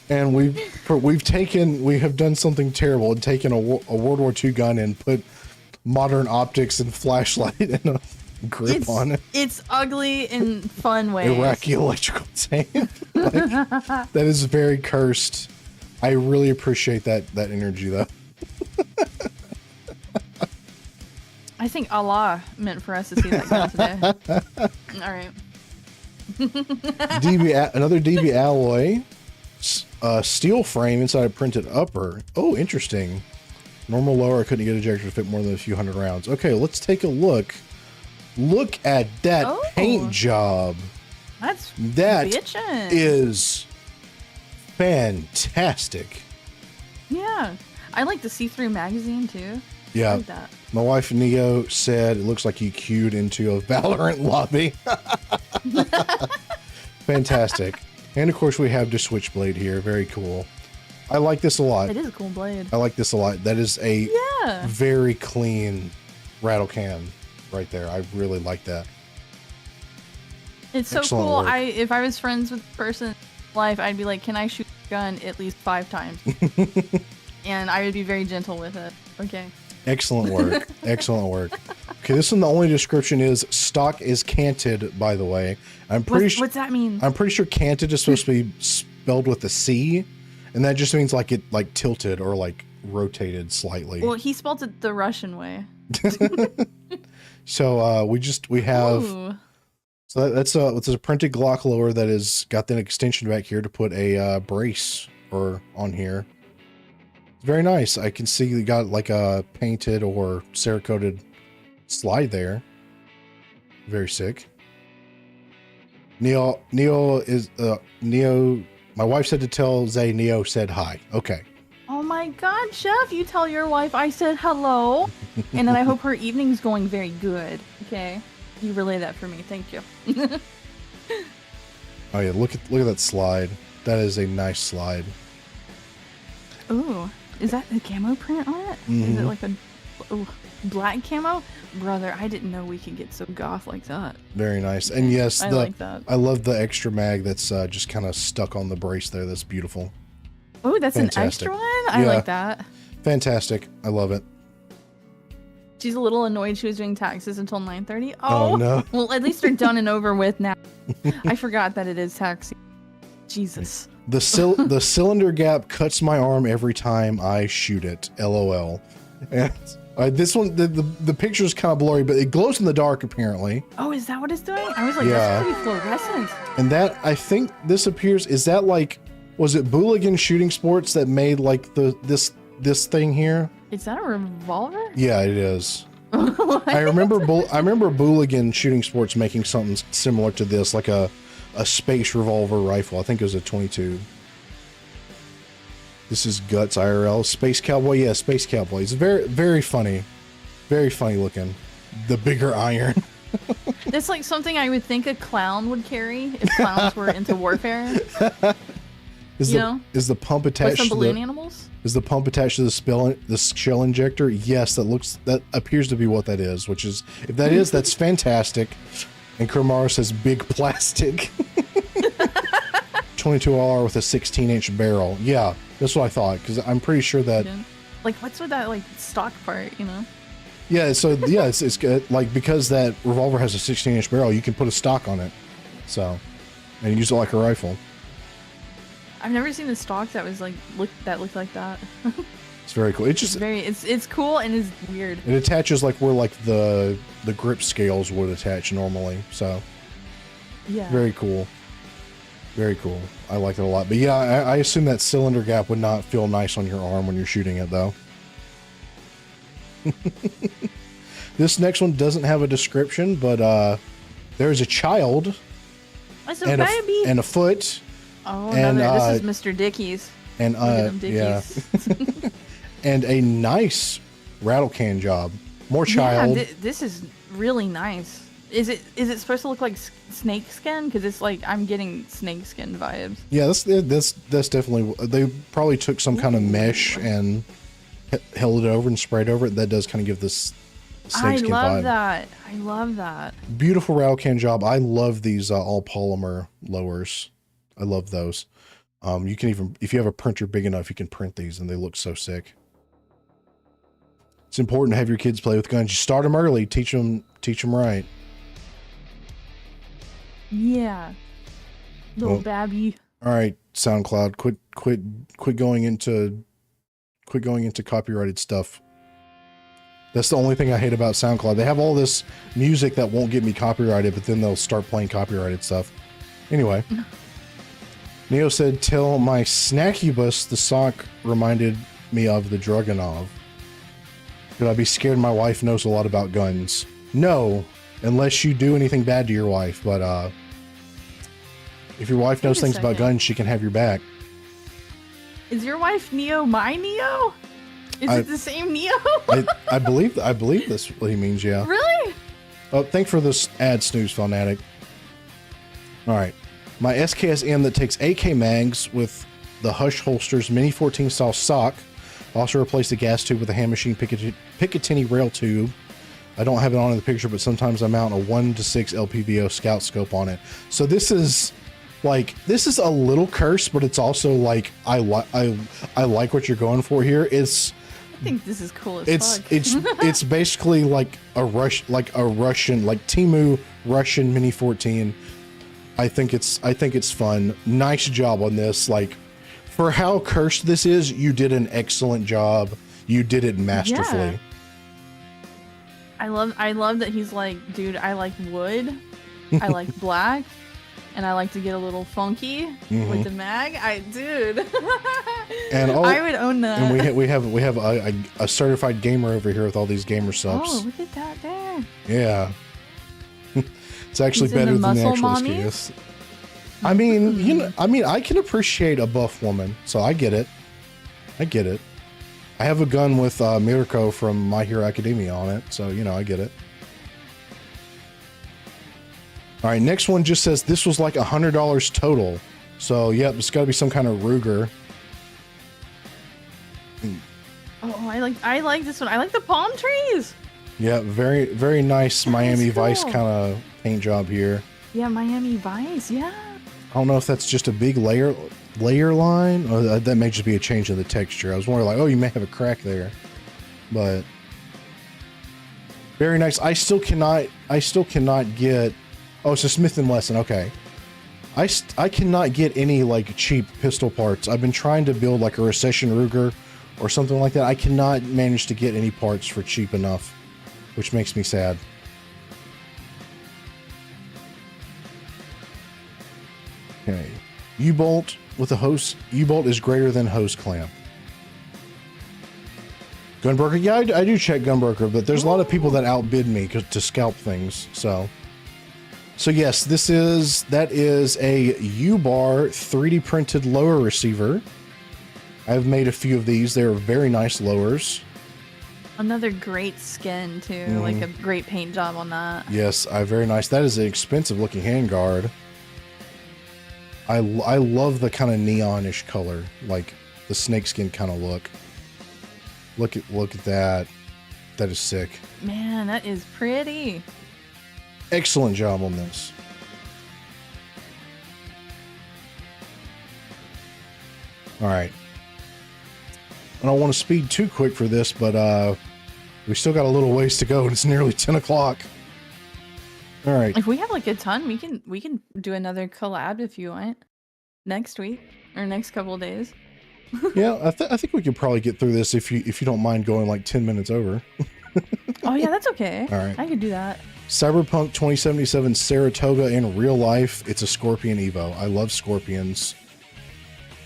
Speaker 1: And We have done something terrible and taken a World War II gun and put modern optics and flashlight and a grip on it.
Speaker 2: It's ugly in fun ways.
Speaker 1: Iraqi electrical tape. Like, that is very cursed. I really appreciate that energy though.
Speaker 2: I think Allah meant for us to see that gun today. All right.
Speaker 1: Another DB alloy, steel frame inside a printed upper. Oh, interesting. Normal lower, I couldn't get ejector to fit more than a few hundred rounds. Okay, let's take a look. Look at that paint job. That
Speaker 2: bitchin'.
Speaker 1: is fantastic.
Speaker 2: Yeah, I like the see-through magazine too.
Speaker 1: Yeah,
Speaker 2: I like that.
Speaker 1: My wife Neo said it looks like you queued into a Valorant lobby. Fantastic. And of course we have the switchblade here. Very cool. I like this a lot.
Speaker 2: It is a cool blade.
Speaker 1: I like this a lot. That is a very clean rattle can right there. I really like that.
Speaker 2: It's so
Speaker 1: Excellent
Speaker 2: cool.
Speaker 1: work.
Speaker 2: If I was friends with the person in life, I'd be like, can I shoot a gun at least 5 times? And I would be very gentle with it. Okay.
Speaker 1: Excellent work. Excellent work. Okay, this one, the only description is stock is canted, by the way. I'm pretty sure.
Speaker 2: What's that mean?
Speaker 1: I'm pretty sure canted is supposed to be spelled with a C, and that just means like it like tilted or like rotated slightly.
Speaker 2: Well, he spelled it the Russian way.
Speaker 1: So we have
Speaker 2: Ooh.
Speaker 1: so that's a printed Glock lower that has got an extension back here to put a brace or on here. Very nice. I can see you got like a painted or Cerakoted slide there. Very sick. Neo is Neo. My wife said to tell Zay Neo said hi. Okay.
Speaker 2: Oh my God, Chef! You tell your wife I said hello, and then I hope her evening's going very good. Okay, you relay that for me. Thank you.
Speaker 1: Oh yeah, look at that slide. That is a nice slide.
Speaker 2: Ooh. Is that a camo print on it? Is it like a black camo? Brother, I didn't know we could get so goth like that.
Speaker 1: Very nice. And yes,
Speaker 2: I like that.
Speaker 1: I love the extra mag that's just kind of stuck on the brace there. That's beautiful.
Speaker 2: Oh, that's
Speaker 1: Fantastic.
Speaker 2: an extra one? I like that.
Speaker 1: Fantastic. I love it.
Speaker 2: She's a little annoyed she was doing taxes until 9:30.
Speaker 1: Oh, no.
Speaker 2: Well, at least they're done and over with now. I forgot that it is tax season. Jesus.
Speaker 1: The cylinder gap cuts my arm every time I shoot it. LOL. And, this one, the picture is kind of blurry, but it glows in the dark apparently.
Speaker 2: Oh, is that what it's doing? I was like, that's pretty fluorescent.
Speaker 1: And that, I think this appears, is that like, was it Booligan Shooting Sports that made like this thing here?
Speaker 2: Is that a revolver?
Speaker 1: Yeah, it is. I remember Booligan Shooting Sports making something similar to this, like a space revolver rifle. I think it was a 22. This is Guts IRL. Space Cowboy. Yeah, Space Cowboy. It's very, very funny. Very funny looking. The bigger iron.
Speaker 2: That's like something I would think a clown would carry if clowns were into warfare.
Speaker 1: Is the pump attached
Speaker 2: with some
Speaker 1: to
Speaker 2: balloon animals?
Speaker 1: Is the pump attached to the shell injector? Yes, that appears to be what that is, which is, if that is, that's fantastic. And Kurmara says big plastic. 22R with a 16-inch barrel. Yeah, that's what I thought, because I'm pretty sure that...
Speaker 2: Like, what's with that, like, stock part, you know?
Speaker 1: Yeah, so, yeah, it's good. Like, because that revolver has a 16-inch barrel, you can put a stock on it. So, and use it like a rifle.
Speaker 2: I've never seen a stock that was, like, looked like that.
Speaker 1: It's very cool. It's just...
Speaker 2: It's cool and it's weird.
Speaker 1: It attaches like where, like, the grip scales would attach normally, so...
Speaker 2: Yeah.
Speaker 1: Very cool. Very cool. I like it a lot. But yeah, I assume that cylinder gap would not feel nice on your arm when you're shooting it, though. This next one doesn't have a description, but there is a child
Speaker 2: It's a baby.
Speaker 1: and a foot.
Speaker 2: Oh,
Speaker 1: and,
Speaker 2: this is Mr. Dickie's.
Speaker 1: And
Speaker 2: Look at them
Speaker 1: yeah,
Speaker 2: Dickies.
Speaker 1: and a nice rattle can job. More child.
Speaker 2: Yeah, this is really nice. Is it supposed to look like snake skin? Because it's like I'm getting snake skin vibes.
Speaker 1: Yeah, that's definitely. They probably took some kind of mesh and held it over and sprayed over it. That does kind of give this snake skin vibe.
Speaker 2: I love that.
Speaker 1: Beautiful rattle can job. I love these all polymer lowers. I love those. You can even, if you have a printer big enough, you can print these and they look so sick. It's important to have your kids play with guns. You start them early, teach them right.
Speaker 2: Yeah. Little babby.
Speaker 1: All right, SoundCloud, quit going into copyrighted stuff. That's the only thing I hate about SoundCloud. They have all this music that won't get me copyrighted, but then they'll start playing copyrighted stuff. Anyway. Neo said, tell my snackybus the sock reminded me of the Dragunov. Could I be scared my wife knows a lot about guns? No, unless you do anything bad to your wife. But if your wife knows things about guns, she can have your back.
Speaker 2: Is your wife Neo my Neo? Is it the same Neo?
Speaker 1: I believe that's what he means, yeah.
Speaker 2: Really?
Speaker 1: Oh, thanks for this ad, Snooze Fanatic. All right. My SKSM that takes AK mags with the Hush Holsters Mini 14 style sock. Also replaced the gas tube with a hand machine Picatinny rail tube. I don't have it on in the picture, but sometimes I mount a 1:6 LPVO scout scope on it. So this is a little curse, but it's also like I like what you're going for here. I
Speaker 2: think this is cool as fuck.
Speaker 1: It's basically like a Russian, like Temu Russian Mini 14. I think it's fun. Nice job on this. Like, for how cursed this is, you did an excellent job. You did it masterfully.
Speaker 2: Yeah. I love that he's like, dude, I like wood, I like black, and I like to get a little funky with the mag.
Speaker 1: And
Speaker 2: I would own that.
Speaker 1: And we have a certified gamer over here with all these gamer subs.
Speaker 2: Oh, look at that there.
Speaker 1: Yeah. It's actually better than the actual SKS. I mean, I can appreciate a buff woman, so I get it. I have a gun with Mirko from My Hero Academia on it, so I get it. All right, next one just says this was like $100 total. So yep, it's got to be some kind of Ruger.
Speaker 2: Oh, I like this one. I like the palm trees.
Speaker 1: Yeah, very very nice Miami Vice kind of paint job here.
Speaker 2: Yeah, Miami Vice. Yeah.
Speaker 1: I don't know if that's just a big layer line, or that may just be a change in the texture. I was wondering, like, oh, you may have a crack there, but very nice. I still cannot get. Oh, it's a Smith & Wesson. Okay, I cannot get any like cheap pistol parts. I've been trying to build like a Recession Ruger or something like that. I cannot manage to get any parts for cheap enough, which makes me sad. Okay, U-bolt with a hose. U-bolt is greater than hose clamp. Gunbroker, yeah, I do check Gunbroker, but there's a lot of people that outbid me to scalp things. So yes, that is a U-bar 3D printed lower receiver. I've made a few of these. They're very nice lowers.
Speaker 2: Another great skin too, like a great paint job on that.
Speaker 1: Yes, very nice. That is an expensive looking handguard. I love the kind of neonish color, like the snakeskin kind of look. Look at that. That is sick.
Speaker 2: Man, that is pretty.
Speaker 1: Excellent job on this. All right. I don't want to speed too quick for this, but we still got a little ways to go, and it's nearly 10 o'clock. All right.
Speaker 2: If we have like a ton, we can do another collab if you want next week or next couple of days.
Speaker 1: Yeah, I think we could probably get through this if you don't mind going like 10 minutes over.
Speaker 2: Oh yeah, that's okay.
Speaker 1: All right.
Speaker 2: I could do that.
Speaker 1: Cyberpunk 2077 Saratoga in real life. It's a Scorpion Evo. I love Scorpions.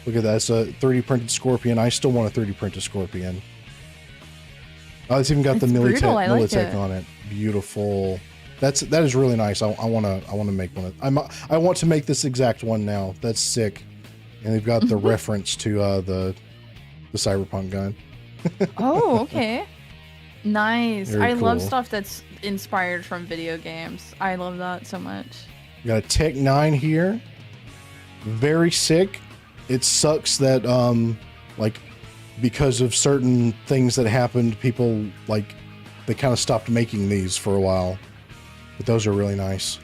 Speaker 1: Look at that. It's a 3D printed Scorpion. I still want a 3D printed Scorpion. Oh, it's even got the Militech on it. Beautiful. That is really nice. I want to make one. I want to make this exact one now. That's sick. And they've got the reference to the Cyberpunk gun.
Speaker 2: Oh, okay. Nice.
Speaker 1: Very
Speaker 2: I love
Speaker 1: cool.
Speaker 2: stuff that's inspired from video games. I love that so much.
Speaker 1: We got a Tech 9 here. Very sick. It sucks that like because of certain things that happened, people like they kind of stopped making these for a while. But those are really nice.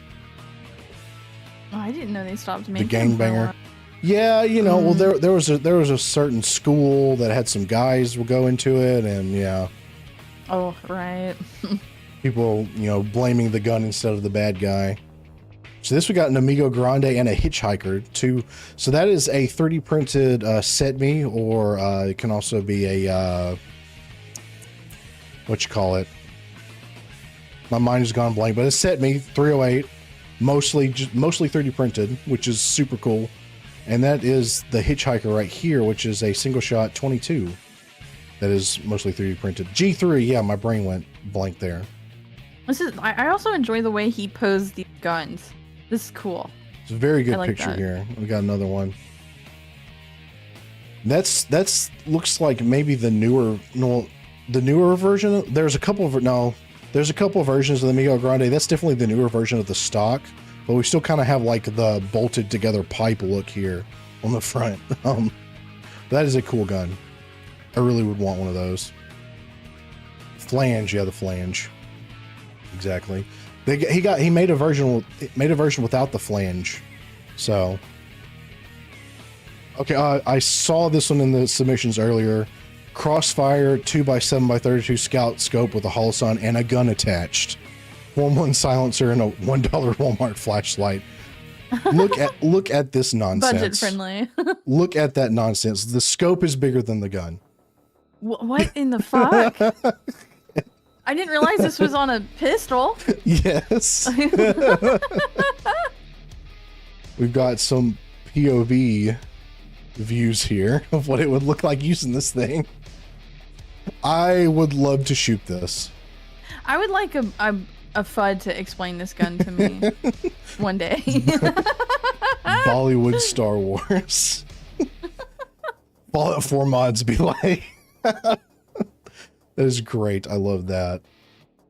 Speaker 2: Oh, I didn't know they stopped making
Speaker 1: the gangbanger. Yeah, you know, well, there was a certain school that had some guys will go into it, and yeah,
Speaker 2: Oh, right.
Speaker 1: people, you know, blaming the gun instead of the bad guy. So this we got an Amigo Grande and a Hitchhiker too. So that is a 3D printed set me, or it can also be a what you call it. My mind has gone blank, but it's set me 308, mostly 3D printed, which is super cool. And that is the Hitchhiker right here, which is a single shot 22. That is mostly 3D printed. G3, yeah, my brain went blank there.
Speaker 2: I also enjoy the way he posed these guns. This is cool.
Speaker 1: It's a very good
Speaker 2: like
Speaker 1: picture
Speaker 2: that.
Speaker 1: here. We got another one. That's looks like maybe the newer version. There's a couple of versions of the Amigo Grande. That's definitely the newer version of the stock, but we still kind of have like the bolted together pipe look here on the front. That is a cool gun. I really would want one of those. Flange, yeah, the flange. Exactly. He made a version without the flange. So okay, I saw this one in the submissions earlier. Crossfire 2x7x32 scout scope with a holosun and a gun attached. 1-1 silencer and a $1 Walmart flashlight. Look at this nonsense.
Speaker 2: Budget friendly.
Speaker 1: Look at that nonsense. The scope is bigger than the gun.
Speaker 2: What in the fuck? I didn't realize this was on a pistol.
Speaker 1: Yes. We've got some POV views here of what it would look like using this thing. I would love to shoot this.
Speaker 2: I would like a FUD to explain this gun to me one day.
Speaker 1: Bollywood Star Wars. Fallout 4 mods be like. That is great. I love that.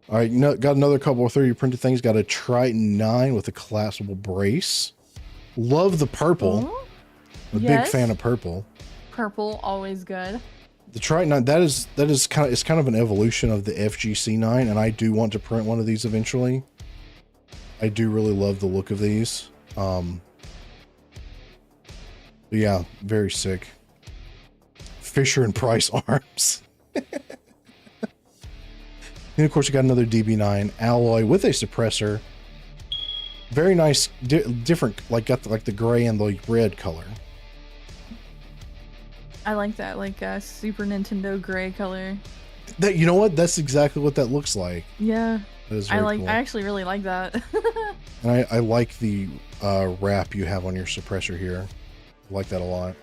Speaker 1: All right, got another couple of 3D printed things. Got a Triton 9 with a collapsible brace. Love the purple.
Speaker 2: Oh,
Speaker 1: I'm a
Speaker 2: yes.
Speaker 1: big fan of purple.
Speaker 2: Purple, always good.
Speaker 1: The Triton 9, that is kind of an evolution of the FGC 9, and I do want to print one of these eventually. I do really love the look of these. But yeah, very sick. Fisher and Price arms. And of course, you got another DB9 alloy with a suppressor. Very nice, different, like got the gray and the red color.
Speaker 2: I like that, like a Super Nintendo gray color.
Speaker 1: That, you know what? That's exactly what that looks like.
Speaker 2: Yeah.
Speaker 1: That is very cool.
Speaker 2: I actually really like that.
Speaker 1: And I like the wrap you have on your suppressor here. I like that a lot.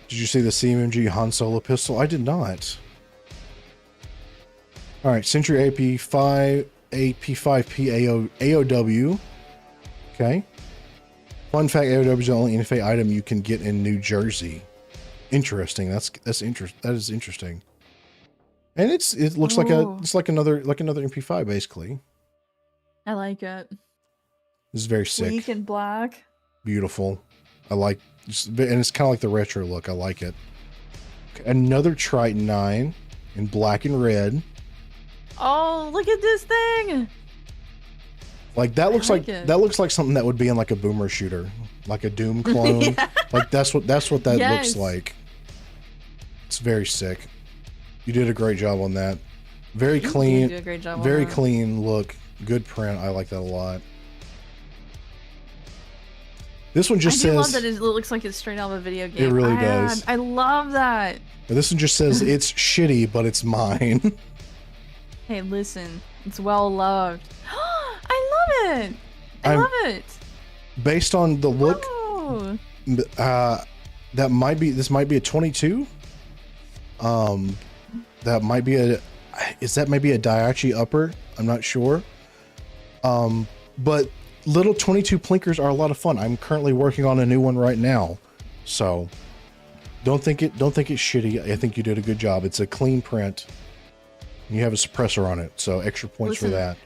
Speaker 1: Did you see the CMMG Han Solo pistol? I did not. All right, Century AP5 AOW. Okay. Fun fact: AOW is the only NFA item you can get in New Jersey. Interesting. That is interesting. And it looks like another MP5 basically.
Speaker 2: I like it.
Speaker 1: This is very sick.
Speaker 2: Sleek and black.
Speaker 1: Beautiful. I like, and it's kind of like the retro look. I like it. Another Triton 9 in black and red.
Speaker 2: Oh, look at this thing!
Speaker 1: Like that looks
Speaker 2: like
Speaker 1: like
Speaker 2: it.
Speaker 1: that looks like something that would be in like a Boomer shooter, like a Doom clone.
Speaker 2: Yeah.
Speaker 1: Like that's what that
Speaker 2: Yes.
Speaker 1: looks like. It's very sick. You did a great job on that. Very
Speaker 2: You
Speaker 1: clean.
Speaker 2: do a great job on
Speaker 1: Very
Speaker 2: that.
Speaker 1: clean look. Good print. I like that a lot. This one just
Speaker 2: I do
Speaker 1: says.
Speaker 2: love that it looks like it's straight out of a video game.
Speaker 1: It really does.
Speaker 2: I love that.
Speaker 1: This one just says it's shitty, but it's mine.
Speaker 2: Hey, listen, it's well loved. I love it. I love it.
Speaker 1: Based on the look,
Speaker 2: Oh.
Speaker 1: this might be a 22. That might be maybe a Daiichi upper? I'm not sure. But little 22 plinkers are a lot of fun. I'm currently working on a new one right now, so don't think it's shitty. I think you did a good job. It's a clean print. You have a suppressor on it, so extra points for that.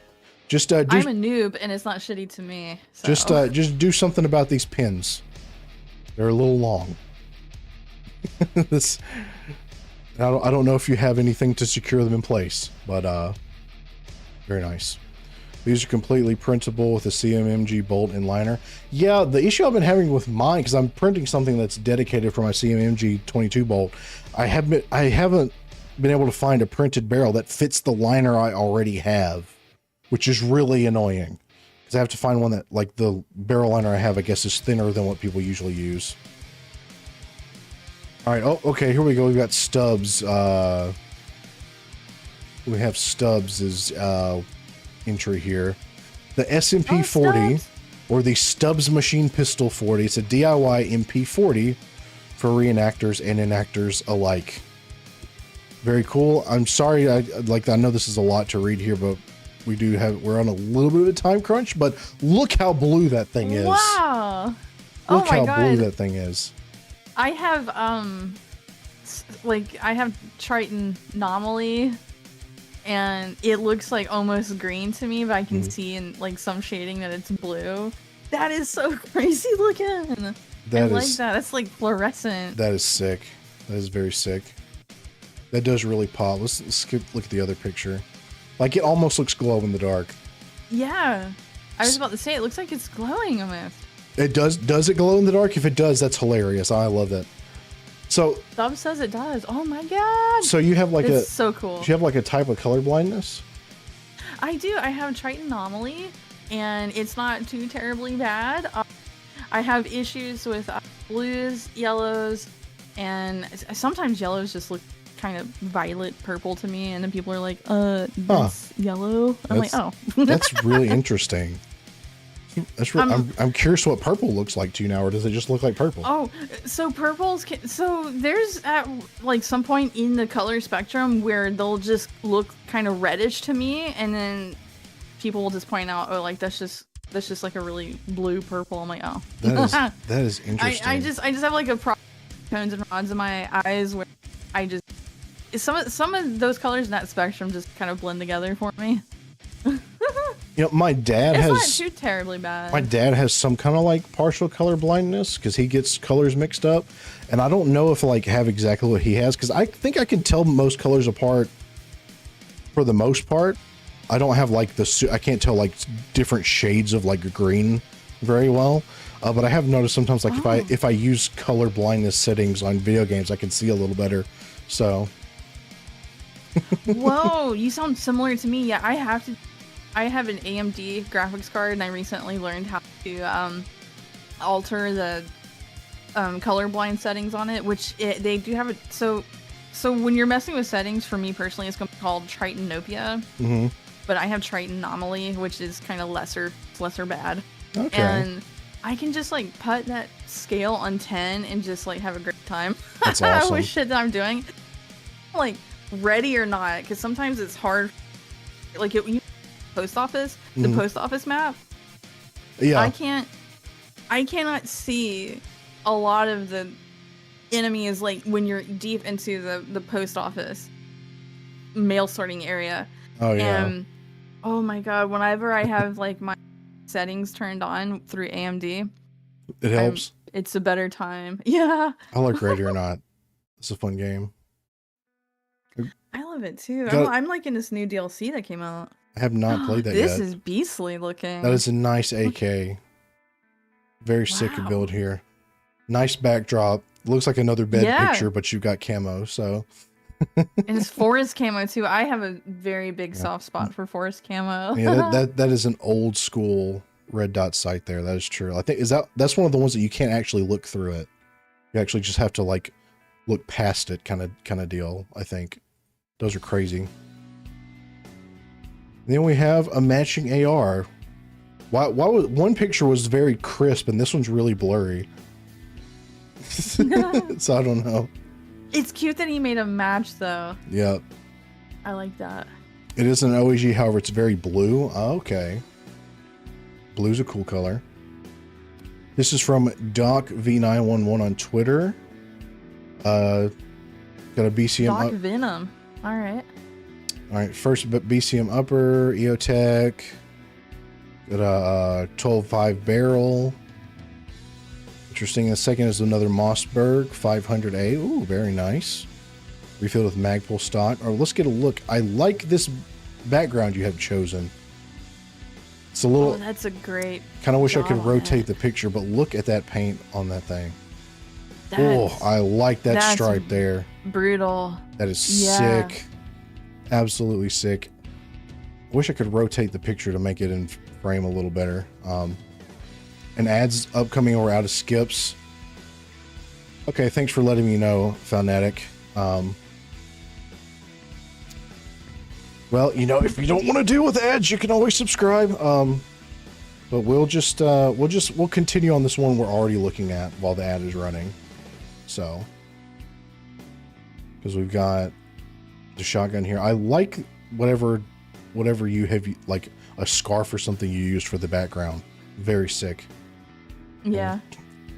Speaker 1: Just
Speaker 2: I'm a noob, and it's not shitty to me. So.
Speaker 1: just do something about these pins. They're a little long. This, I don't know if you have anything to secure them in place, but very nice. These are completely printable with a CMMG bolt and liner. Yeah, the issue I've been having with mine, because I'm printing something that's dedicated for my CMMG 22 bolt, I haven't been able to find a printed barrel that fits the liner I already have, which is really annoying. Because I have to find one that, like, the barrel liner I have, I guess, is thinner than what people usually use. All right, oh, okay, here we go. We've got Stubbs. We have Stubbs' entry here. The SMP 40, or the Stubbs Machine Pistol 40. It's a DIY MP40 for reenactors and enactors alike. Very cool. I'm sorry, I know this is a lot to read here, but we're on a little bit of a time crunch, but look how blue that thing is.
Speaker 2: Wow.
Speaker 1: Look how blue that thing is.
Speaker 2: I have I have Triton Anomaly, and it looks like almost green to me, but I can see in like some shading that it's blue. That is so crazy looking. I like that. That's like fluorescent.
Speaker 1: That is sick. That is very sick. That does really pop. Let's look at the other picture. Like, it almost looks glow in the dark.
Speaker 2: Yeah. I was about to say, it looks like it's glowing almost.
Speaker 1: It does. Does it glow in the dark? If it does, that's hilarious. I love that. So
Speaker 2: Stubbs says it does. Oh my god.
Speaker 1: So you have like
Speaker 2: so cool.
Speaker 1: Do you have like a type of color blindness?
Speaker 2: I do. I have Triton Anomaly, and it's not too terribly bad. I have issues with blues, yellows, and sometimes yellows just look kind of violet purple to me, and then people are like, that's yellow. I'm like, oh.
Speaker 1: That's really interesting. That's I'm curious what purple looks like to you now, or does it just look like purple?
Speaker 2: Oh, so purples so there's at like some point in the color spectrum where they'll just look kind of reddish to me, and then people will just point out, oh, like that's just like a really blue purple. I'm like, oh.
Speaker 1: That is interesting.
Speaker 2: I just have like a problem with tones and rods in my eyes where I just some of those colors in that spectrum just kind of blend together for me.
Speaker 1: You know, my dad
Speaker 2: it's not too terribly bad.
Speaker 1: My dad has some kind of like partial color blindness because he gets colors mixed up, and I don't know if like have exactly what he has, because I think I can tell most colors apart for the most part. I don't have like I can't tell like different shades of like green very well, but I have noticed sometimes like if I use color blindness settings on video games, I can see a little better. So.
Speaker 2: Whoa, you sound similar to me. Yeah, I have an AMD graphics card, and I recently learned how to alter the colorblind settings on it, which they do have it. So when you're messing with settings, for me personally, it's called Tritonopia. Mm-hmm. But I have Triton Anomaly, which is kind of lesser bad.
Speaker 1: Okay.
Speaker 2: And I can just like put that scale on 10 and just like have a great time.
Speaker 1: That's awesome.
Speaker 2: With shit that I'm doing. Like, ready or not, because sometimes it's hard. Like you post office, the post office map.
Speaker 1: Yeah.
Speaker 2: I cannot see a lot of the enemies like when you're deep into the post office mail sorting area.
Speaker 1: Oh yeah.
Speaker 2: And oh my god, whenever I have like my settings turned on through AMD,
Speaker 1: it helps.
Speaker 2: It's a better time. Yeah.
Speaker 1: I like Ready or Not. It's a fun game.
Speaker 2: I love it too. I'm like in this new DLC that came out.
Speaker 1: I have not played that yet.
Speaker 2: This is beastly looking.
Speaker 1: That is a nice AK. Very sick build here. Nice backdrop. Looks like another bed picture, but you've got camo, so.
Speaker 2: And it's forest camo too. I have a very big soft spot for forest camo.
Speaker 1: Yeah, that is an old school red dot sight there. That is true. I think that's one of the ones that you can't actually look through it. You actually just have to like look past it kind of deal, I think. Those are crazy. And then we have a matching AR. Why one picture was very crisp and this one's really blurry? So I don't know.
Speaker 2: It's cute that he made a match though.
Speaker 1: Yeah.
Speaker 2: I like that.
Speaker 1: It is an OEG, however, it's very blue. Oh, okay. Blue's a cool color. This is from Doc V911 on Twitter. Got a BCM
Speaker 2: Doc Venom. All right,
Speaker 1: first BCM upper, EOTech. Got a 12.5 barrel. Interesting. The second is another Mossberg 500A. Ooh, very nice. Refilled with Magpul stock. All right, let's get a look. I like this background you have chosen. It's a little.
Speaker 2: Oh, that's a great.
Speaker 1: Kind of wish I
Speaker 2: job
Speaker 1: could
Speaker 2: on
Speaker 1: rotate
Speaker 2: it.
Speaker 1: the picture, but look at that paint on that thing. Oh,
Speaker 2: That's
Speaker 1: I like that
Speaker 2: that's
Speaker 1: stripe there.
Speaker 2: brutal.
Speaker 1: That is
Speaker 2: Yeah.
Speaker 1: sick. Absolutely sick. Wish I could rotate the picture to make it in frame a little better. And ads upcoming or out of skips. Okay, thanks for letting me know, Fanatic. Well, you know, if you don't want to deal with ads, you can always subscribe. But we'll continue on this one we're already looking at while the ad is running. So, because we've got the shotgun here. I like whatever you have, like a scarf or something you used for the background. Very sick.
Speaker 2: Yeah.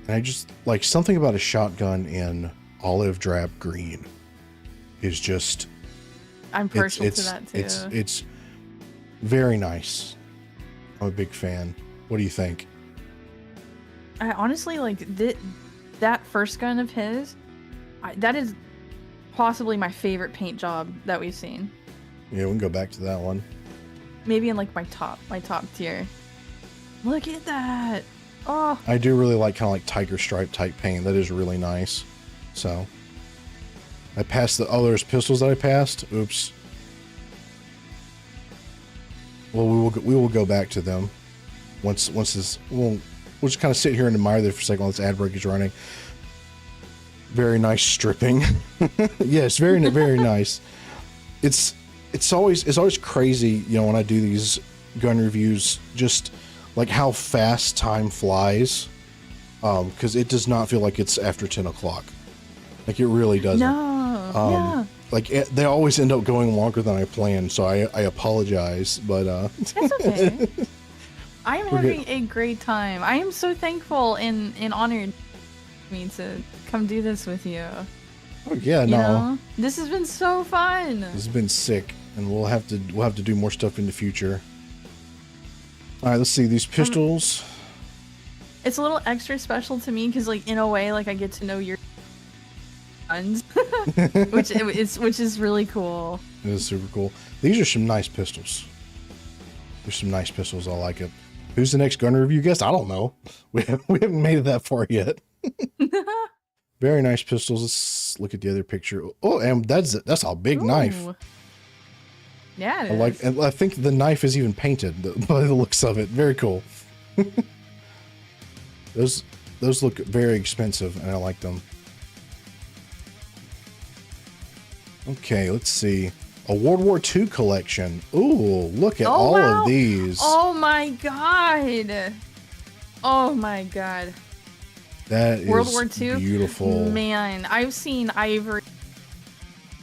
Speaker 1: And I just like something about a shotgun in olive drab green is just.
Speaker 2: I'm partial to that too.
Speaker 1: It's very nice. I'm a big fan. What do you think?
Speaker 2: I honestly like that first gun of his. That is possibly my favorite paint job that we've seen.
Speaker 1: Yeah, we can go back to that one.
Speaker 2: Maybe in like my top tier. Look at that. Oh,
Speaker 1: I do really like kind of like tiger stripe type paint. That is really nice. So I passed there's pistols that I passed. Oops. Well, we will go back to them once this. We'll just kind of sit here and admire this for a second while this ad break is running. Very nice stripping. Yes, very nice. It's always crazy, you know, when I do these gun reviews, just like how fast time flies. Because it does not feel like it's after 10 o'clock. Like it really doesn't.
Speaker 2: no. Yeah.
Speaker 1: Like they always end up going longer than I planned, so I apologize, but
Speaker 2: That's okay. I am having a great time. I am so thankful and honored me to come do this with you.
Speaker 1: oh, yeah,
Speaker 2: You
Speaker 1: no,
Speaker 2: know? This has been so fun.
Speaker 1: this has been sick, and we'll have to do more stuff in the future. All right, let's see these pistols.
Speaker 2: It's a little extra special to me because, like, in a way, like I get to know your guns, which is really cool.
Speaker 1: It is super cool. These are some nice pistols. There's some nice pistols. I like it. Who's the next gun review guest? I don't know. We haven't made it that far yet. Very nice pistols. Let's look at the other picture. Oh, and that's a big knife.
Speaker 2: Ooh. Yeah, it
Speaker 1: I like, and I think the knife is even painted by the looks of it. Very cool. Those look very expensive, and I like them. Okay, let's see. A World War II collection. Ooh, look at all
Speaker 2: wow.
Speaker 1: of these.
Speaker 2: Oh my god. Oh my god.
Speaker 1: That is
Speaker 2: World War II?
Speaker 1: beautiful.
Speaker 2: Man, I've seen ivory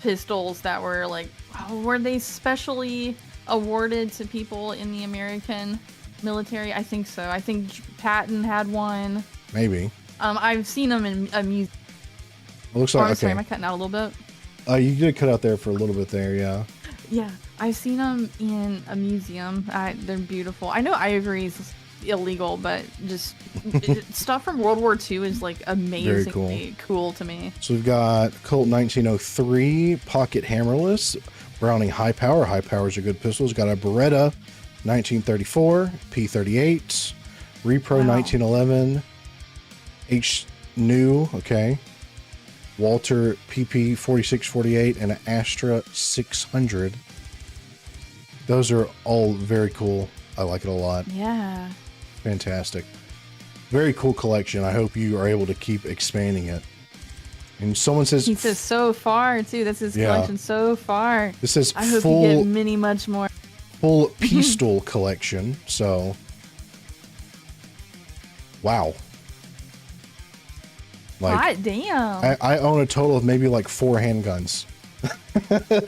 Speaker 2: pistols that were like, were they specially awarded to people in the American military? I think so. I think Patton had one.
Speaker 1: Maybe.
Speaker 2: I've seen them in a museum.
Speaker 1: It looks like, okay.
Speaker 2: Sorry, am I cutting out a little bit?
Speaker 1: You did cut out there for a little bit there, yeah.
Speaker 2: Yeah, I've seen them in a museum. They're beautiful. I know ivory is illegal, but just stuff from World War II is like amazingly cool to me.
Speaker 1: So we've got Colt 1903 pocket hammerless, Browning high power. High powers are good pistols. Got a Beretta 1934 P38, Repro 1911, H new, okay. Walter PP 4648 and an Astra 600. Those are all very cool. I like it a lot.
Speaker 2: Yeah.
Speaker 1: Fantastic. Very cool collection. I hope you are able to keep expanding it. And someone says...
Speaker 2: He says so far, too. That's his collection so far.
Speaker 1: This says
Speaker 2: I hope you get many, much more.
Speaker 1: Full pistol collection. So... Wow. Like,
Speaker 2: God damn.
Speaker 1: I own a total of maybe like 4 handguns.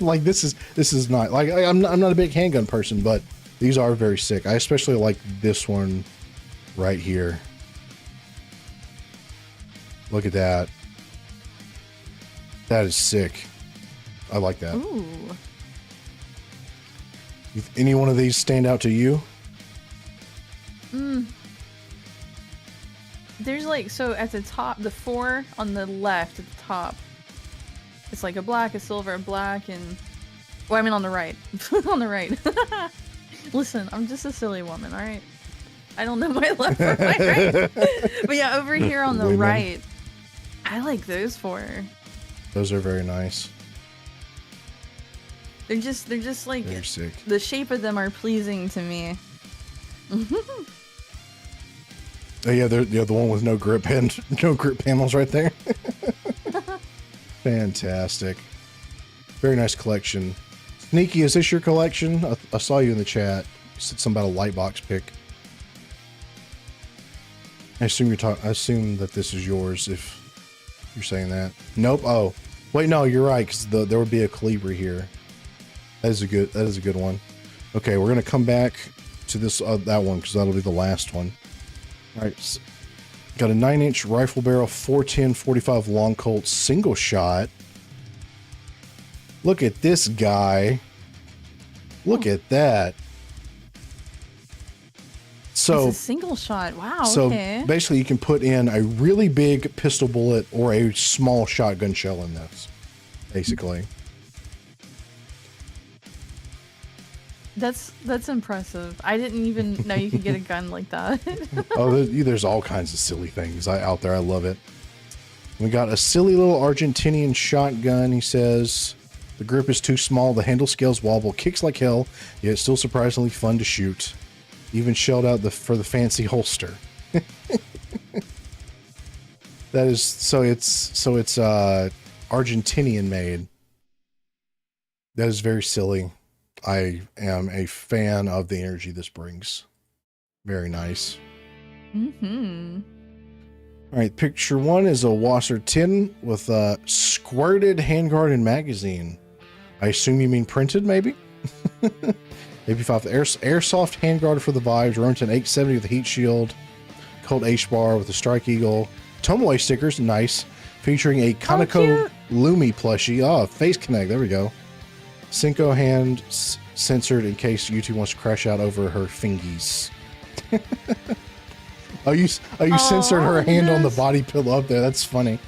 Speaker 1: Like this is not like I'm not a big handgun person, but these are very sick. I especially like this one right here. Look at that. That is sick. I like that.
Speaker 2: Ooh.
Speaker 1: Any one of these stand out to you?
Speaker 2: There's like, so at the top, the 4 on the left at the top, it's like a black, a silver, a black, and, well, I mean on the right. On the right. Listen, I'm just a silly woman, all right? I don't know my left from my right. But yeah, over here on the
Speaker 1: Women.
Speaker 2: right, I like those four.
Speaker 1: Those are very nice.
Speaker 2: They're just like
Speaker 1: Very sick.
Speaker 2: the shape of them are pleasing to me.
Speaker 1: Oh yeah, they're the one with no grip panels right there. Fantastic. Very nice collection. Sneaky, is this your collection? I saw you in the chat. You said something about a light box pick. I assume I assume that this is yours if you're saying that. Nope. Oh, wait, no, you're right. Because there would be a Calibri here. That is a good one. Okay, we're gonna come back to this that one because that'll be the last one. All right, so got a 9-inch rifle barrel, 410/45 long Colt single shot. Look at this guy. Look at that. So
Speaker 2: it's a single shot. Wow.
Speaker 1: So
Speaker 2: okay.
Speaker 1: basically, you can put in a really big pistol bullet or a small shotgun shell in this. Basically.
Speaker 2: That's impressive. I didn't even know you could get a gun like that.
Speaker 1: Oh, there's all kinds of silly things out there. I love it. We got a silly little Argentinian shotgun. He says the grip is too small, the handle scales wobble, kicks like hell, yet it's still surprisingly fun to shoot. Even shelled out for the fancy holster. That is so it's Argentinian made. That is very silly. I am a fan of the energy this brings. Very nice.
Speaker 2: Mm-hmm.
Speaker 1: All right, picture one is a Wasser tin with a squirted handguard and magazine. I assume you mean printed, maybe? AP5 airsoft handguard for the vibes. Remington 870 with a heat shield. Colt H-bar with a Strike Eagle. Tomoe stickers, nice. Featuring a Kaneko Lumi plushie. Oh, face connect. There we go. Cinco hand censored in case YouTube wants to crash out over her fingies. Oh, you censored her hand on the body pillow up there. That's funny.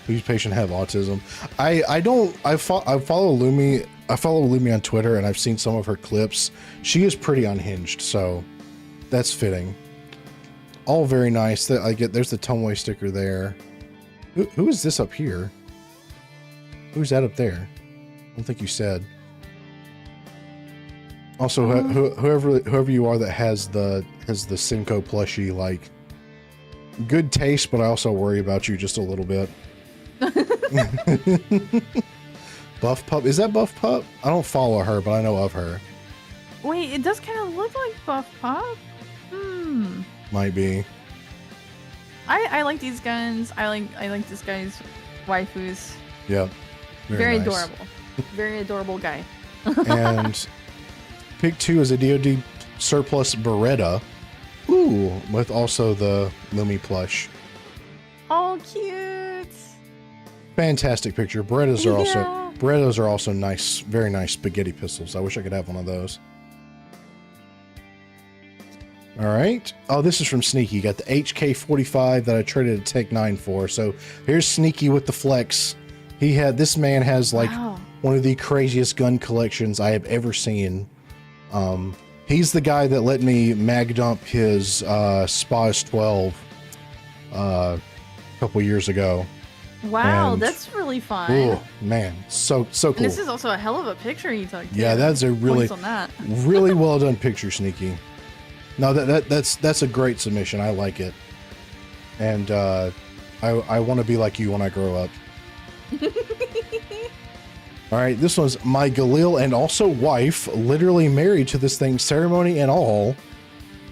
Speaker 1: Whose patient have autism? I follow Lumi. I follow Lumi on Twitter, and I've seen some of her clips. She is pretty unhinged, so that's fitting. All very nice. There's the Tomoe sticker there. Who is this up here? Who's that up there? I don't think you said. Also, whoever you are that has the Simcoe plushie, like, good taste, but I also worry about you just a little bit. Buff Pup, is that Buff Pup? I don't follow her, but I know of her.
Speaker 2: Wait, it does kind of look like Buff Pup.
Speaker 1: Might be.
Speaker 2: I like these guns. I like this guy's waifus.
Speaker 1: Yep.
Speaker 2: Very
Speaker 1: nice.
Speaker 2: adorable. Very adorable guy.
Speaker 1: And pick two is a DoD surplus Beretta. Ooh, with also the Lumi plush.
Speaker 2: Oh, cute.
Speaker 1: Fantastic picture. Berettas are also nice, very nice spaghetti pistols. I wish I could have one of those. All right. Oh, this is from Sneaky. You got the HK45 that I traded a Tech 9 for. So here's Sneaky with the flex. This man has like one of the craziest gun collections I have ever seen. He's the guy that let me mag dump his Spas 12 a couple years ago.
Speaker 2: Wow,
Speaker 1: And,
Speaker 2: that's really fun.
Speaker 1: Oh man, so cool.
Speaker 2: And this is also a hell of a picture you took.
Speaker 1: Yeah, that's a really really well done picture, Sneaky. No, that's a great submission. I like it, and I want to be like you when I grow up. All right, this one's my Galil and also wife, literally married to this thing, ceremony and all,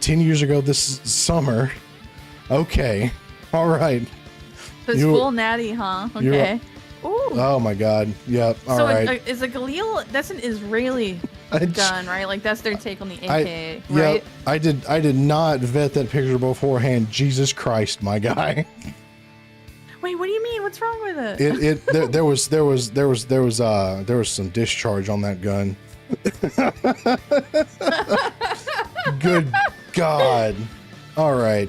Speaker 1: 10 years ago this summer. Okay, all right.
Speaker 2: So it's full natty, huh? Okay. Ooh.
Speaker 1: Oh my God. Yep. All right.
Speaker 2: Is a Galil? That's an Israeli gun, right? Like that's their take on the AK, right?
Speaker 1: Yep. I did not vet that picture beforehand. Jesus Christ, my guy.
Speaker 2: Wait, what do you mean? What's wrong with it?
Speaker 1: There was some discharge on that gun. Good God. All right.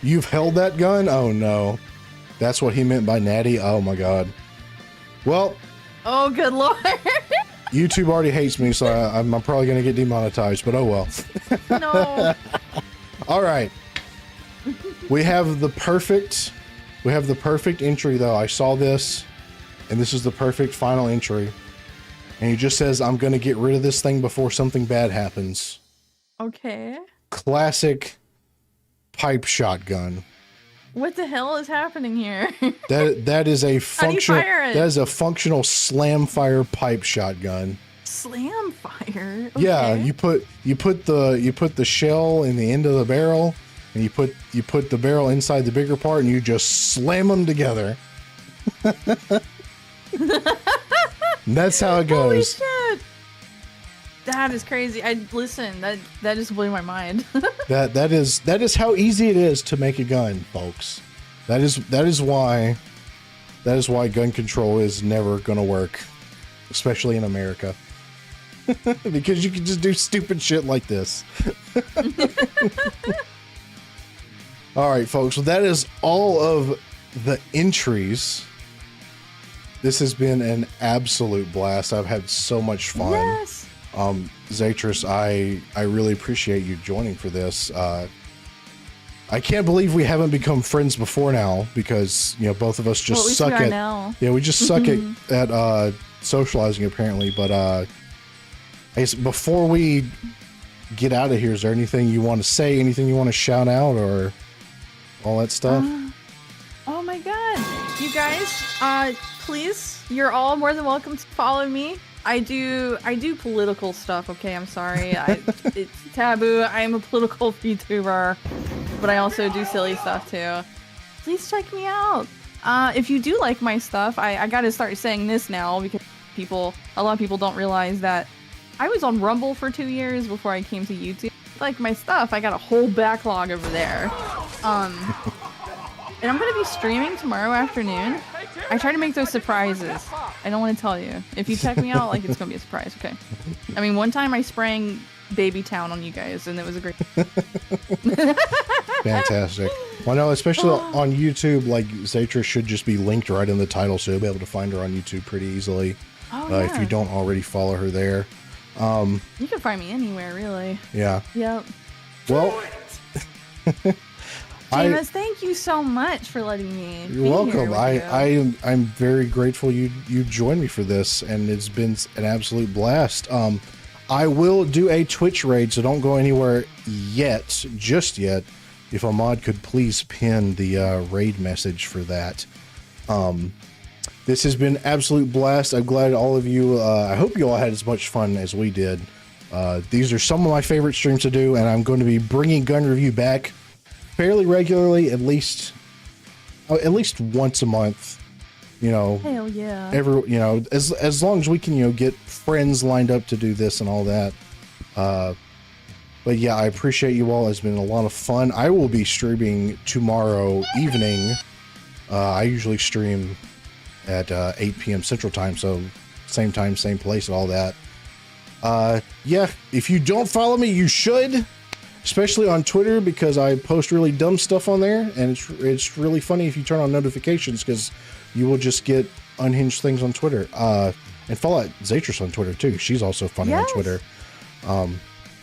Speaker 1: You've held that gun? Oh no. That's what he meant by natty? Oh my God. Well,
Speaker 2: Oh, good lord.
Speaker 1: YouTube already hates me, so I'm probably going to get demonetized, but oh well.
Speaker 2: No.
Speaker 1: All right. We have the perfect entry though. I saw this and this is the perfect final entry. And he just says, I'm going to get rid of this thing before something bad happens.
Speaker 2: Okay.
Speaker 1: Classic pipe shotgun.
Speaker 2: What the hell is happening here?
Speaker 1: That is a functional
Speaker 2: fire it?
Speaker 1: that is a functional slam fire pipe shotgun.
Speaker 2: Slam fire? Okay.
Speaker 1: Yeah, you put the shell in the end of the barrel and you put the barrel inside the bigger part and you just slam them together. And that's how it goes.
Speaker 2: Holy shit. That is crazy. Listen, that just blew my mind.
Speaker 1: that is how easy it is to make a gun, folks. That is why gun control is never gonna work, especially in America. Because you can just do stupid shit like this. All right, folks. Well, that is all of the entries. This has been an absolute blast. I've had so much fun.
Speaker 2: Yes.
Speaker 1: Zatris, I really appreciate you joining for this. I can't believe we haven't become friends before now because, you know, both of us just suck at
Speaker 2: now.
Speaker 1: Yeah, we just suck at socializing apparently, but I guess before we get out of here, is there anything you want to say, anything you want to shout out or all that stuff?
Speaker 2: Oh my god. You guys, please, you're all more than welcome to follow me. I do political stuff, okay? I'm sorry. It's taboo. I am a political VTuber, but I also do silly stuff too. Please check me out. If you do like my stuff, I gotta start saying this now because a lot of people don't realize that I was on Rumble for 2 years before I came to YouTube. Like my stuff, I got a whole backlog over there. And I'm gonna be streaming tomorrow afternoon. I try to make those surprises. I don't want to tell you. If you check me out, like it's gonna be a surprise, okay? I mean, one time I sprang Baby Town on you guys, and it was a great.
Speaker 1: Fantastic. Well, no, especially on YouTube, like Zatris should just be linked right in the title, so you'll be able to find her on YouTube pretty easily.
Speaker 2: Oh, yeah.
Speaker 1: If you don't already follow her there.
Speaker 2: You can find me anywhere, really.
Speaker 1: Yeah.
Speaker 2: Yep.
Speaker 1: Well,
Speaker 2: James, thank you so much for letting me.
Speaker 1: You're welcome. I'm very grateful you joined me for this, and it's been an absolute blast. I will do a Twitch raid, so don't go anywhere just yet. If a mod could please pin the raid message for that. This has been absolute blast. I'm glad all of you. I hope you all had as much fun as we did. These are some of my favorite streams to do, and I'm going to be bringing Gun Review back fairly regularly, at least once a month. You know,
Speaker 2: hell yeah.
Speaker 1: As long as we can, get friends lined up to do this and all that. But yeah, I appreciate you all. It's been a lot of fun. I will be streaming tomorrow evening. I usually stream at 8 p.m. Central Time, so same time, same place, and all that. Yeah, if you don't follow me, you should. Especially on Twitter, because I post really dumb stuff on there, and it's really funny if you turn on notifications, because you will just get unhinged things on Twitter. And follow Zatris on Twitter too. She's also funny on Twitter.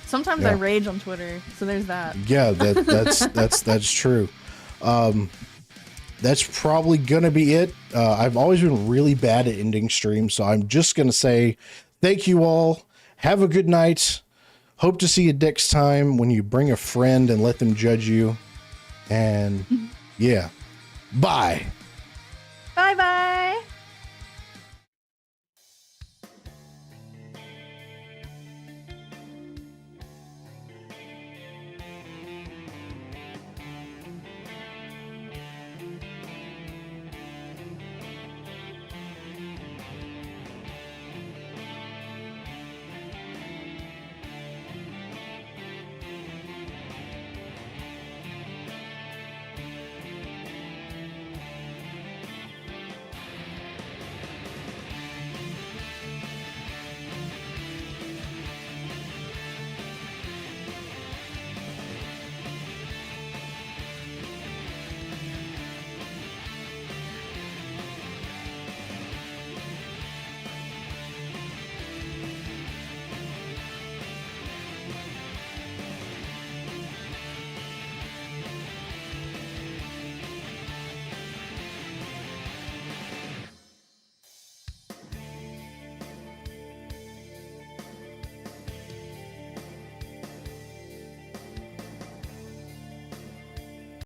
Speaker 2: Sometimes I rage on Twitter, so there's that.
Speaker 1: Yeah, that's true. That's probably gonna be it. I've always been really bad at ending streams, so I'm just gonna say thank you all. Have a good night. Hope to see you next time when you bring a friend and let them judge you. And yeah, bye.
Speaker 2: Bye bye.